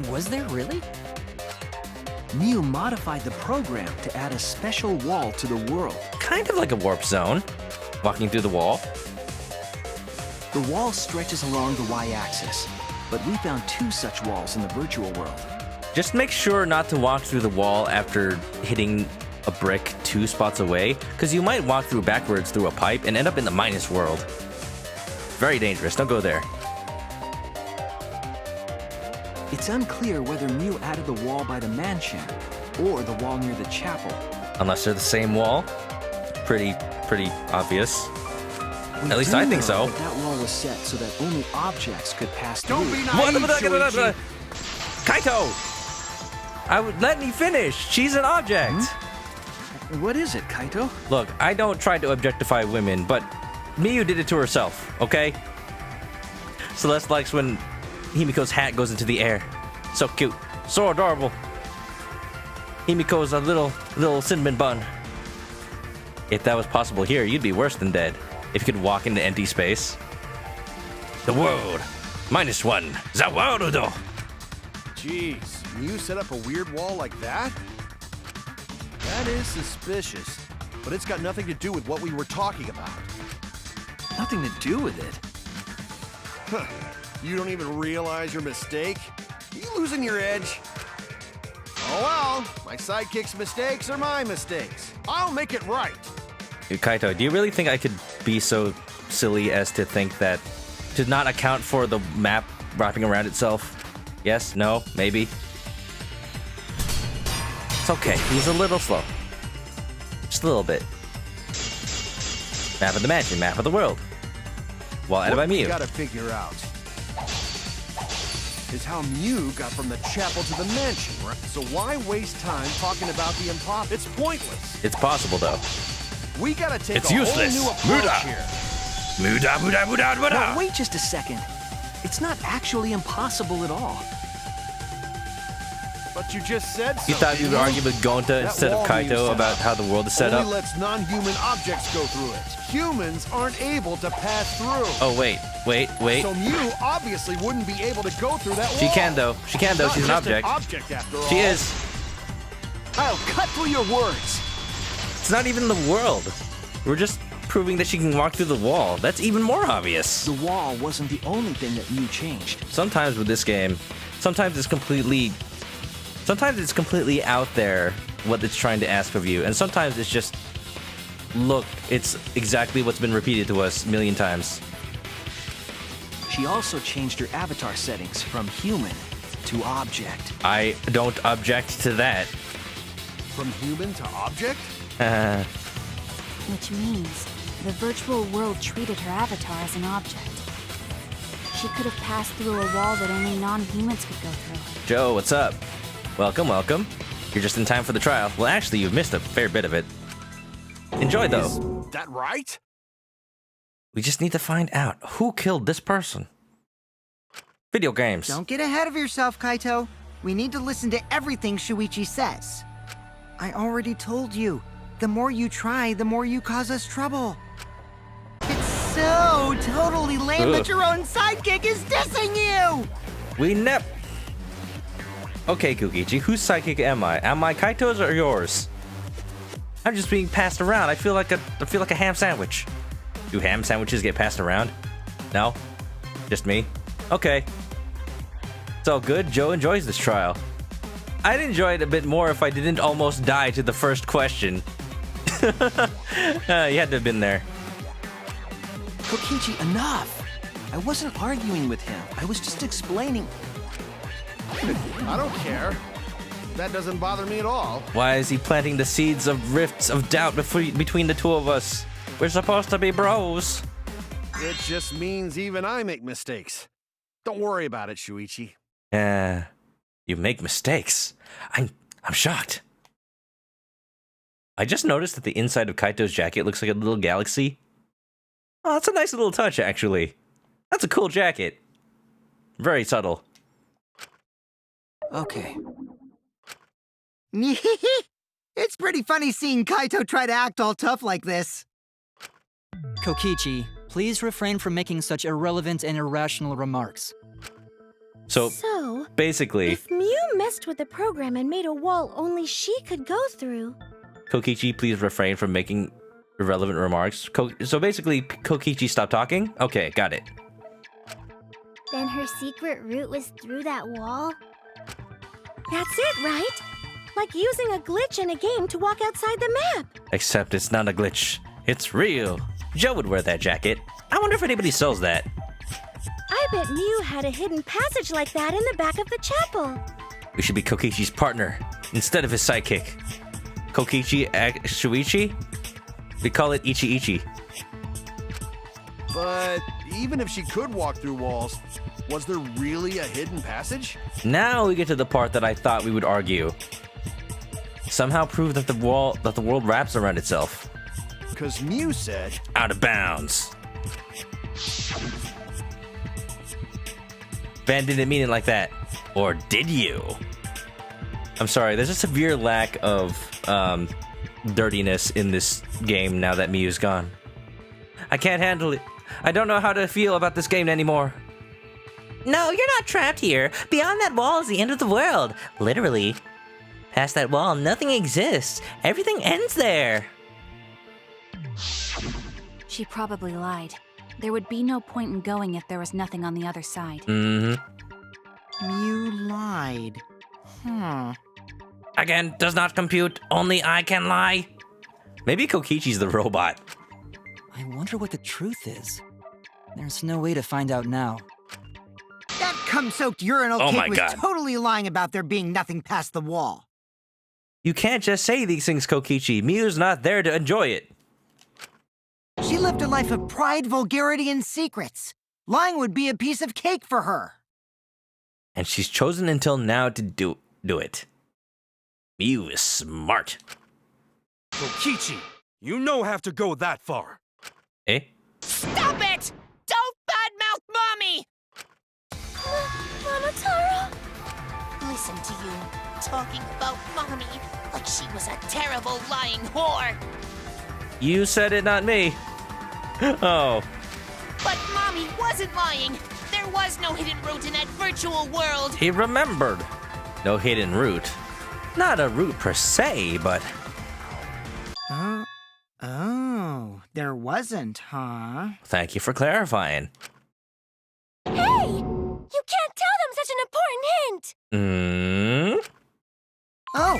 Was there really? Mew modified the program to add a special wall to the world. Kind of like a warp zone. Walking through the wall. The wall stretches along the y-axis, but we found 2 such walls in the virtual world. Just make sure not to walk through the wall after hitting a brick 2 spots away, because you might walk through backwards through a pipe and end up in the minus world. Very dangerous, don't go there. It's unclear whether Mew added the wall by the mansion or the wall near the chapel. Unless they're the same wall. Pretty obvious. We At least do I think know so. That wall was set so that only objects could pass through. Don't be naive, Shuichi. Kaito! Let me finish! She's an object! What is it, Kaito? Look, I don't try to objectify women, but Miyu did it to herself, okay? Celeste likes when Himiko's hat goes into the air. So cute. So adorable. Himiko's a little cinnamon bun. If that was possible here, you'd be worse than dead. If you could walk into empty space. The world. -1. The world. Jeez, you set up a weird wall like that? That is suspicious, but it's got nothing to do with what we were talking about. Nothing to do with it. Huh. You don't even realize your mistake? You losing your edge? Oh well, my sidekick's mistakes are my mistakes. I'll make it right. Kaito, do you really think I could be so silly as to think that... to not account for the map wrapping around itself? Yes? No? Maybe? It's okay. He's a little slow. Just a little bit. Map of the mansion, map of the world. Well, added by What we Mew. gotta figure out is how Mew got from the chapel to the mansion, right? So why waste time talking about the impossible? It's pointless. It's possible, though. We gotta take It's a useless. whole new approach Muda. here. Muda. Now, wait just a second. It's not actually impossible at all. But you just said so. You thought you would argue with Gonta That instead of wall Mew Kaito set about up how the world is set only up? lets non-human objects go through it. Humans aren't able to pass through. Oh, wait. So Mew obviously wouldn't be able to go through that wall. She can, though. She's an Not just object. object after all. She is. I'll cut through your words. It's not even the world. We're just proving that she can walk through the wall. That's even more obvious. The wall wasn't the only thing that Mew changed. Sometimes with this game, sometimes it's completely out there what it's trying to ask of you, and sometimes it's just, look, it's exactly what's been repeated to us a million times. She also changed her avatar settings from human to object. I don't object to that. From human to object? Which means the virtual world treated her avatar as an object. She could have passed through a wall that only non-humans could go through. Joe, what's up? Welcome. You're just in time for the trial. Well, actually, you've missed a fair bit of it. Enjoy, though. Is that right? We just need to find out who killed this person. Video games. Don't get ahead of yourself, Kaito. We need to listen to everything Shuichi says. I already told you. The more you try, the more you cause us trouble. It's so totally lame that your own sidekick is dissing you! Okay, Kukichi, whose sidekick am I? Am I Kaito's or yours? I'm just being passed around. I feel like a ham sandwich. Do ham sandwiches get passed around? No? Just me? Okay. It's all good. Joe enjoys this trial. I'd enjoy it a bit more if I didn't almost die to the first question. You had to have been there. Kokichi, enough! I wasn't arguing with him. I was just explaining. I don't care. That doesn't bother me at all. Why is he planting the seeds of rifts of doubt between the two of us? We're supposed to be bros. It just means even I make mistakes. Don't worry about it, Shuichi. You make mistakes. I'm shocked. I just noticed that the inside of Kaito's jacket looks like a little galaxy. Oh, that's a nice little touch, actually. That's a cool jacket. Very subtle. Okay. It's pretty funny seeing Kaito try to act all tough like this. Kokichi, please refrain from making such irrelevant and irrational remarks. So, basically, if Mew messed with the program and made a wall only she could go through... Kokichi, please refrain from making irrelevant remarks. So basically, Kokichi, stop talking? Okay, got it. Then her secret route was through that wall? That's it, right? Like using a glitch in a game to walk outside the map. Except it's not a glitch. It's real. Joe would wear that jacket. I wonder if anybody sells that. I bet Mew had a hidden passage like that in the back of the chapel. We should be Kokichi's partner instead of his sidekick. Kokichi Shuichi? We call it Ichi Ichi. But even if she could walk through walls, was there really a hidden passage? Now we get to the part that I thought we would argue. Somehow prove that the world wraps around itself. Because Mew said... Out of bounds. Van didn't mean it like that. Or did you? I'm sorry, there's a severe lack of dirtiness in this game now that Mew's gone. I can't handle it. I don't know how to feel about this game anymore. No, you're not trapped here. Beyond that wall is the end of the world. Literally. Past that wall, nothing exists. Everything ends there. She probably lied. There would be no point in going if there was nothing on the other side. Mm-hmm. Mew lied. Again, does not compute. Only I can lie. Maybe Kokichi's the robot. I wonder what the truth is. There's no way to find out now. That cum-soaked urinal Oh my kid was God. totally lying about there being nothing past the wall. You can't just say these things, Kokichi. Mew's not there to enjoy it. She lived a life of pride, vulgarity, and secrets. Lying would be a piece of cake for her. And she's chosen until now to do it. Mew is smart. Kokichi, you no have to go that far. Eh? Stop it! Don't badmouth Mommy! Mama Taro? Listen to you, talking about Mommy like she was a terrible lying whore. You said it, not me. Oh. But Mommy wasn't lying. There was no hidden route in that virtual world. He remembered. No hidden route. Not a route per se, but... Oh, there wasn't, huh? Thank you for clarifying. Hey! You can't tell them such an important hint! Oh,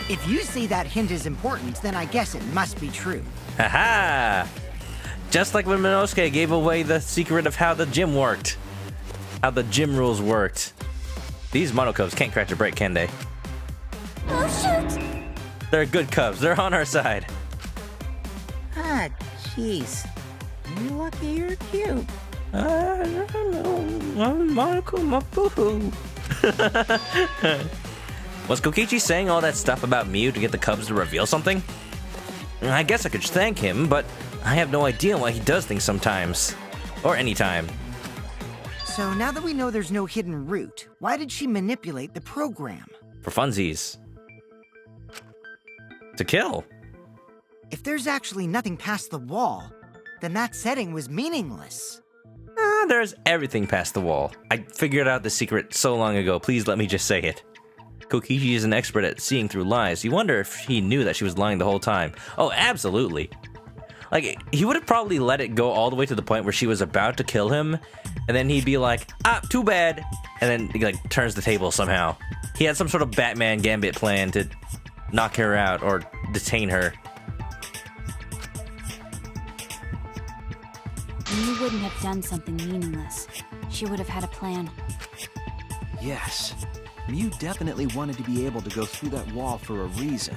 if you say that hint is important, then I guess it must be true. Haha! Just like when Minosuke gave away the secret of how the gym worked. How the gym rules worked. These mono cubs can't catch a break, can they? Oh, shoot! They're good cubs. They're on our side. Ah, jeez. You're lucky you're cute. I don't know. I'm Monaco, my boo-hoo. Was Kokichi saying all that stuff about Mew to get the cubs to reveal something? I guess I could thank him, but I have no idea why he does things sometimes. Or anytime. So now that we know there's no hidden route, why did she manipulate the program? For funsies. To kill. If there's actually nothing past the wall, then that setting was meaningless. There's everything past the wall. I figured out the secret so long ago, please let me just say it. Kokichi is an expert at seeing through lies. You wonder if he knew that she was lying the whole time. Oh, absolutely. Like, he would have probably let it go all the way to the point where she was about to kill him, and then he'd be like, too bad, and then he, like, turns the table somehow. He had some sort of Batman Gambit plan to knock her out or detain her. You wouldn't have done something meaningless. She would have had a plan. Yes. Mew definitely wanted to be able to go through that wall for a reason.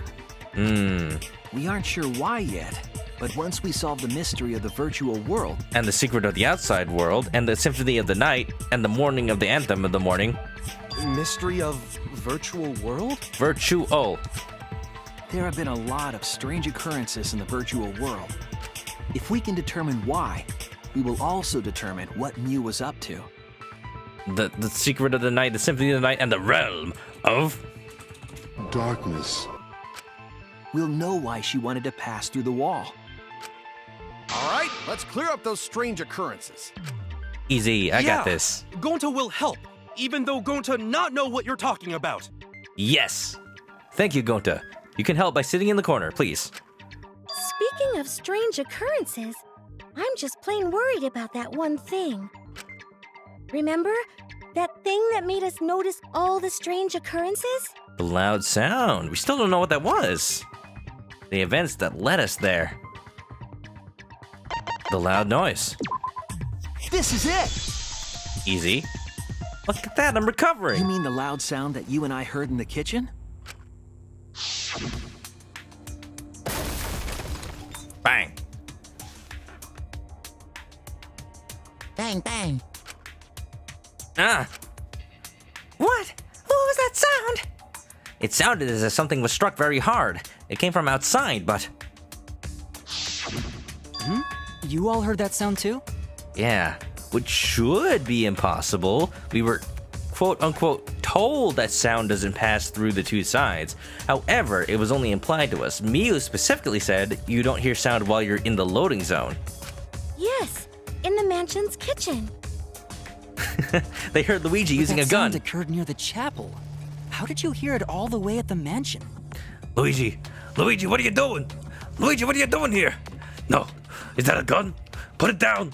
We aren't sure why yet, but once we solve the mystery of the virtual world... And the secret of the outside world, and the symphony of the night, and the morning of the anthem of the morning. Mystery of virtual world? Virtual. There have been a lot of strange occurrences in the virtual world. If we can determine why, we will also determine what Mew was up to. The secret of the night, the symphony of the night, and the realm of darkness. We'll know why she wanted to pass through the wall. All right, let's clear up those strange occurrences. Easy, I got this. Gonta will help, even though Gonta not know what you're talking about. Yes. Thank you, Gonta. You can help by sitting in the corner, please. Speaking of strange occurrences, I'm just plain worried about that one thing. Remember? That thing that made us notice all the strange occurrences? The loud sound. We still don't know what that was. The events that led us there. The loud noise. This is it! Easy. Look at that, I'm recovering. You mean the loud sound that you and I heard in the kitchen? Bang. Bang, bang. Ah. What? What was that sound? It sounded as if something was struck very hard. It came from outside, but... You all heard that sound too? Yeah, which should be impossible. We were, quote-unquote, told that sound doesn't pass through the two sides. However, it was only implied to us. Mew specifically said you don't hear sound while you're in the loading zone. Yes, in the mansion's kitchen. They heard Luigi using a gun. That sound occurred near the chapel. How did you hear it all the way at the mansion? Luigi, what are you doing? Luigi, what are you doing here? No, is that a gun? Put it down,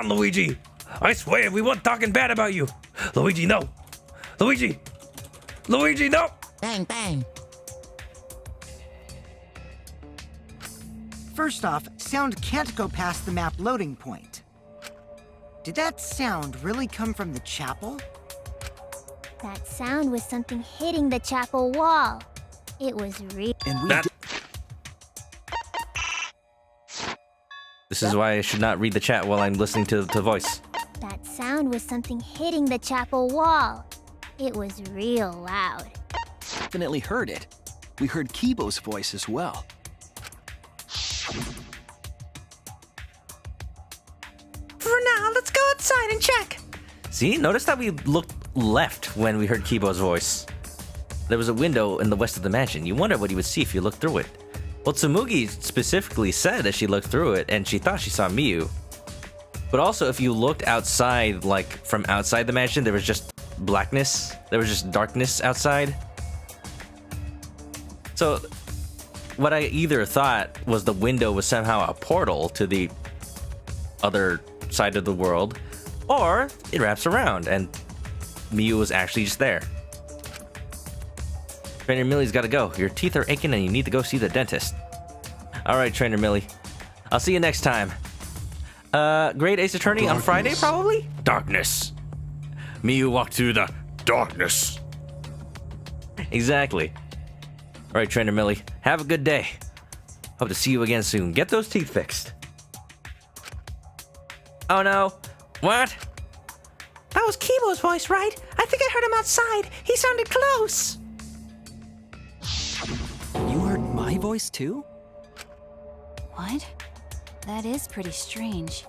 Luigi. I swear we weren't talking bad about you. Luigi, no. Luigi, no. Bang, bang. First off, sound can't go past the map loading point. Did that sound really come from the chapel? That sound was something hitting the chapel wall. It was real. And we This is why I should not read the chat while I'm listening to the voice. That sound was something hitting the chapel wall. It was real loud. definitely heard it. We heard Kibo's voice as well. For now, let's go outside and check. See, notice that we looked left when we heard Kibo's voice. There was a window in the west of the mansion. You wonder what you would see if you looked through it. Well, Tsumugi specifically said that she looked through it and she thought she saw Miyu. But also, if you looked outside, like from outside the mansion, there was just blackness. There was just darkness outside. So, what I either thought was the window was somehow a portal to the other side of the world, or it wraps around and Miyu was actually just there. Trainer Millie's gotta go. Your teeth are aching and you need to go see the dentist. Alright, Trainer Millie. I'll see you next time. Great Ace Attorney on Friday, probably? Darkness. Miyu walked through the darkness. Exactly. Alright, Trainer Millie. Have a good day. Hope to see you again soon. Get those teeth fixed. Oh no. What? That was Kibo's voice, right? I think I heard him outside. He sounded close. You heard my voice too? What? That is pretty strange.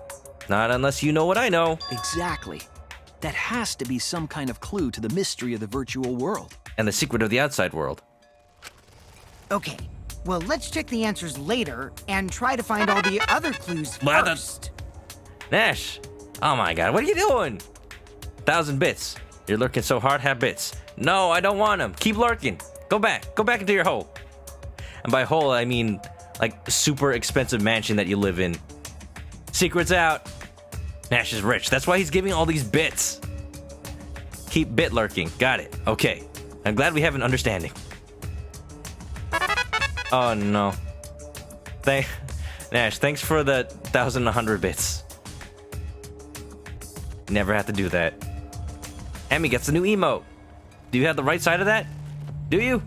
Not unless you know what I know. Exactly. That has to be some kind of clue to the mystery of the virtual world. And the secret of the outside world. Okay, well, let's check the answers later and try to find all the other clues first. Nash! Oh my god, what are you doing? 1,000 bits. You're lurking so hard, have bits. No, I don't want them. Keep lurking. Go back. Go back into your hole. And by hole, I mean, like, super expensive mansion that you live in. Secret's out. Nash is rich. That's why he's giving all these bits. Keep bit lurking. Got it. Okay. I'm glad we have an understanding. Oh, no. Nash, thanks for the 1,100 bits. Never have to do that. Emmy gets a new emote. Do you have the right side of that? Do you?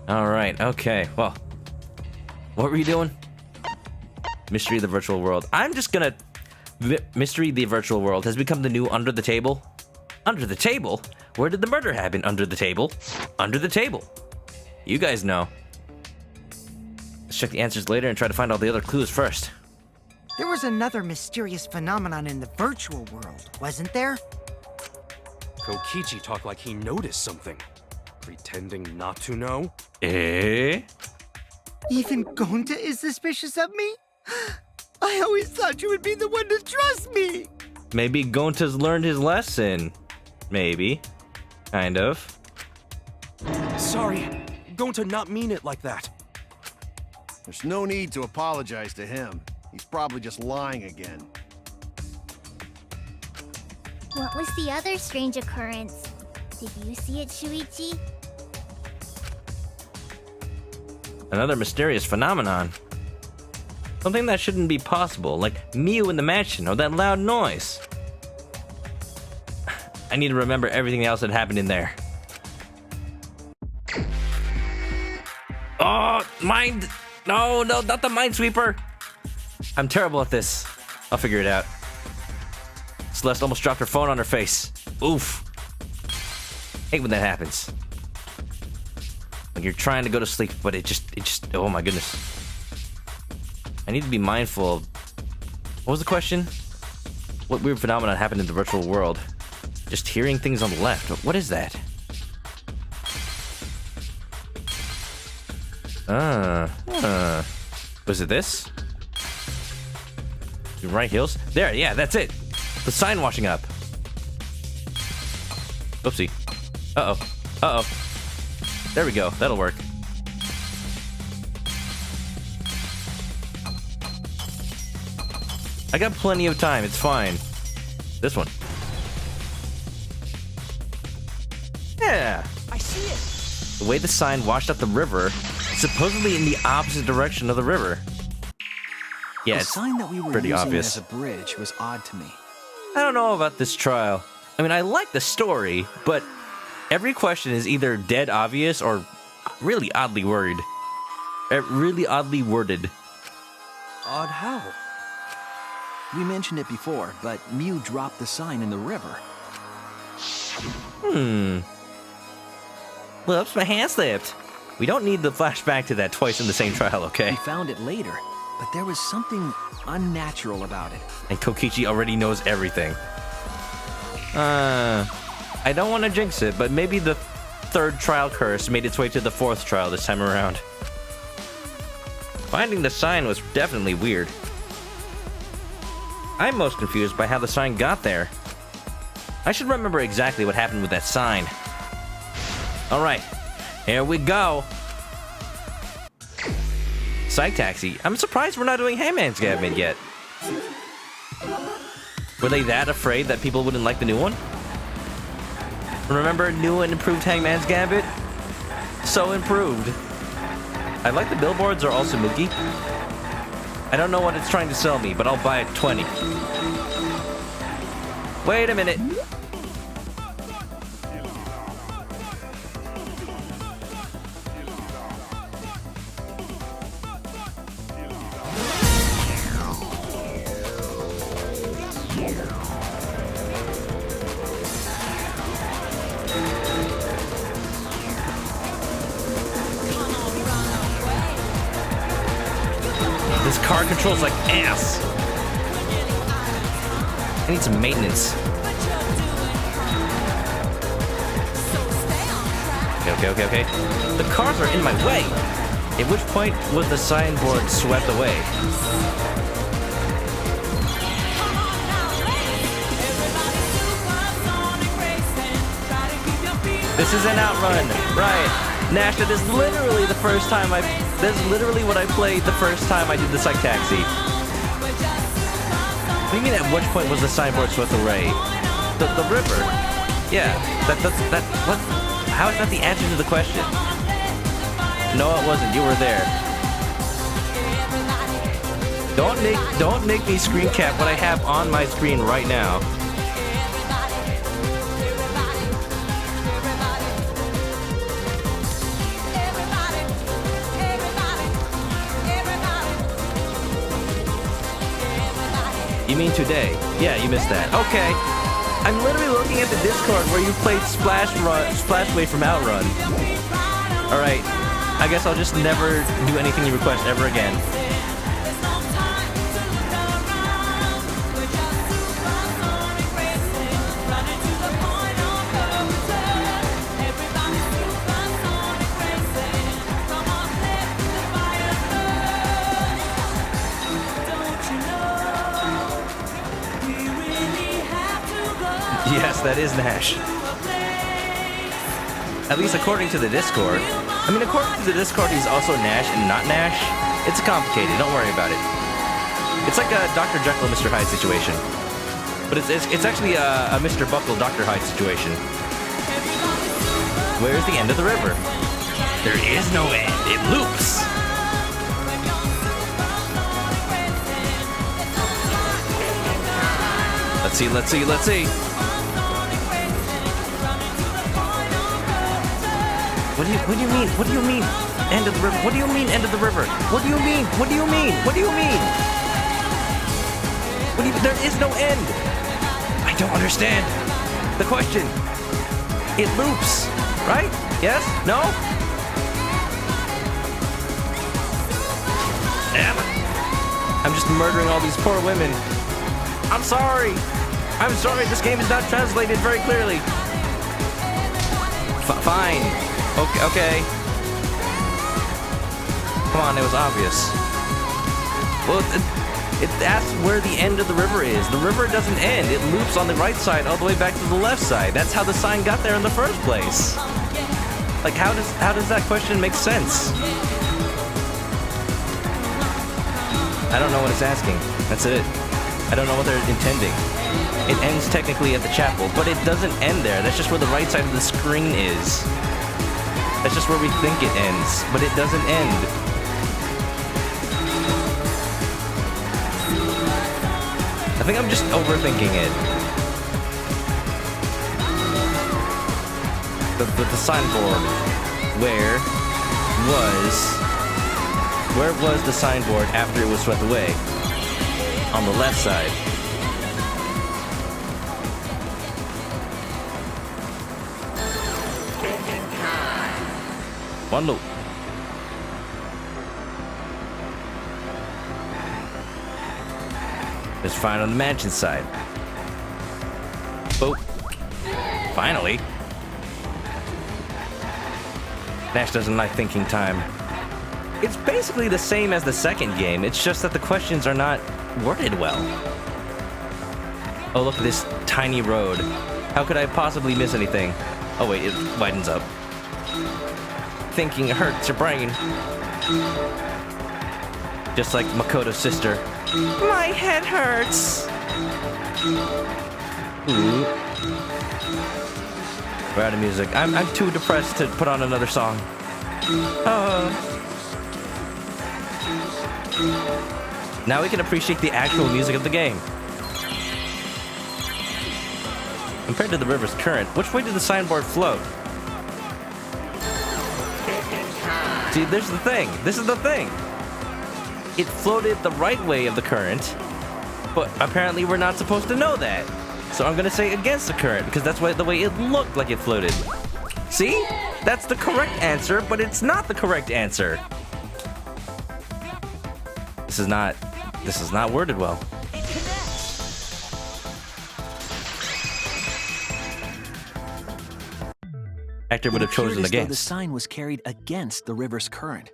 Alright, okay. Well, what were you doing? Mystery of the Virtual World. I'm just gonna... Mystery of the Virtual World has become the new Under the Table. Under the Table? Where did the murder happen? Under the table? Under the table. You guys know. Let's check the answers later and try to find all the other clues first. There was another mysterious phenomenon in the virtual world, wasn't there? Kokichi talked like he noticed something. Pretending not to know? Eh? Even Gonta is suspicious of me? I always thought you would be the one to trust me! Maybe Gonta's learned his lesson. Maybe. Kind of. Sorry, Gonta not mean it like that. There's no need to apologize to him. He's probably just lying again. What was the other strange occurrence? Did you see it, Shuichi? Another mysterious phenomenon. Something that shouldn't be possible, like Miu in the mansion or that loud noise. I need to remember everything else that happened in there. Oh, mind! No, not the minesweeper! I'm terrible at this. I'll figure it out. Celeste almost dropped her phone on her face. Oof. Hate when that happens. When you're trying to go to sleep, but it just, oh my goodness. I need to be mindful of, what was the question? What weird phenomenon happened in the virtual world? Just hearing things on the left. What is that? Was it this? The right heels? There, yeah, that's it. The sign washing up. Oopsie. Uh-oh. There we go. That'll work. I got plenty of time. It's fine. This one. Yeah. I see it. The way the sign washed up the river, supposedly in the opposite direction of the river. Yeah, the it's sign that we were pretty using obvious. as a bridge was odd to me. I don't know about this trial. I mean, I like the story, but every question is either dead obvious or really oddly worded. Really oddly worded. Odd how? We mentioned it before, but Miu dropped the sign in the river. Whoops, my hand slipped. We don't need the flashback to that twice in the same trial, okay? We found it later, but there was something unnatural about it. And Kokichi already knows everything. I don't want to jinx it, but maybe the third trial curse made its way to the fourth trial this time around. Finding the sign was definitely weird. I'm most confused by how the sign got there. I should remember exactly what happened with that sign. Alright, here we go. Psych Taxi. I'm surprised we're not doing Hangman's Gambit yet. Were they that afraid that people wouldn't like the new one? Remember new and improved Hangman's Gambit? So improved. I like the billboards are also Mookie. I don't know what it's trying to sell me, but I'll buy it 20. Wait a minute. This car controls like ass. I need some maintenance. Okay. The cars are in my way. At which point was the signboard swept away? This is an outrun, right? Nash, that is literally the first time that's literally what I played the first time I did the Psych Taxi. What do you mean at which point was the signboard swept away? The river. Yeah, what? How is that the answer to the question? No, it wasn't. You were there. Don't make me screen cap what I have on my screen right now. You mean today? Yeah, you missed that. Okay. I'm literally looking at the Discord where you played Splash Wave from Outrun. Alright. I guess I'll just never do anything you request ever again. that is Nash. At least according to the Discord. I mean, according to the Discord, he's also Nash and not Nash. It's complicated, don't worry about it. It's like a Dr. Jekyll, Mr. Hyde situation. But it's actually a Mr. Buckle, Dr. Hyde situation. Where's the end of the river? There is no end, it loops! Let's see, let's see, let's see. What do you mean? What do you mean? End of the river? What do you mean end of the river? What do you mean? What do you mean? What do you mean? There is no end. I don't understand the question. It loops, right? Yes? No? Damn it. I'm just murdering all these poor women. I'm sorry. I'm sorry. This game is not translated very clearly. Fine. Okay. Come on, it was obvious. Well, it asks where the end of the river is. The river doesn't end. It loops on the right side all the way back to the left side. That's how the sign got there in the first place. Like, how does that question make sense? I don't know what it's asking. That's it. I don't know what they're intending. It ends technically at the chapel, but it doesn't end there. That's just where the right side of the screen is. That's just where we think it ends, but it doesn't end. I think I'm just overthinking it. The signboard. Where was the signboard after it was swept away? On the left side. One loop. It's fine on the mansion side. Oh. Finally. Nash doesn't like thinking time. It's basically the same as the second game. It's just that the questions are not worded well. Oh, look at this tiny road. How could I possibly miss anything? Oh wait, it widens up. Thinking hurts your brain. Just like Makoto's sister. My head hurts. Ooh. We're out of music. I'm too depressed to put on another song. Now we can appreciate the actual music of the game. Compared to the river's current, which way did the signboard float? See, there's the thing. This is the thing. It floated the right way of the current, but apparently we're not supposed to know that. So I'm gonna say against the current, because that's the way it looked like it floated. See? That's the correct answer, but it's not the correct answer. This is not worded well. Actor would have chosen against. The sign was carried against the river's current.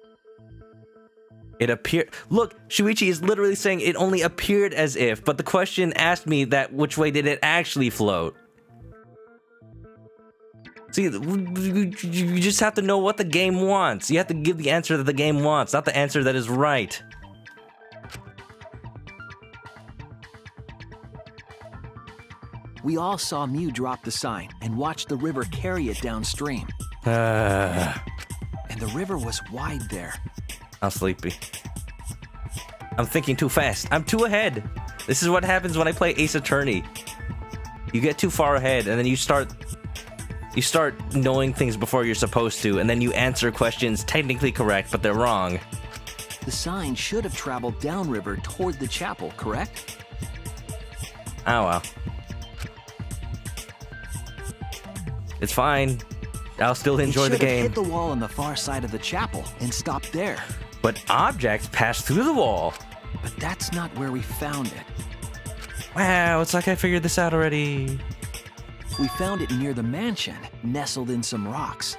It appeared. Look, Shuichi is literally saying it only appeared as if, but the question asked me that which way did it actually float? See, you just have to know what the game wants. You have to give the answer that the game wants, not the answer that is right. We all saw Mew drop the sign and watch the river carry it downstream. And the river was wide there. I'm sleepy. I'm thinking too fast. I'm too ahead. This is what happens when I play Ace Attorney. You get too far ahead, and then you start knowing things before you're supposed to, and then you answer questions technically correct, but they're wrong. The sign should have traveled downriver toward the chapel, correct? Oh well. It's fine. I'll still enjoy the game. It should have hit the wall on the far side of the chapel and stopped there. But objects pass through the wall. But that's not where we found it. Wow, it's like I figured this out already. We found it near the mansion, nestled in some rocks.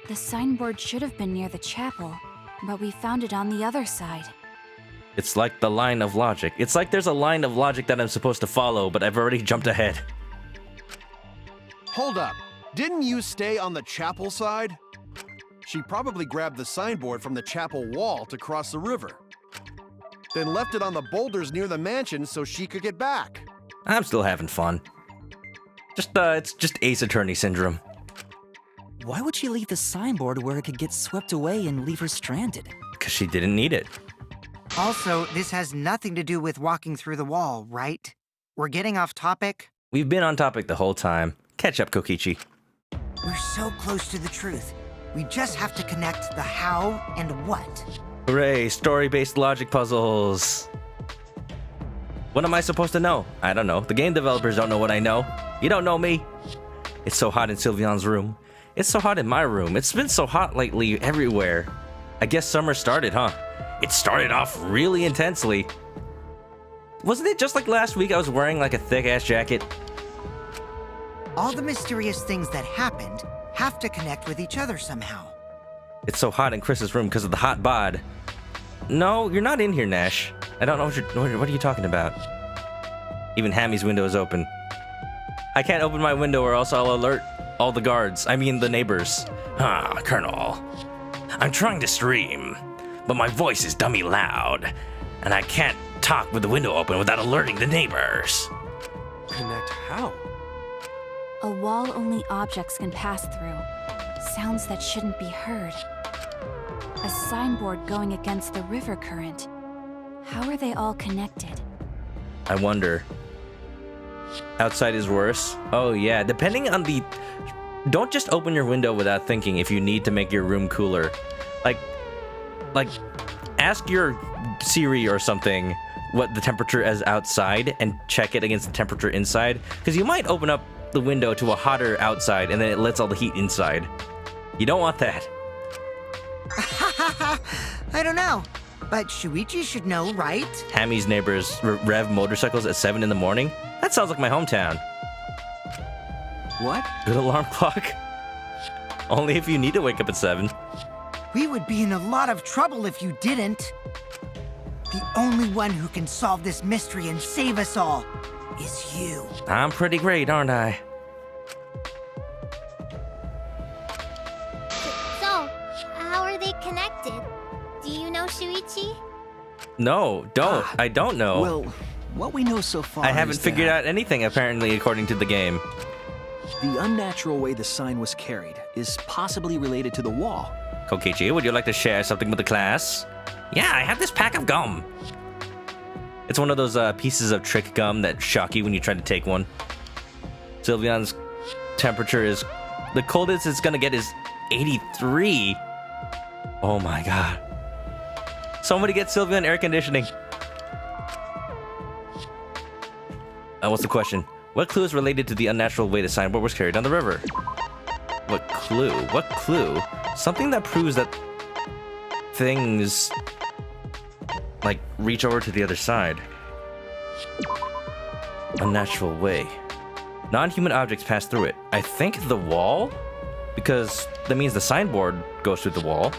The signboard should have been near the chapel, but we found it on the other side. It's like the line of logic. It's like there's a line of logic that I'm supposed to follow, but I've already jumped ahead. Hold up. Didn't you stay on the chapel side? She probably grabbed the signboard from the chapel wall to cross the river. Then left it on the boulders near the mansion so she could get back. I'm still having fun. It's just Ace Attorney syndrome. Why would she leave the signboard where it could get swept away and leave her stranded? Because she didn't need it. Also, this has nothing to do with walking through the wall, right? We're getting off topic. We've been on topic the whole time. Catch up, Kokichi. We're so close to the truth. We just have to connect the how and what. Hooray, story-based logic puzzles. What am I supposed to know? I don't know. The game developers don't know what I know. You don't know me. It's so hot in Sylvian's room. It's so hot in my room. It's been so hot lately everywhere. I guess summer started, huh? It started off really intensely. Wasn't it just like last week I was wearing like a thick-ass jacket? All the mysterious things that happened have to connect with each other somehow. It's so hot in Chris's room because of the hot bod. No, you're not in here, Nash. I don't know what are you talking about? Even Hammy's window is open. I can't open my window or else I'll alert all the guards. I mean the neighbors. Colonel. I'm trying to stream, but my voice is dummy loud, and I can't talk with the window open without alerting the neighbors. Connect how? A wall only objects can pass through. Sounds that shouldn't be heard. A signboard going against the river current. How are they all connected? I wonder. Outside is worse? Oh yeah, depending on the... Don't just open your window without thinking if you need to make your room cooler. Like, ask your Siri or something what the temperature is outside and check it against the temperature inside. Because you might open up the window to a hotter outside and then it lets all the heat inside. You don't want that. I don't know, but Shuichi should know, right? Hammy's neighbors rev motorcycles at 7 in the morning? That sounds like my hometown. What? Good alarm clock? Only if you need to wake up at 7. We would be in a lot of trouble if you didn't. The only one who can solve this mystery and save us all is you. I'm pretty great, aren't I? So, how are they connected? Do you know, Shuichi? No, don't. I don't know. Well, what we know so far I haven't figured out anything, apparently, according to the game. The unnatural way the sign was carried is possibly related to the wall. Kokichi, would you like to share something with the class? Yeah, I have this pack of gum. It's one of those pieces of trick gum that shock you when you try to take one. Sylvian's temperature is... The coldest it's gonna get is 83. Oh my god. Somebody get Sylvian air conditioning. What's the question? What clue is related to the unnatural way the signboard was carried down the river? What clue? What clue? Something that proves that things like reach over to the other side. Unnatural way. Non-human objects pass through it. I think the wall? Because that means the signboard goes through the wall.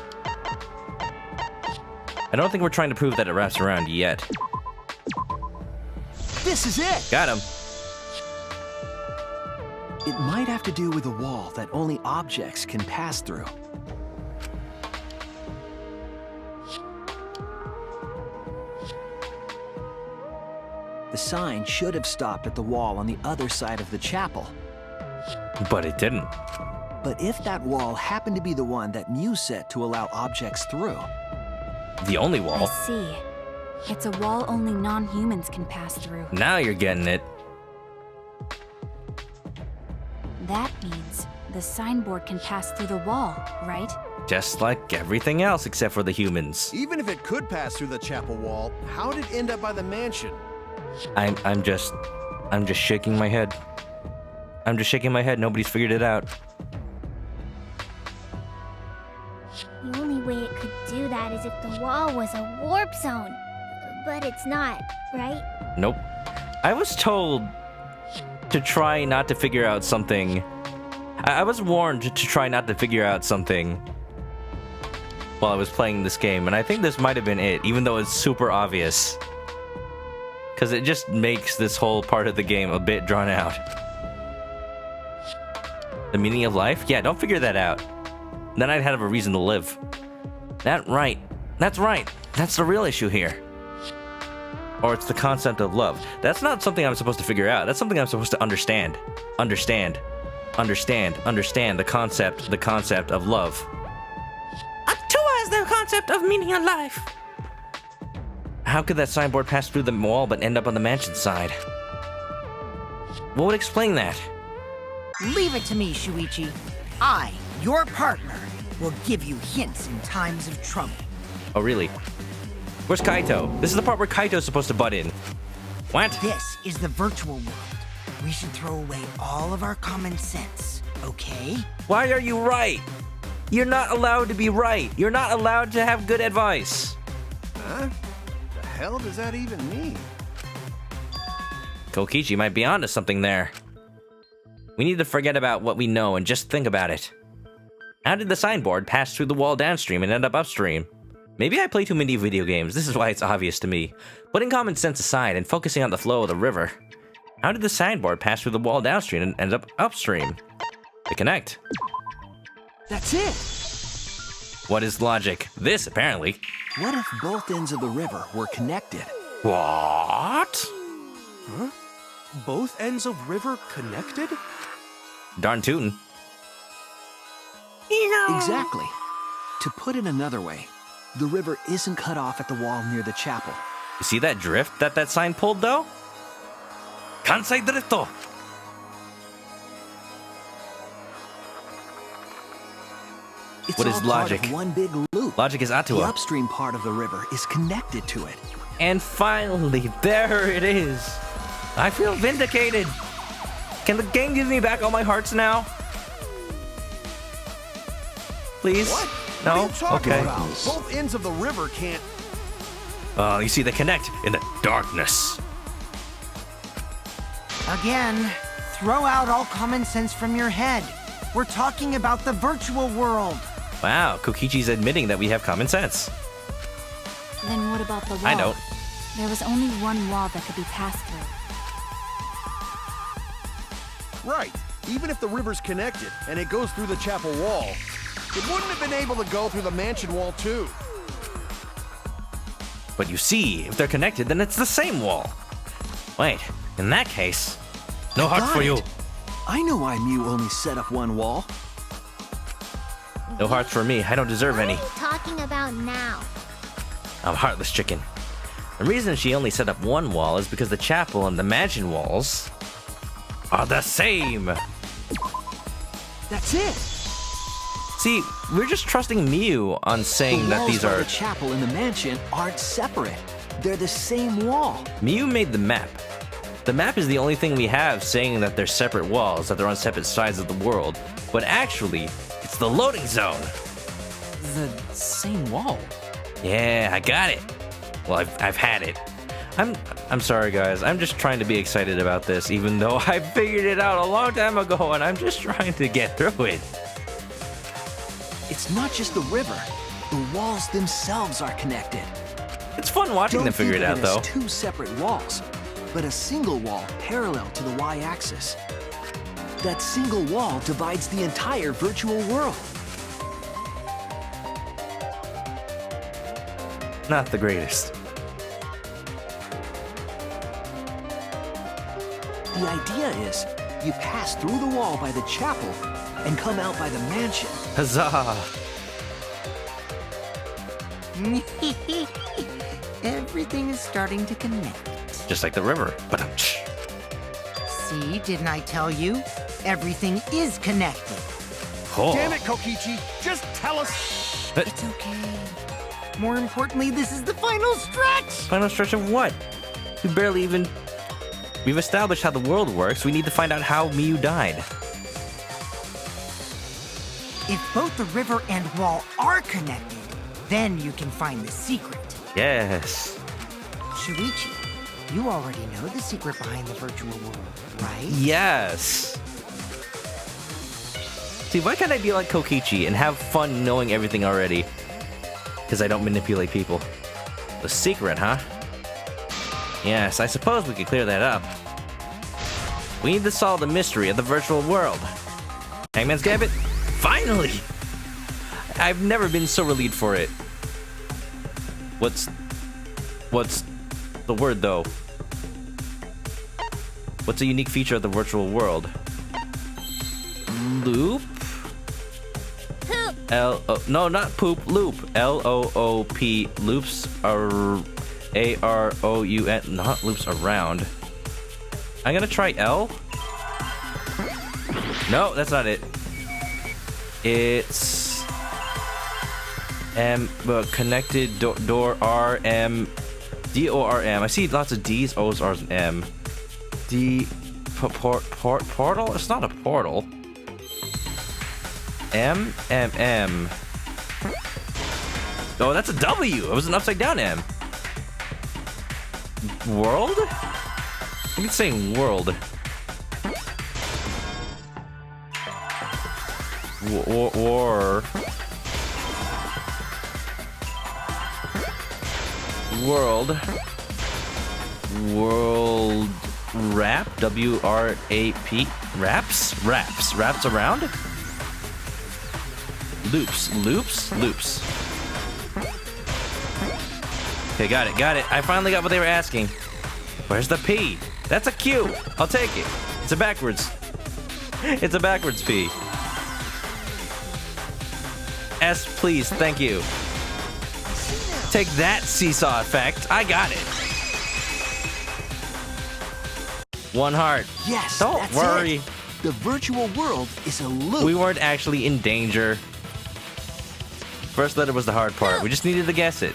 I don't think we're trying to prove that it wraps around yet. This is it! Got him. It might have to do with a wall that only objects can pass through. The sign should have stopped at the wall on the other side of the chapel. But it didn't. But if that wall happened to be the one that Mew set to allow objects through... The only wall? I see. It's a wall only non-humans can pass through. Now you're getting it. That means the signboard can pass through the wall, right? Just like everything else except for the humans. Even if it could pass through the chapel wall, how did it end up by the mansion? I'm just shaking my head. I'm just shaking my head. Nobody's figured it out. The only way it could do that is if the wall was a warp zone. But it's not, right? Nope. I was told to try not to figure out something. I was warned to try not to figure out something while I was playing this game, and I think this might have been it, even though it's super obvious. Because it just makes this whole part of the game a bit drawn out. The meaning of life? Yeah, don't figure that out. Then I'd have a reason to live. That's right. That's the real issue here. Or it's the concept of love. That's not something I'm supposed to figure out. That's something I'm supposed to understand. Understand the concept of love. Towards the concept of meaning of life. How could that signboard pass through the wall but end up on the mansion side? What would explain that? Leave it to me, Shuichi. I, your partner, will give you hints in times of trouble. Oh, really? Where's Kaito? This is the part where Kaito's supposed to butt in. What? This is the virtual world. We should throw away all of our common sense, okay? Why are you right? You're not allowed to be right. You're not allowed to have good advice. Huh? The hell does that even mean? Kokichi might be onto something there. We need to forget about what we know and just think about it. How did the signboard pass through the wall downstream and end up upstream? Maybe I play too many video games, this is why it's obvious to me. Putting common sense aside and focusing on the flow of the river. How did the signboard pass through the wall downstream and end up upstream? They connect. That's it! What is logic? This, apparently. What if both ends of the river were connected? What? Huh? Both ends of river connected? Darn tootin'. Exactly. To put it another way, the river isn't cut off at the wall near the chapel. You see that drift that sign pulled, though? Kansai Drifto! It's What is all logic? part of one big loop. Logic is The Atua. upstream part of the river is connected to it. And finally, there it is. I feel vindicated. Can the game give me back all my hearts now? Please? What? No? What are you talking Okay. about? Both ends of the river can't... Oh, you see, they connect in the darkness. Again, throw out all common sense from your head. We're talking about the virtual world. Wow, Kokichi's admitting that we have common sense. Then what about the wall? I don't. There was only one wall that could be passed through. Right. Even if the river's connected and it goes through the chapel wall, it wouldn't have been able to go through the mansion wall too. But you see, if they're connected, then it's the same wall. Wait, in that case, no heart Got for you. it. I know why Mew only set up one wall. No hearts for me. I don't deserve What any. are you talking about now? I'm a heartless chicken. The reason she only set up one wall is because the chapel and the mansion walls are the same. That's it. See, we're just trusting Mew on saying The that walls these by are... the chapel and the mansion aren't separate. They're the same wall. Mew made the map. The map is the only thing we have saying that they're separate walls, that they're on separate sides of the world. But actually, it's the loading zone. The same wall. Yeah, I got it. Well, I've had it. I'm sorry, guys. I'm just trying to be excited about this, even though I figured it out a long time ago, and I'm just trying to get through it. It's not just the river. The walls themselves are connected. It's fun watching Don't them figure think it of out, though. as two separate walls, but a single wall parallel to the y-axis. That single wall divides the entire virtual world. Not the greatest. The idea is, you pass through the wall by the chapel and come out by the mansion. Huzzah! Everything is starting to connect. Just like the river. But See, didn't I tell you? Everything is connected. oh. Damn it, Kokichi! Just tell us! It's okay. More importantly, this is the final stretch! Final stretch of what? We barely even... We've established how the world works. We need to find out how Mew died. If both the river and wall are connected, then you can find the secret. Yes. Shuichi, you already know the secret behind the virtual world, right? Yes. See, why can't I be like Kokichi and have fun knowing everything already? Because I don't manipulate people. The secret, huh? Yes, I suppose we could clear that up. We need to solve the mystery of the virtual world. Hangman's Gambit? Finally! I've never been so relieved for it. What's the word, though? What's a unique feature of the virtual world? Loop? No, not poop, loop. L-O-O-P. Loops are A-R-O-U-N. Not loops around. I'm gonna try L. No, that's not it. It's connected door R M D O R M. I see lots of D's, O's, R's, and M. D portal? It's not a portal. M. Oh, that's a W. It was an upside down M. World? I'm saying world. War. World. World wrap. W-R-A-P. Wraps around. Loops. Okay, got it. I finally got what they were asking. Where's the P? That's a Q. I'll take it. It's a backwards P. S, please. Thank you. Take that, seesaw effect. I got it. 1 heart. Yes, Don't that's worry. it. The virtual world is a loop. We weren't actually in danger. First letter was the hard part. We just needed to guess it.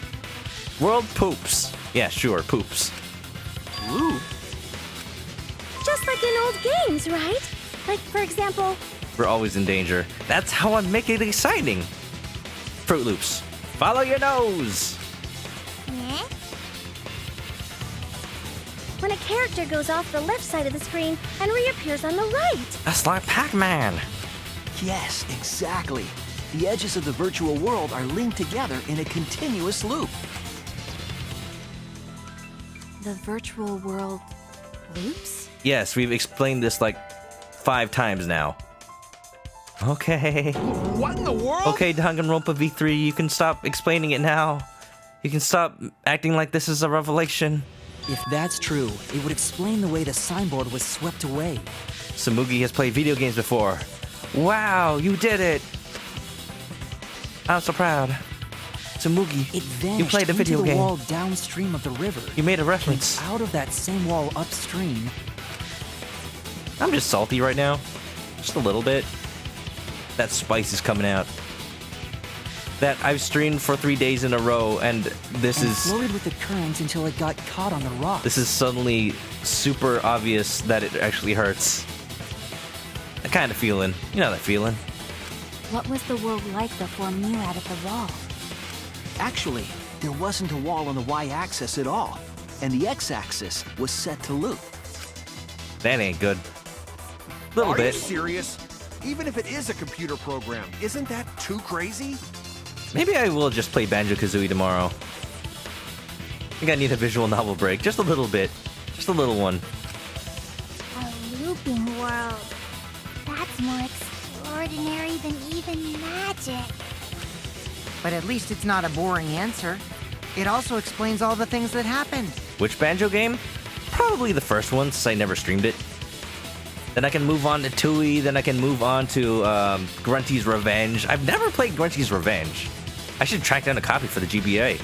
World poops. Yeah, sure, poops. Loop? Just like in old games, right? Like, for example... We're always in danger. That's how I make it exciting. Fruit Loops. Follow your nose. Yeah? When a character goes off the left side of the screen and reappears on the right. That's like Pac-Man. Yes, exactly. The edges of the virtual world are linked together in a continuous loop. The virtual world loops? Yes, we've explained this like 5 times now. Okay. What in the world? Okay, Danganronpa V3, you can stop explaining it now. You can stop acting like this is a revelation. If that's true, it would explain the way the signboard was swept away. Samugi has played video games before. Wow, you did it! I'm so proud. Samugi, It vanished you played a video into the game. wall downstream of the river. You made a reference. Came out of that same wall upstream. I'm just salty right now. Just a little bit. That spice is coming out. That I've streamed for 3 days in a row, and this and is... floated with the current until it got caught on the rock. This is suddenly super obvious that it actually hurts. That kind of feeling. You know that feeling. What was the world like before Mew added the wall? Actually, there wasn't a wall on the y-axis at all, and the x-axis was set to loop. That ain't good. Little Are bit. you serious? Even if it is a computer program, isn't that too crazy? Maybe I will just play Banjo-Kazooie tomorrow. I think I need a visual novel break. Just a little bit. Just a little one. A looping world. That's more extraordinary than even magic. But at least it's not a boring answer. It also explains all the things that happened. Which Banjo game? Probably the first one, since I never streamed it. Then I can move on to Tui, then I can move on to Grunty's Revenge. I've never played Grunty's Revenge. I should track down a copy for the GBA.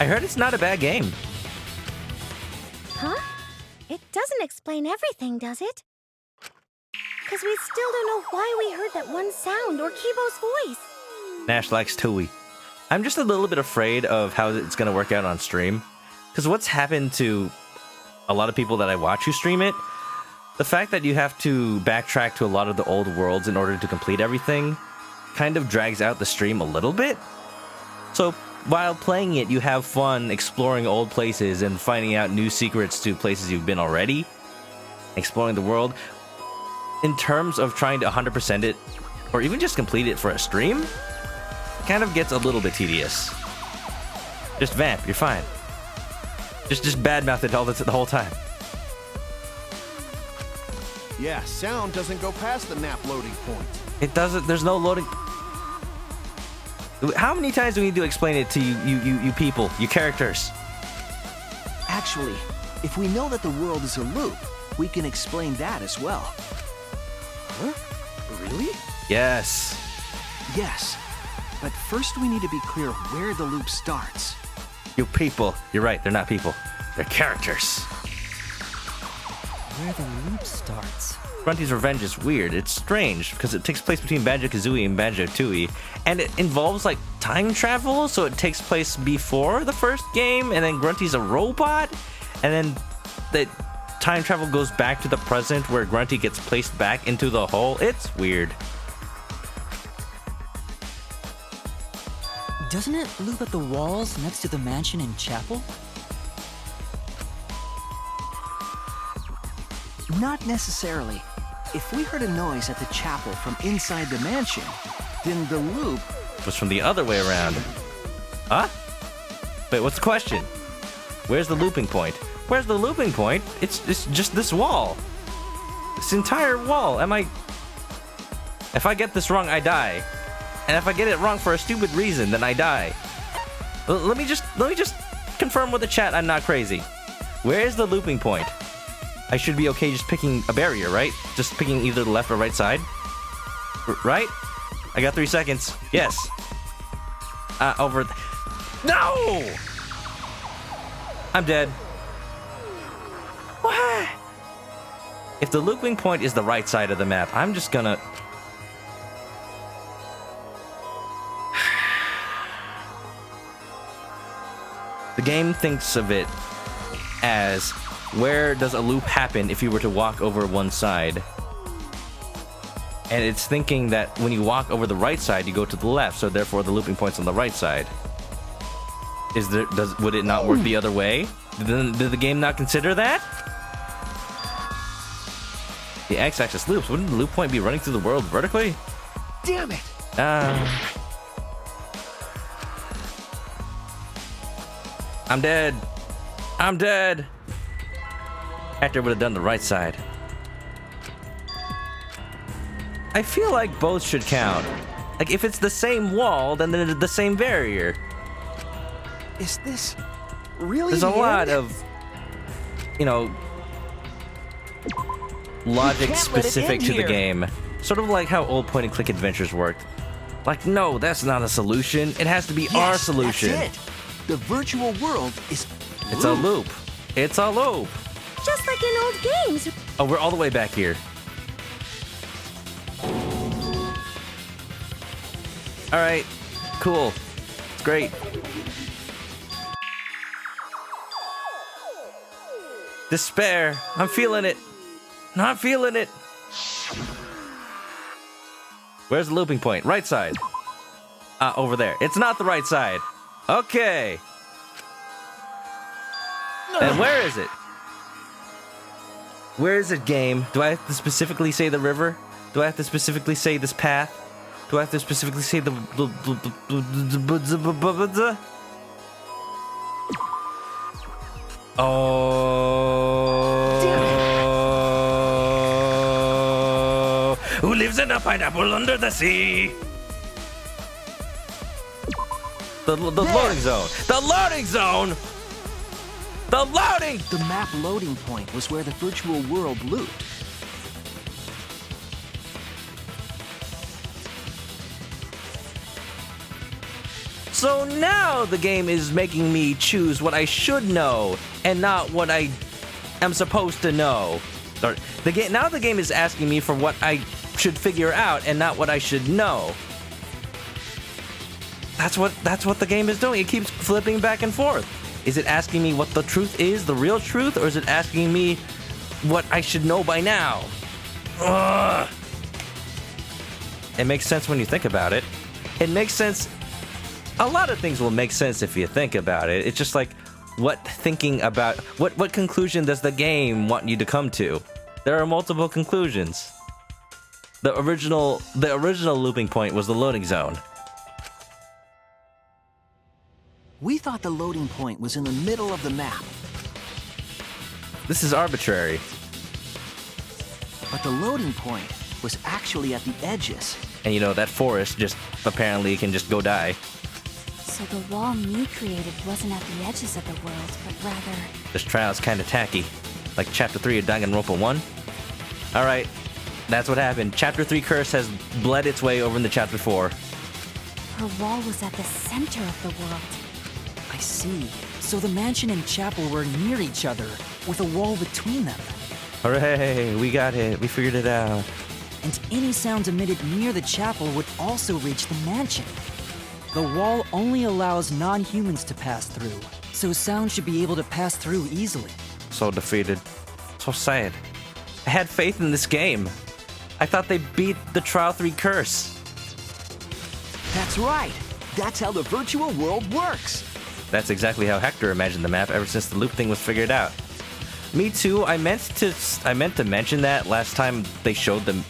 I heard it's not a bad game. Huh? It doesn't explain everything, does it? Because we still don't know why we heard that one sound or Kibo's voice. Nash likes Tui. I'm just a little bit afraid of how it's going to work out on stream. Because what's happened to a lot of people that I watch who stream it, the fact that you have to backtrack to a lot of the old worlds in order to complete everything kind of drags out the stream a little bit. So while playing it, you have fun exploring old places and finding out new secrets to places you've been already, exploring the world. In terms of trying to 100% it, or even just complete it for a stream, kind of gets a little bit tedious. Just vamp, you're fine. Just badmouth it all the whole time. Yeah, sound doesn't go past the map loading point. It doesn't. There's no loading. How many times do we need to explain it to you people, you characters? Actually, if we know that the world is a loop, we can explain that as well. Huh? Really? Yes. Yes. But first we need to be clear where the loop starts. You people. You're right, they're not people. They're characters. Where the loop starts. Grunty's Revenge is weird. It's strange because it takes place between Banjo-Kazooie and Banjo-Tooie, and it involves like time travel, so it takes place before the first game, and then Grunty's a robot, and then the time travel goes back to the present where Grunty gets placed back into the hole. It's weird. Doesn't it loop at the walls next to the mansion and chapel? Not necessarily. If we heard a noise at the chapel from inside the mansion, then the loop was from the other way around. Huh? Wait, what's the question? Where's the looping point? Where's the looping point? It's just this wall. This entire wall. If I get this wrong, I die. And if I get it wrong for a stupid reason, then I die. Let me just confirm with the chat I'm not crazy. Where's the looping point? I should be okay just picking a barrier, right? Just picking either the left or right side. Right? I got 3 seconds. Yes. No! I'm dead. What? If the looping point is the right side of the map, I'm just gonna... The game thinks of it as where does a loop happen if you were to walk over one side? And it's thinking that when you walk over the right side, you go to the left, so therefore the looping point's on the right side. Would it not work the other way? Did the game not consider that? The x-axis loops. Wouldn't the loop point be running through the world vertically? Damn it! I'm dead. I'm dead. After I would have done the right side. I feel like both should count. Like if it's the same wall, then it's the same barrier. Is this really? There's a lot of, you know, logic specific to the game. Sort of like how old point and click adventures worked. Like, no, that's not a solution. It has to be our solution. That's it. The virtual world is It's a loop. It's a loop. Just like in old games. Oh, we're all the way back here. All right, cool. It's great. Despair. I'm feeling it. Not feeling it. Where's the looping point? Right side. Over there. It's not the right side. Okay. And where is it? Where is it, game? Do I have to specifically say the river? Do I have to specifically say this path? Do I have to specifically say the... Oh... Who lives in a pineapple under the sea? The loading zone. The loading zone! The loading! The map loading point was where the virtual world looped. So now the game is making me choose what I should know and not what I am supposed to know. Now the game is asking me for what I should figure out and not what I should know. That's what the game is doing. It keeps flipping back and forth. Is it asking me what the truth is, the real truth, or is it asking me what I should know by now? Ugh. It makes sense when you think about it. It makes sense. A lot of things will make sense if you think about it. It's just like, what conclusion does the game want you to come to? There are multiple conclusions. The original looping point was the loading zone. We thought the loading point was in the middle of the map, This is arbitrary. but the loading point was actually at the edges. And you know, that forest just apparently can just go die. So the wall Mew created wasn't at the edges of the world, but rather... This trial is kind of tacky. Like Chapter 3 of Danganronpa 1. Alright, that's what happened. Chapter 3 curse has bled its way over into Chapter 4. Her wall was at the center of the world. I see. So the mansion and chapel were near each other, with a wall between them. Hooray, we got it. We figured it out. And any sounds emitted near the chapel would also reach the mansion. The wall only allows non-humans to pass through, so sound should be able to pass through easily. So defeated. So sad. I had faith in this game. I thought they beat the Trial 3 curse. That's right. That's how the virtual world works. That's exactly how Hector imagined the map ever since the loop thing was figured out. Me too. I meant to mention that last time they showed them.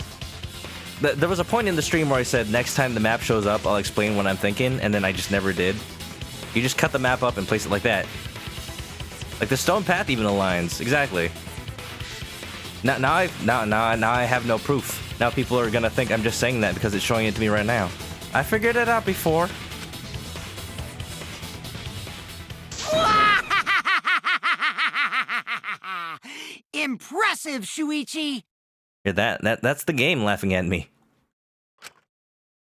There was a point in the stream where I said next time the map shows up, I'll explain what I'm thinking, and then I just never did. You just cut the map up and place it like that. Like the stone path even aligns exactly. Now I have no proof. Now people are gonna think I'm just saying that because it's showing it to me right now. I figured it out before. Impressive, Shuichi! Hear that's the game laughing at me.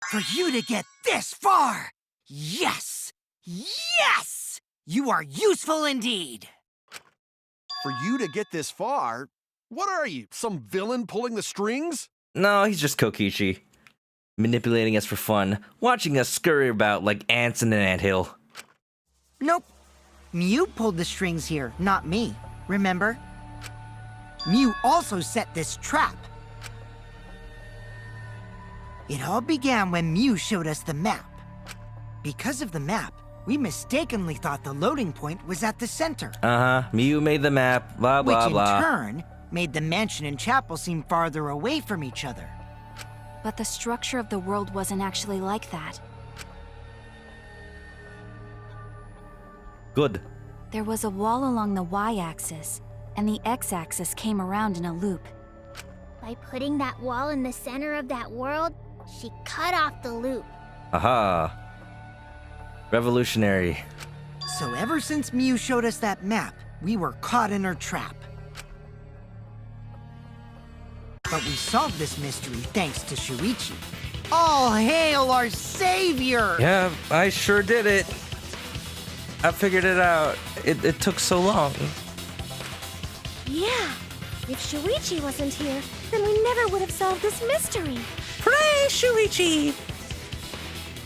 For you to get this far! Yes! Yes! You are useful indeed! For you to get this far? What are you, some villain pulling the strings? No, he's just Kokichi. Manipulating us for fun, watching us scurry about like ants in an anthill. Nope. Mew pulled the strings here, not me. Remember? Mew also set this trap. It all began when Mew showed us the map. Because of the map, we mistakenly thought the loading point was at the center. Uh-huh, Mew made the map, blah blah blah. Which in turn made the mansion and chapel seem farther away from each other. But the structure of the world wasn't actually like that. Good. There was a wall along the y-axis, and the x-axis came around in a loop. By putting that wall in the center of that world, she cut off the loop. Aha. Revolutionary. So ever since Mew showed us that map, we were caught in her trap. But we solved this mystery thanks to Shuichi. All hail our savior! Yeah, I sure did it. I figured it out. It took so long. Yeah, if Shuichi wasn't here, then we never would have solved this mystery. Hooray, Shuichi!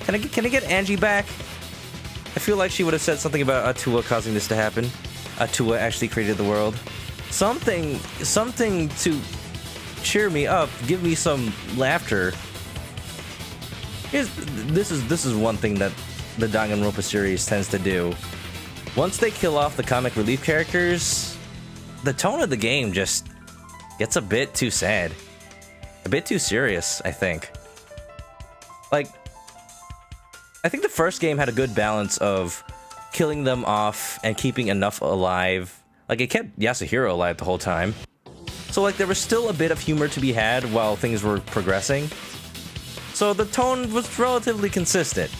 Can I get Angie back? I feel like she would have said something about Atua causing this to happen. Atua actually created the world. Something to cheer me up, give me some laughter. This is one thing that the Danganronpa series tends to do. Once they kill off the comic relief characters, the tone of the game just gets a bit too sad. A bit too serious, I think. Like, I think the first game had a good balance of killing them off and keeping enough alive. Like, it kept Yasuhiro alive the whole time. So, like, there was still a bit of humor to be had while things were progressing. So the tone was relatively consistent.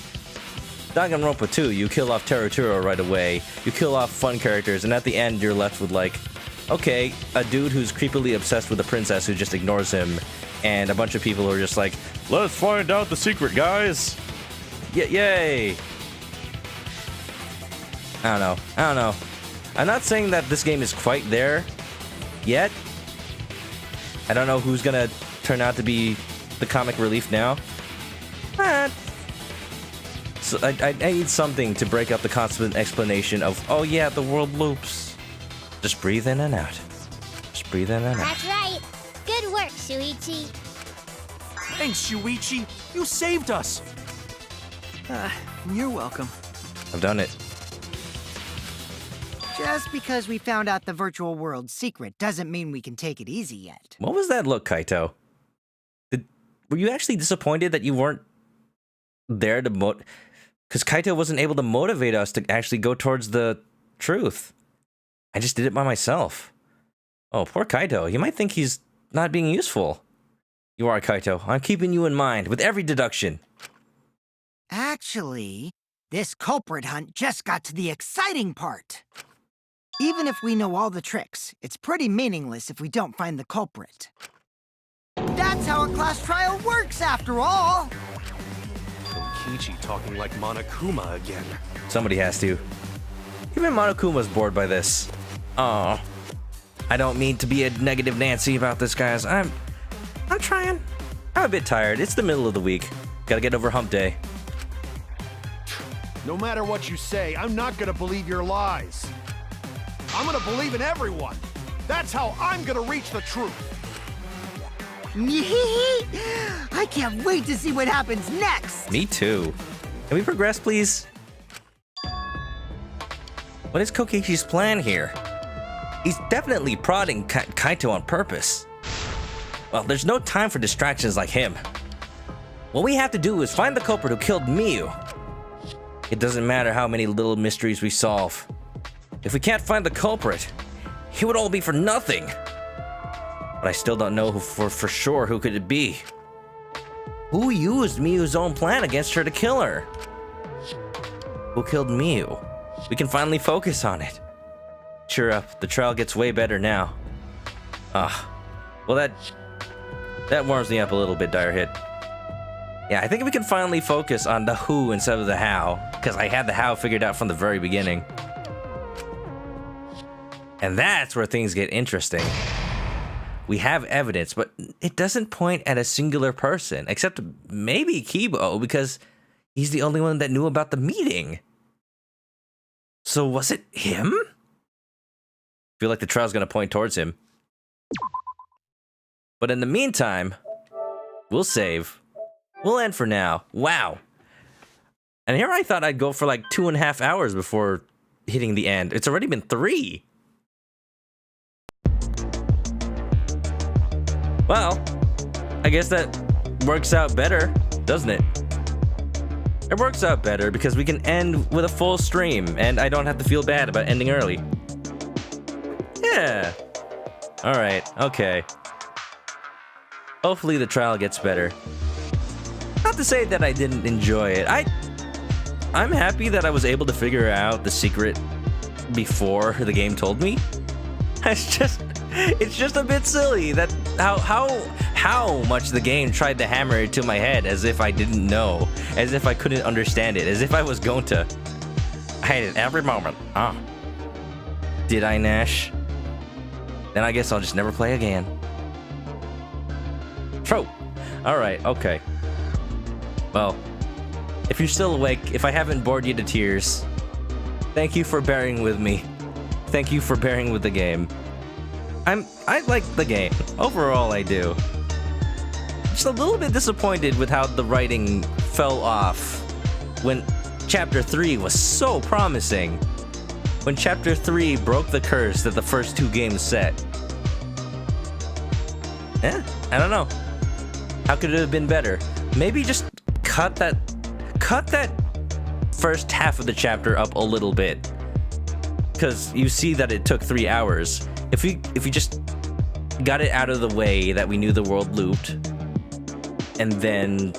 Danganronpa 2, you kill off Teruturo right away, you kill off fun characters, and at the end you're left with like, okay, a dude who's creepily obsessed with a princess who just ignores him, and a bunch of people who are just like, let's find out the secret, guys! Yay! I don't know. I'm not saying that this game is quite there yet. I don't know who's gonna turn out to be the comic relief now. But so I need something to break up the constant explanation of, oh yeah, the world loops. Just breathe in and out. Just breathe in and out. That's right. Good work, Shuichi. Thanks, Shuichi. You saved us. You're welcome. I've done it. Just because we found out the virtual world's secret doesn't mean we can take it easy yet. What was that look, Kaito? Were you actually disappointed that you weren't there to Because Kaito wasn't able to motivate us to actually go towards the truth. I just did it by myself. Oh, poor Kaito. You might think he's not being useful. You are, Kaito. I'm keeping you in mind with every deduction. Actually, this culprit hunt just got to the exciting part. Even if we know all the tricks, it's pretty meaningless if we don't find the culprit. That's how a class trial works, after all! Kokichi talking like Monokuma again. Somebody has to. Even Monokuma's bored by this. Oh, I don't mean to be a negative Nancy about this, guys. I'm trying. I'm a bit tired. It's the middle of the week. Gotta get over hump day. No matter what you say, I'm not gonna believe your lies. I'm gonna believe in everyone. That's how I'm gonna reach the truth. I can't wait to see what happens next! Me too. Can we progress, please? What is Kokichi's plan here? He's definitely prodding Kaito on purpose. Well, there's no time for distractions like him. What we have to do is find the culprit who killed Miu. It doesn't matter how many little mysteries we solve. If we can't find the culprit, it would all be for nothing. But I still don't know for sure who could it be. Who used Miu's own plan against her to kill her? Who killed Miu? We can finally focus on it. Cheer up, the trial gets way better now. Well that warms me up a little bit, Direhit. Yeah, I think we can finally focus on the who instead of the how, because I had the how figured out from the very beginning. And that's where things get interesting. We have evidence, but it doesn't point at a singular person, except maybe Kibo, because he's the only one that knew about the meeting. So was it him? I feel like the trial's gonna point towards him. But in the meantime, we'll save. We'll end for now. Wow. And here I thought I'd go for like 2.5 hours before hitting the end. It's already been 3. Well, I guess that works out better, doesn't it? It works out better because we can end with a full stream and I don't have to feel bad about ending early. Yeah. Alright, okay. Hopefully the trial gets better. Not to say that I didn't enjoy it. I'm happy that I was able to figure out the secret before the game told me. It's just a bit silly that how much the game tried to hammer it to my head as if I didn't know, as if I couldn't understand it, as if I was going to hate it every moment. Did I, Nash? Then I guess I'll just never play again. True. Alright, okay. Well, if you're still awake, if I haven't bored you to tears, thank you for bearing with me. Thank you for bearing with the game. I like the game. Overall, I do. Just a little bit disappointed with how the writing fell off when Chapter 3 was so promising. When Chapter 3 broke the curse that the first 2 games set. I don't know. How could it have been better? Maybe just cut that first half of the chapter up a little bit. Because you see that it took 3 hours. If you just got it out of the way that we knew the world looped, and then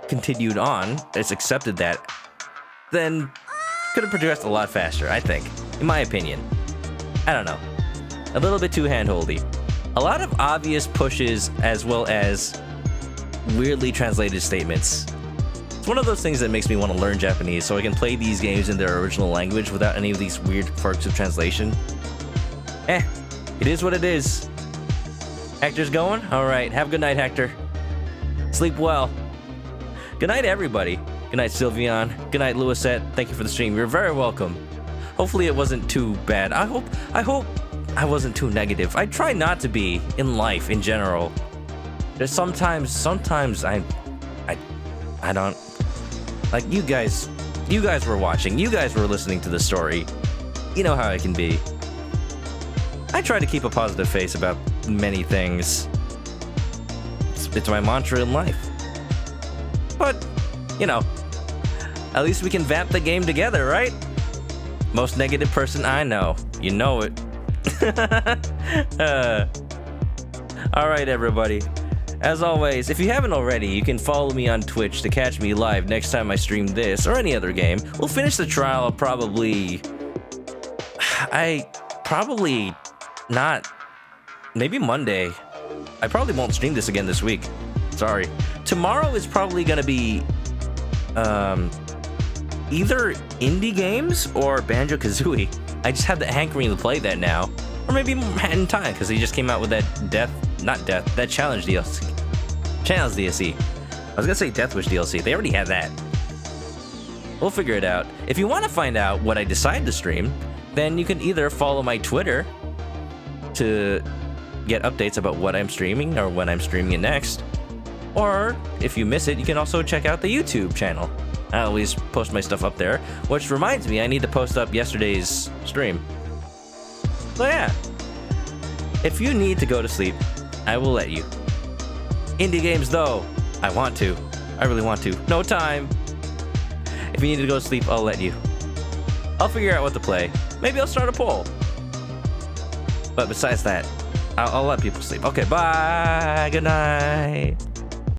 continued on, it's accepted that, then could have progressed a lot faster, I think. In my opinion. I don't know. A little bit too handholdy. A lot of obvious pushes as well as weirdly translated statements. It's one of those things that makes me want to learn Japanese so I can play these games in their original language without any of these weird quirks of translation. It is what it is. Hector's going? Alright, have a good night, Hector. Sleep well. Good night, everybody. Good night, Sylveon. Good night, Louisette. Thank you for the stream. You're very welcome. Hopefully it wasn't too bad. I hope I wasn't too negative. I try not to be in life in general. There's sometimes I don't like you guys were watching. You guys were listening to the story. You know how it can be. I try to keep a positive face about many things. It's my mantra in life. But, you know, At least we can vamp the game together, right? Most negative person I know. You know it. Alright, everybody. As always, if you haven't already, you can follow me on Twitch to catch me live next time I stream this or any other game. We'll finish the trial probably... not... Maybe Monday. I probably won't stream this again this week. Sorry. Tomorrow is probably gonna be... either indie games or Banjo-Kazooie. I just have the hankering to play that now. Or maybe in time, because he just came out with that that Challenge DLC. Challenge DLC. I was gonna say Death Wish DLC. They already had that. We'll figure it out. If you want to find out what I decide to stream, then you can either follow my Twitter to get updates about what I'm streaming or when I'm streaming it next. Or, if you miss it, you can also check out the YouTube channel. I always post my stuff up there, which reminds me I need to post up yesterday's stream. So yeah, if you need to go to sleep, I will let you. Indie games though, I want to. I really want to. No time. If you need to go to sleep, I'll let you. I'll figure out what to play. Maybe I'll start a poll. But besides that, I'll let people sleep. Okay, bye. Good night.